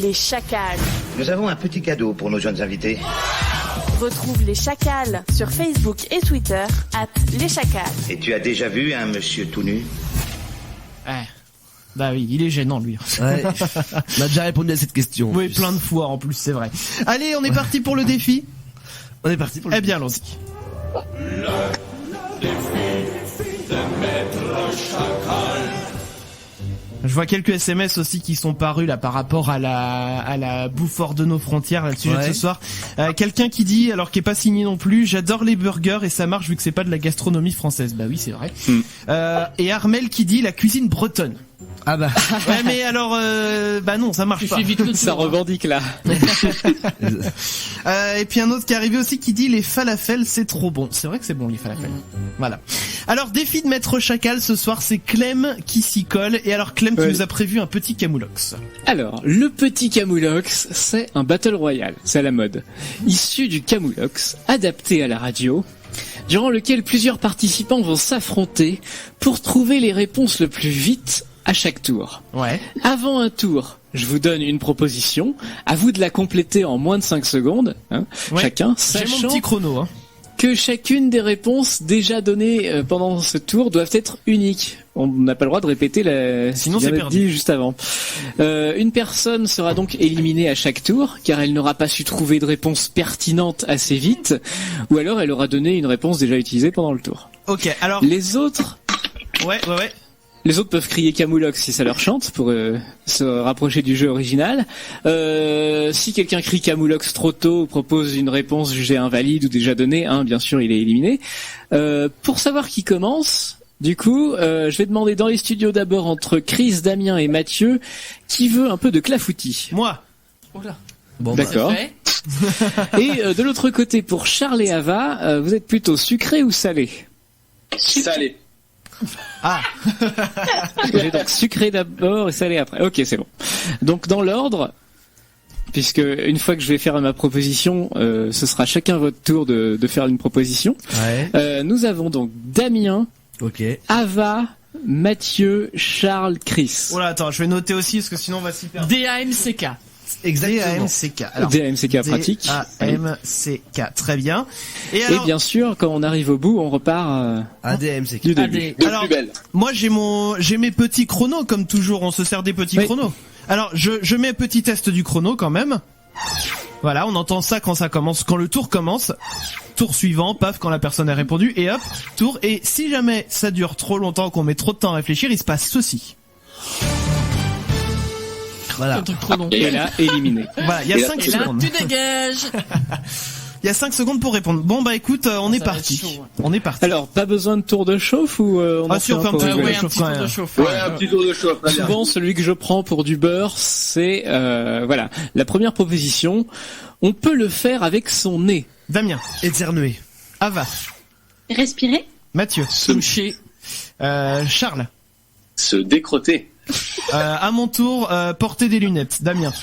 Speaker 7: Les chacals.
Speaker 11: Nous avons un petit cadeau pour nos jeunes invités.
Speaker 7: Retrouve les chacals sur Facebook et Twitter @leschacals.
Speaker 11: Et tu as déjà vu un monsieur tout nu?
Speaker 1: Bah oui, il est gênant lui.
Speaker 3: Ouais, on a déjà répondu à cette question.
Speaker 1: Oui, plein de fois en plus, c'est vrai. Allez, on est parti pour le défi.
Speaker 3: On est parti pour le défi.
Speaker 1: Eh bien, allons-y. Je vois quelques SMS aussi qui sont parus là par rapport à la bouffe hors de nos frontières, là, le sujet de ce soir. Quelqu'un qui dit, alors qui est pas signé non plus, j'adore les burgers et ça marche vu que c'est pas de la gastronomie française. Bah oui, c'est vrai. Et Armel qui dit la cuisine bretonne.
Speaker 3: Ah bah.
Speaker 1: Ouais, mais alors, bah non, ça marche pas.
Speaker 5: Ça revendique là.
Speaker 1: Et puis un autre qui est arrivé aussi qui dit les falafels c'est trop bon. C'est vrai que c'est bon les falafels. Voilà. Alors défi de Maître Chacal ce soir, c'est Clem qui s'y colle. Et alors Clem, tu nous as prévu un petit camoulox.
Speaker 5: Alors, le petit camoulox, c'est un battle royale, c'est à la mode. Issu du camoulox, adapté à la radio, durant lequel plusieurs participants vont s'affronter pour trouver les réponses le plus vite à chaque tour.
Speaker 1: Ouais.
Speaker 5: Avant un tour, je vous donne une proposition, à vous de la compléter en moins de 5 secondes, chacun,
Speaker 1: J'ai
Speaker 5: sachant
Speaker 1: mon petit chrono,
Speaker 5: que chacune des réponses déjà données pendant ce tour doivent être uniques. On n'a pas le droit de répéter
Speaker 1: sinon c'est perdu.
Speaker 5: Dit juste avant. Une personne sera donc éliminée à chaque tour, car elle n'aura pas su trouver de réponse pertinente assez vite, ou alors elle aura donné une réponse déjà utilisée pendant le tour.
Speaker 1: Ok, alors...
Speaker 5: Les autres...
Speaker 1: Ouais.
Speaker 5: Les autres peuvent crier Camoulox si ça leur chante pour se rapprocher du jeu original. Si quelqu'un crie Camoulox trop tôt ou propose une réponse jugée invalide ou déjà donnée, bien sûr il est éliminé. Pour savoir qui commence, du coup, je vais demander dans les studios d'abord entre Chris, Damien et Mathieu, qui veut un peu de clafoutis.
Speaker 1: Moi.
Speaker 4: Oula.
Speaker 5: Bon, d'accord. Et de l'autre côté, pour Charles et Ava, vous êtes plutôt sucré ou salé?
Speaker 6: Salé.
Speaker 1: Ah.
Speaker 5: J'ai donc sucré d'abord et salé après. Ok, c'est bon. Donc dans l'ordre, puisque une fois que je vais faire ma proposition, ce sera chacun votre tour de faire une proposition.
Speaker 3: Ouais.
Speaker 5: Nous avons donc Damien, Ava, Mathieu, Charles, Chris.
Speaker 1: Voilà, attends, je vais noter aussi parce que sinon on va s'y perdre.
Speaker 4: DAMCK.
Speaker 1: Exactement. DAMCK. Alors,
Speaker 5: DAMCK pratique.
Speaker 1: DAMCK. Très bien.
Speaker 5: Et bien sûr, quand on arrive au bout, on repart
Speaker 3: à DAMCK.
Speaker 5: Du début.
Speaker 1: Alors, moi j'ai mes petits chronos comme toujours. On se sert des petits chronos. Alors je mets un petit test du chrono quand même. Voilà, on entend ça quand ça commence, quand le tour commence. Tour suivant, paf, quand la personne a répondu et hop, tour. Et si jamais ça dure trop longtemps, qu'on met trop de temps à réfléchir, il se passe ceci.
Speaker 3: Voilà.
Speaker 5: Et là, éliminé.
Speaker 1: Voilà, il y a 5 secondes.
Speaker 4: Tu dégages.
Speaker 1: Il y a 5 secondes pour répondre. Bon bah écoute, on est parti. On est parti.
Speaker 5: Alors, pas besoin de tour de chauffe ou on
Speaker 1: un petit tour de
Speaker 6: chauffe. Ouais, un petit tour de chauffe.
Speaker 5: Souvent, celui que je prends pour du beurre, c'est voilà, la première proposition. On peut le faire avec son nez.
Speaker 1: Damien.
Speaker 3: Éternuer.
Speaker 1: Ava.
Speaker 8: Respirer.
Speaker 1: Mathieu.
Speaker 4: Se toucher.
Speaker 1: Charles.
Speaker 6: Se décrotter.
Speaker 1: À mon tour, porter des lunettes. Damien.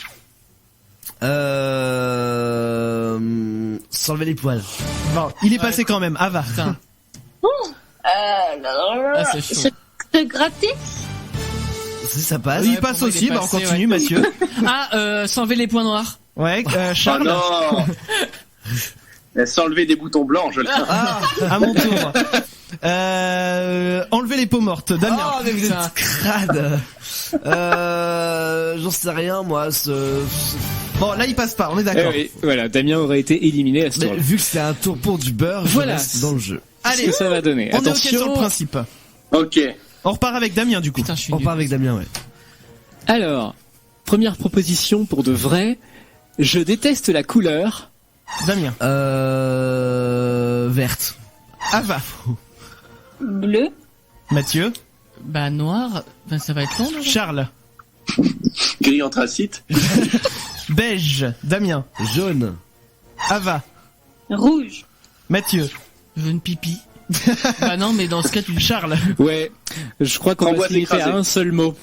Speaker 3: S'enlever les poils.
Speaker 1: Bon, il est passé quand même. Ava.
Speaker 8: Se gratter.
Speaker 3: Ça passe.
Speaker 1: Il passe aussi, bah on continue, Mathieu.
Speaker 4: S'enlever les points noirs.
Speaker 1: Ouais, Charles.
Speaker 6: Oh non. S'enlever des boutons blancs, je le sais.
Speaker 1: À mon tour. Enlever les peaux mortes. Damien.
Speaker 3: Oh, mais vous êtes crade. J'en sais rien, moi.
Speaker 1: Bon, là, il passe pas, on est d'accord.
Speaker 5: Oui, voilà, Damien aurait été éliminé à ce tour.
Speaker 3: Vu que c'est un tour pour du beurre, je reste dans le jeu.
Speaker 1: Allez,
Speaker 5: ce que ça va donner.
Speaker 1: On
Speaker 5: Attention.
Speaker 1: est ok sur le principe.
Speaker 6: Ok.
Speaker 1: On repart avec Damien, du coup.
Speaker 4: Putain,
Speaker 3: On repart avec Damien, ouais.
Speaker 5: Alors, première proposition pour de vrai. Je déteste la couleur.
Speaker 1: Damien.
Speaker 3: Verte.
Speaker 1: Ava.
Speaker 8: Bleu.
Speaker 1: Mathieu.
Speaker 4: Bah noir, ça va être long. Là.
Speaker 1: Charles.
Speaker 6: Gris anthracite.
Speaker 1: Beige. Damien.
Speaker 3: Jaune.
Speaker 1: Ava.
Speaker 8: Rouge.
Speaker 1: Mathieu.
Speaker 4: Jaune pipi. Bah non, mais dans ce cas, tu
Speaker 1: Charles.
Speaker 5: Ouais, je crois qu'on va
Speaker 6: Framboise
Speaker 5: se limiter à
Speaker 6: écrasée.
Speaker 5: un seul mot.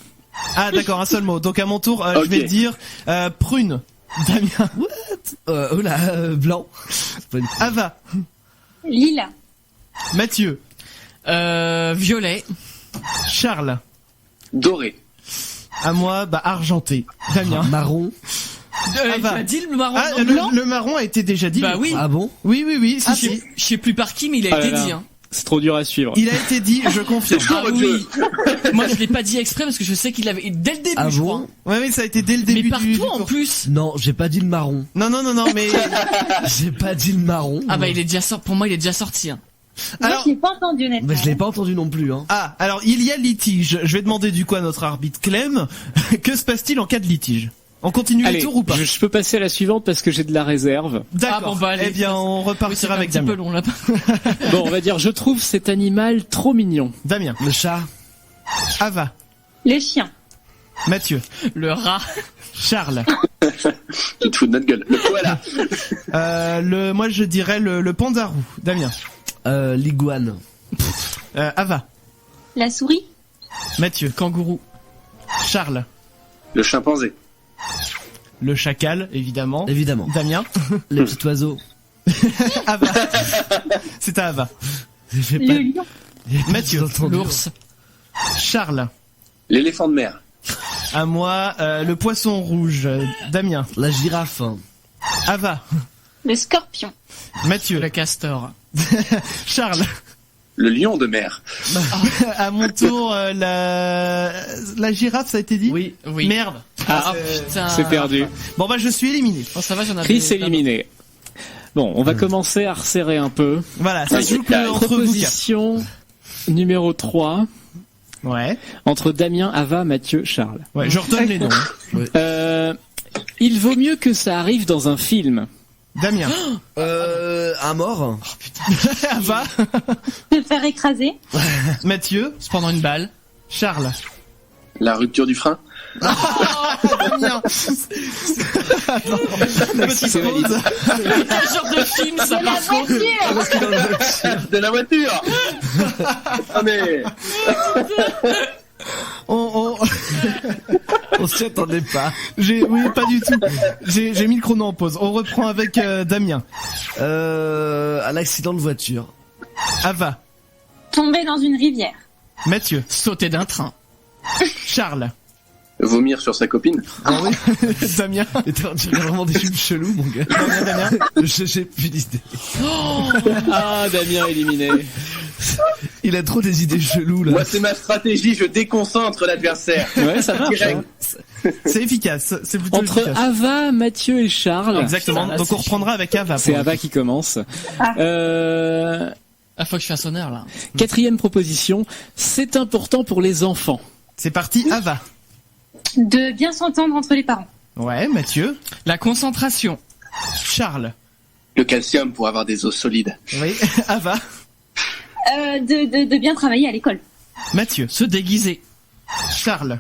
Speaker 1: Ah d'accord, un seul mot. Donc à mon tour,
Speaker 6: Ok.
Speaker 1: je vais dire prune. Damien.
Speaker 3: Blanc.
Speaker 1: Ava.
Speaker 8: Lila.
Speaker 1: Mathieu.
Speaker 4: violet.
Speaker 1: Charles.
Speaker 6: Doré.
Speaker 1: À moi, bah argenté. Damien.
Speaker 3: Marron.
Speaker 4: Tu as dit le marron, non, blanc
Speaker 1: le marron a été déjà dit.
Speaker 4: Bah oui.
Speaker 3: Ah bon?
Speaker 1: Oui. Si.
Speaker 4: Je sais plus par qui, mais il a été dit. Hein.
Speaker 5: C'est trop dur à suivre.
Speaker 1: Il a été dit, je confirme.
Speaker 4: Ah oui. Moi, je l'ai pas dit exprès parce que je sais qu'il avait dès le début.
Speaker 3: Ah
Speaker 4: je
Speaker 3: bon?
Speaker 4: crois.
Speaker 1: Ouais, ça a été dès le début.
Speaker 4: Mais partout
Speaker 1: du
Speaker 4: en
Speaker 1: cours.
Speaker 4: plus.
Speaker 3: Non, j'ai pas dit le marron.
Speaker 1: Non, mais
Speaker 3: J'ai pas dit le marron.
Speaker 4: Ah bah il est déjà sorti. Pour moi, il est déjà sorti. Hein.
Speaker 8: Moi, je l'ai pas entendu, honnêtement.
Speaker 3: Mais je l'ai pas entendu non plus, hein.
Speaker 1: Ah, alors il y a litige. Je vais demander du coup à notre arbitre Clem, que se passe-t-il en cas de litige? On continue
Speaker 5: Allez,
Speaker 1: les tours ou pas?
Speaker 5: je peux passer à la suivante parce que j'ai de la réserve.
Speaker 1: D'accord.
Speaker 4: Ah bon, bah, allez.
Speaker 1: Eh bien, on repartira avec
Speaker 4: un petit
Speaker 1: Damien.
Speaker 4: peu long là-bas.
Speaker 5: Bon, on va dire, je trouve cet animal trop mignon.
Speaker 1: Damien.
Speaker 3: Le chat.
Speaker 1: Ava.
Speaker 8: Le chien.
Speaker 1: Mathieu.
Speaker 4: Le rat.
Speaker 1: Charles.
Speaker 6: Tu te fous de notre gueule. Le koala.
Speaker 1: Moi je dirais le pandarou. Damien.
Speaker 3: L'iguane.
Speaker 1: Ava.
Speaker 8: La souris.
Speaker 1: Mathieu.
Speaker 4: Kangourou.
Speaker 1: Charles.
Speaker 6: Le chimpanzé.
Speaker 1: Le chacal, évidemment.
Speaker 3: Évidemment.
Speaker 1: Damien.
Speaker 3: Les petits oiseaux.
Speaker 1: Ava. C'est à Ava.
Speaker 3: J'ai
Speaker 8: Le
Speaker 3: pas...
Speaker 8: lion.
Speaker 1: Mathieu.
Speaker 4: L'ours.
Speaker 1: Charles.
Speaker 6: L'éléphant de mer.
Speaker 1: À moi, le poisson rouge. Damien.
Speaker 3: La girafe.
Speaker 1: Ava.
Speaker 8: Le scorpion.
Speaker 1: Mathieu.
Speaker 4: Le castor.
Speaker 1: Charles.
Speaker 6: Le lion de mer.
Speaker 1: À mon tour, la girafe, ça a été dit?
Speaker 3: Oui.
Speaker 4: Oui.
Speaker 1: Merde.
Speaker 5: Ah,
Speaker 4: putain.
Speaker 5: c'est perdu.
Speaker 1: Bon bah je suis éliminé.
Speaker 4: Oh, ça va, j'en avais.
Speaker 5: Chris éliminé. Bon, on va commencer à resserrer un peu.
Speaker 1: Voilà, ça se joue que entre vous quatre.
Speaker 5: Proposition numéro 3.
Speaker 1: Ouais.
Speaker 5: Entre Damien, Ava, Mathieu, Charles.
Speaker 1: Ouais, je redonne les noms.
Speaker 5: Il vaut mieux que ça arrive dans un film.
Speaker 1: Damien.
Speaker 3: Un mort.
Speaker 1: Ava.
Speaker 8: Se faire écraser.
Speaker 1: Mathieu.
Speaker 4: C'est pendant une balle.
Speaker 1: Charles.
Speaker 6: La rupture du frein.
Speaker 1: Damien.
Speaker 5: C'est valide.
Speaker 4: Quel genre de film ça
Speaker 8: De la
Speaker 4: par contre
Speaker 8: voiture.
Speaker 6: De la voiture. Ah mais.
Speaker 1: On
Speaker 3: s'y attendait pas.
Speaker 1: Oui, pas du tout. J'ai mis le chrono en pause. On reprend avec Damien.
Speaker 3: Un accident de voiture.
Speaker 1: Ava.
Speaker 8: Tomber dans une rivière.
Speaker 1: Mathieu.
Speaker 4: Sauter d'un train.
Speaker 1: Charles.
Speaker 6: Vomir sur sa copine.
Speaker 1: Ah oui. Damien.
Speaker 3: Tu regardes vraiment des films chelous, mon gars.
Speaker 1: Damien.
Speaker 3: J'ai plus d'idées.
Speaker 5: Ah, Damien éliminé.
Speaker 3: Il a trop des idées cheloues, là.
Speaker 6: Moi, c'est ma stratégie. Je déconcentre l'adversaire.
Speaker 5: Ouais, ça marche.
Speaker 6: Direct.
Speaker 5: Hein.
Speaker 1: C'est efficace. C'est plutôt
Speaker 5: Entre
Speaker 1: efficace.
Speaker 5: Ava, Mathieu et Charles.
Speaker 1: Exactement.
Speaker 4: Putain, là,
Speaker 1: Donc on
Speaker 4: c'est
Speaker 1: reprendra avec Ava.
Speaker 5: C'est
Speaker 1: pour
Speaker 5: Ava
Speaker 1: le coup.
Speaker 5: qui commence.
Speaker 4: Ah, faut que je fasse honneur là.
Speaker 5: Quatrième proposition. C'est important pour les enfants.
Speaker 1: C'est parti, Ava.
Speaker 8: De bien s'entendre entre les parents.
Speaker 1: Ouais, Mathieu.
Speaker 4: La concentration.
Speaker 1: Charles.
Speaker 6: Le calcium pour avoir des os solides.
Speaker 1: Oui, Ava.
Speaker 8: De bien travailler à l'école.
Speaker 1: Mathieu.
Speaker 4: Se déguiser.
Speaker 1: Charles.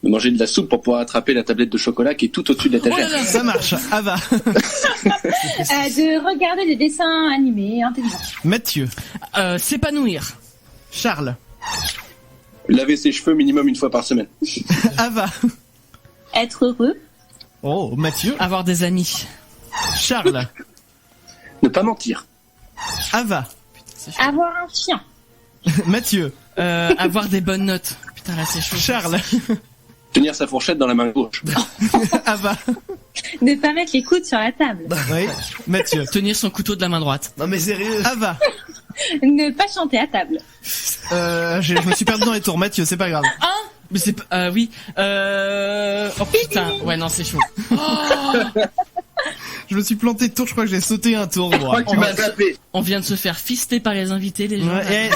Speaker 6: De manger de la soupe pour pouvoir attraper la tablette de chocolat qui est tout au-dessus de l'étagère.
Speaker 4: Oh là là.
Speaker 1: Ça marche. Ava.
Speaker 8: De regarder des dessins animés intelligents.
Speaker 1: Mathieu.
Speaker 4: S'épanouir.
Speaker 1: Charles.
Speaker 6: Laver ses cheveux minimum une fois par semaine.
Speaker 1: Ava.
Speaker 8: Être heureux.
Speaker 1: Oh, Mathieu.
Speaker 4: Avoir des amis.
Speaker 1: Charles.
Speaker 6: Ne pas mentir.
Speaker 1: Ava.
Speaker 8: Avoir un chien.
Speaker 1: Mathieu.
Speaker 4: Avoir des bonnes notes. Putain, là c'est chaud.
Speaker 1: Charles.
Speaker 6: Tenir sa fourchette dans la main gauche.
Speaker 1: Ava.
Speaker 8: Ne pas mettre les coudes sur la table.
Speaker 1: Oui. Mathieu.
Speaker 4: Tenir son couteau de la main droite.
Speaker 3: Non mais sérieux.
Speaker 1: Ava.
Speaker 8: Ne pas chanter à table.
Speaker 1: Je me suis perdu dans les tours. Mathieu, c'est pas grave.
Speaker 4: Hein? Mais c'est pas... oui. Oh putain. Ouais, non, c'est chaud.
Speaker 1: Je me suis planté de tour, je crois que j'ai sauté un tour.
Speaker 6: Je crois que tu m'as zappé.
Speaker 4: On vient de se faire fister par les invités, les gens.
Speaker 1: Ouais,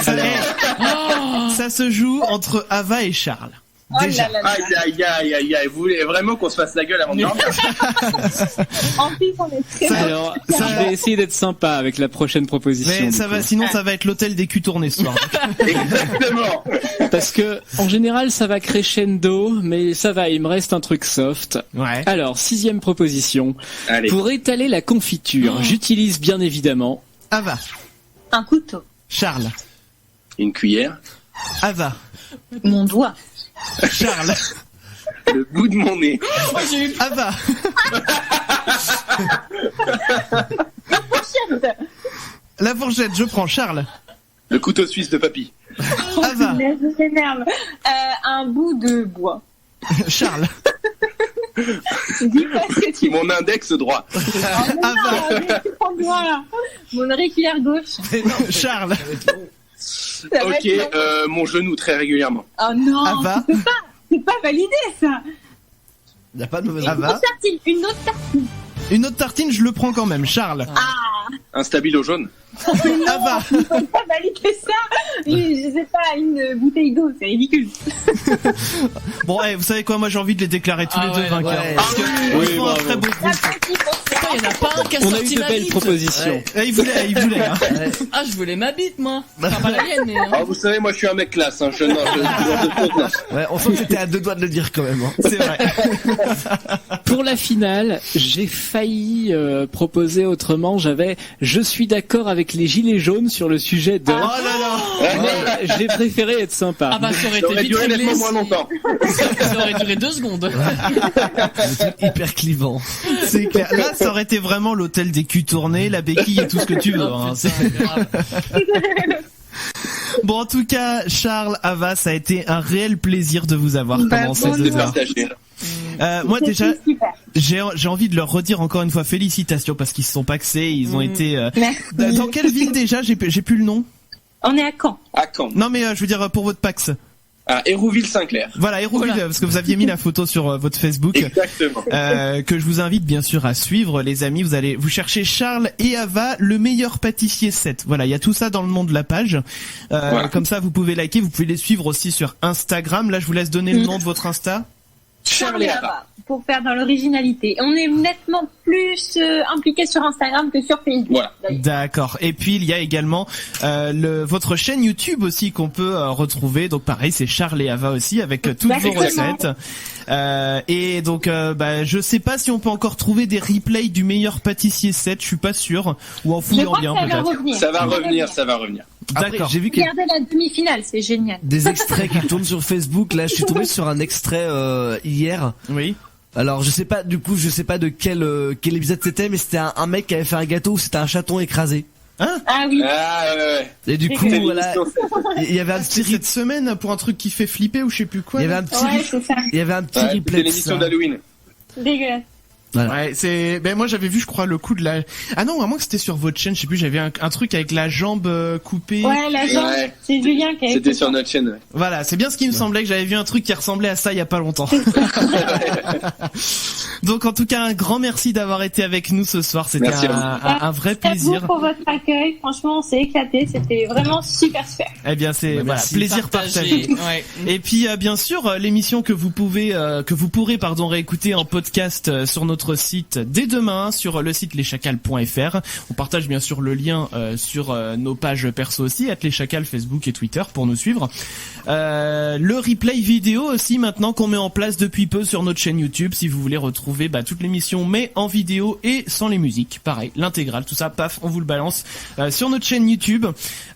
Speaker 1: ça se joue entre Ava et Charles.
Speaker 8: Oh
Speaker 1: Déjà.
Speaker 8: là là là.
Speaker 6: Aïe, aïe, aïe, aïe, aïe. Vous voulez vraiment qu'on se fasse la gueule avant de dormir?
Speaker 8: En plus, on est très
Speaker 5: Alors, je vais essayer d'être sympa avec la prochaine proposition.
Speaker 1: Mais
Speaker 5: du
Speaker 1: ça
Speaker 5: coup.
Speaker 1: va, sinon ça va être l'hôtel des culs tournés ce soir.
Speaker 6: Exactement.
Speaker 5: Parce que, en général, ça va crescendo, mais ça va, il me reste un truc soft.
Speaker 1: Ouais.
Speaker 5: Alors, sixième proposition.
Speaker 6: Allez.
Speaker 5: Pour étaler la confiture, j'utilise bien évidemment
Speaker 1: Ava.
Speaker 8: un couteau.
Speaker 1: Charles.
Speaker 6: Une cuillère.
Speaker 1: Ava.
Speaker 8: Mon doigt.
Speaker 1: Charles.
Speaker 6: Le bout de mon nez.
Speaker 1: Ava. La fourchette, je prends. Charles.
Speaker 6: Le couteau suisse de papy.
Speaker 1: Ava.
Speaker 8: Je m'énerve. Un bout de bois.
Speaker 1: Charles.
Speaker 8: Dis pas ce que tu veux.
Speaker 6: Mon index droit.
Speaker 1: Ava.
Speaker 8: Mon auriculaire gauche.
Speaker 1: Charles.
Speaker 8: Ça va
Speaker 6: Ok,
Speaker 8: être long.
Speaker 6: mon genou très régulièrement.
Speaker 8: Oh non,
Speaker 1: Ava.
Speaker 8: c'est pas validé ça.
Speaker 3: Y a pas de mauvaise
Speaker 1: Ava.
Speaker 8: Une autre tartine.
Speaker 1: Une autre tartine, je le prends quand même. Charles.
Speaker 6: Un stabilo jaune.
Speaker 1: Ava.
Speaker 8: Il faut pas valider ça. Je sais pas, une bouteille d'eau, c'est ridicule.
Speaker 1: Bon, vous savez quoi, moi j'ai envie de les déclarer tous les deux vainqueurs.
Speaker 3: ouais.
Speaker 1: Parce que ils font un très beau groupe.
Speaker 4: Il y en a pas un qui a
Speaker 5: On a eu
Speaker 4: sorti
Speaker 5: de
Speaker 4: ma
Speaker 5: belles
Speaker 4: bite.
Speaker 5: propositions.
Speaker 1: Il voulait. Hein.
Speaker 4: Ah, je voulais ma bite, moi. Enfin, pas la mienne, mais.
Speaker 6: Ah, vous savez, moi je suis un mec classe, hein. Non.
Speaker 3: Ouais, on sent que c'était à 2 doigts de le dire quand même. Hein.
Speaker 1: C'est vrai.
Speaker 5: Pour la finale, j'ai failli proposer autrement. Je suis d'accord avec les gilets jaunes sur le sujet de.
Speaker 1: Oh là là.
Speaker 5: Mais j'ai préféré être sympa.
Speaker 4: Ah bah, ça aurait
Speaker 6: Ça
Speaker 4: été
Speaker 6: aurait
Speaker 4: vite
Speaker 6: duré
Speaker 4: réglé.
Speaker 6: nettement moins longtemps.
Speaker 4: Ça aurait duré 2 secondes.
Speaker 3: Hyper clivant.
Speaker 1: C'est clair. Là, ça aurait été vraiment l'hôtel des culs tournés, la béquille et tout ce que tu veux. Hein. Bon, en tout cas, Charles, Ava, ça a été un réel plaisir de vous avoir pendant ces 2 heures. Moi déjà, j'ai envie de leur redire encore une fois félicitations parce qu'ils se sont paxés, ils ont été. Dans quelle ville déjà? J'ai plus le nom.
Speaker 8: On est à Caen.
Speaker 6: À Caen.
Speaker 1: Non mais je veux dire pour votre pax.
Speaker 6: À Hérouville-Saint-Clair.
Speaker 1: Voilà, Hérouville, parce que vous aviez mis la photo sur votre Facebook.
Speaker 6: Exactement.
Speaker 1: Que je vous invite bien sûr à suivre, les amis. Vous cherchez Charles et Ava, le meilleur pâtissier 7. Voilà, il y a tout ça dans le nom de la page. Voilà. Comme ça, vous pouvez liker, vous pouvez les suivre aussi sur Instagram. Là, je vous laisse donner le nom de votre Insta.
Speaker 8: Charles et Ava, pour faire dans l'originalité. On est nettement plus impliqués sur Instagram que sur Facebook.
Speaker 6: Voilà.
Speaker 1: D'accord. Et puis il y a également votre chaîne YouTube aussi qu'on peut retrouver. Donc pareil, c'est Charles et Ava aussi avec toutes vos recettes. Et donc je sais pas si on peut encore trouver des replays du meilleur pâtissier 7, je suis pas sûr, ou en fouillant bien peut-être.
Speaker 6: Ça va revenir.
Speaker 3: Après,
Speaker 1: D'accord.
Speaker 3: j'ai vu que
Speaker 8: Regardez la demi-finale, c'est génial.
Speaker 3: des extraits qui tournent sur Facebook. Là, je suis tombé sur un extrait hier.
Speaker 1: Oui.
Speaker 3: Alors, je sais pas de quel épisode c'était, mais c'était un mec qui avait fait un gâteau où c'était un chaton écrasé.
Speaker 1: Hein?
Speaker 8: Ah oui.
Speaker 6: Ah ouais.
Speaker 3: Et du coup, voilà, il y avait un petit
Speaker 1: Cette semaine pour un truc qui fait flipper ou je sais plus quoi.
Speaker 3: il y avait
Speaker 1: là.
Speaker 3: un petit
Speaker 8: Ouais, c'est ça.
Speaker 3: il y avait un petit
Speaker 6: C'était
Speaker 3: replay de
Speaker 6: l'émission
Speaker 3: ça.
Speaker 6: d'Halloween.
Speaker 8: Dégueulasse.
Speaker 3: Voilà.
Speaker 1: Ouais, c'est. Ben moi j'avais vu, je crois, le coup de la. Ah non, à moins que c'était sur votre chaîne, je sais plus. J'avais un truc avec la jambe coupée.
Speaker 8: Ouais, la jambe.
Speaker 6: Ouais.
Speaker 8: C'est Julien qui a
Speaker 6: C'était sur notre chaîne. Ouais.
Speaker 1: Voilà, c'est bien ce qui me semblait, que j'avais vu un truc qui ressemblait à ça il y a pas longtemps. Donc en tout cas, un grand merci d'avoir été avec nous ce soir. C'était
Speaker 6: Merci à
Speaker 1: un vrai
Speaker 8: Merci à vous
Speaker 1: plaisir.
Speaker 8: pour votre accueil. Franchement, on s'est éclaté. C'était vraiment super.
Speaker 1: Eh bien, c'est voilà,
Speaker 3: merci.
Speaker 1: plaisir partagé.
Speaker 4: Ouais.
Speaker 1: Et puis bien sûr l'émission que vous pourrez réécouter en podcast sur notre site dès demain sur le site leschacals.fr. On partage bien sûr le lien sur nos pages perso aussi, @leschacals Facebook et Twitter pour nous suivre. Le replay vidéo aussi maintenant qu'on met en place depuis peu sur notre chaîne YouTube si vous voulez retrouver toute l'émission mais en vidéo et sans les musiques. Pareil, l'intégrale, tout ça, paf, on vous le balance sur notre chaîne YouTube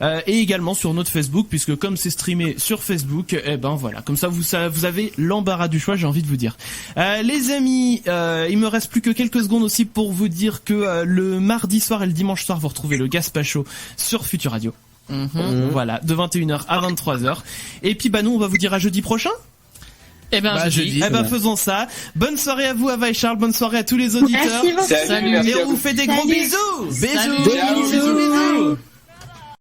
Speaker 1: et également sur notre Facebook puisque comme c'est streamé sur Facebook, voilà, comme ça vous avez l'embarras du choix, j'ai envie de vous dire. Les amis, il me reste plus que quelques secondes aussi pour vous dire que le mardi soir et le dimanche soir vous retrouvez le Gaspacho sur Futur Radio. Voilà, de 21h à 23h. Et puis nous on va vous dire à jeudi prochain.
Speaker 4: Eh ben, jeudi.
Speaker 1: Faisons ça. Bonne soirée à vous, Ava et Charles. Bonne soirée à tous les auditeurs.
Speaker 8: Merci beaucoup.
Speaker 4: Salut.
Speaker 1: Et on vous fait des gros bisous.
Speaker 4: Salut.
Speaker 1: Bisous.
Speaker 6: Bisous.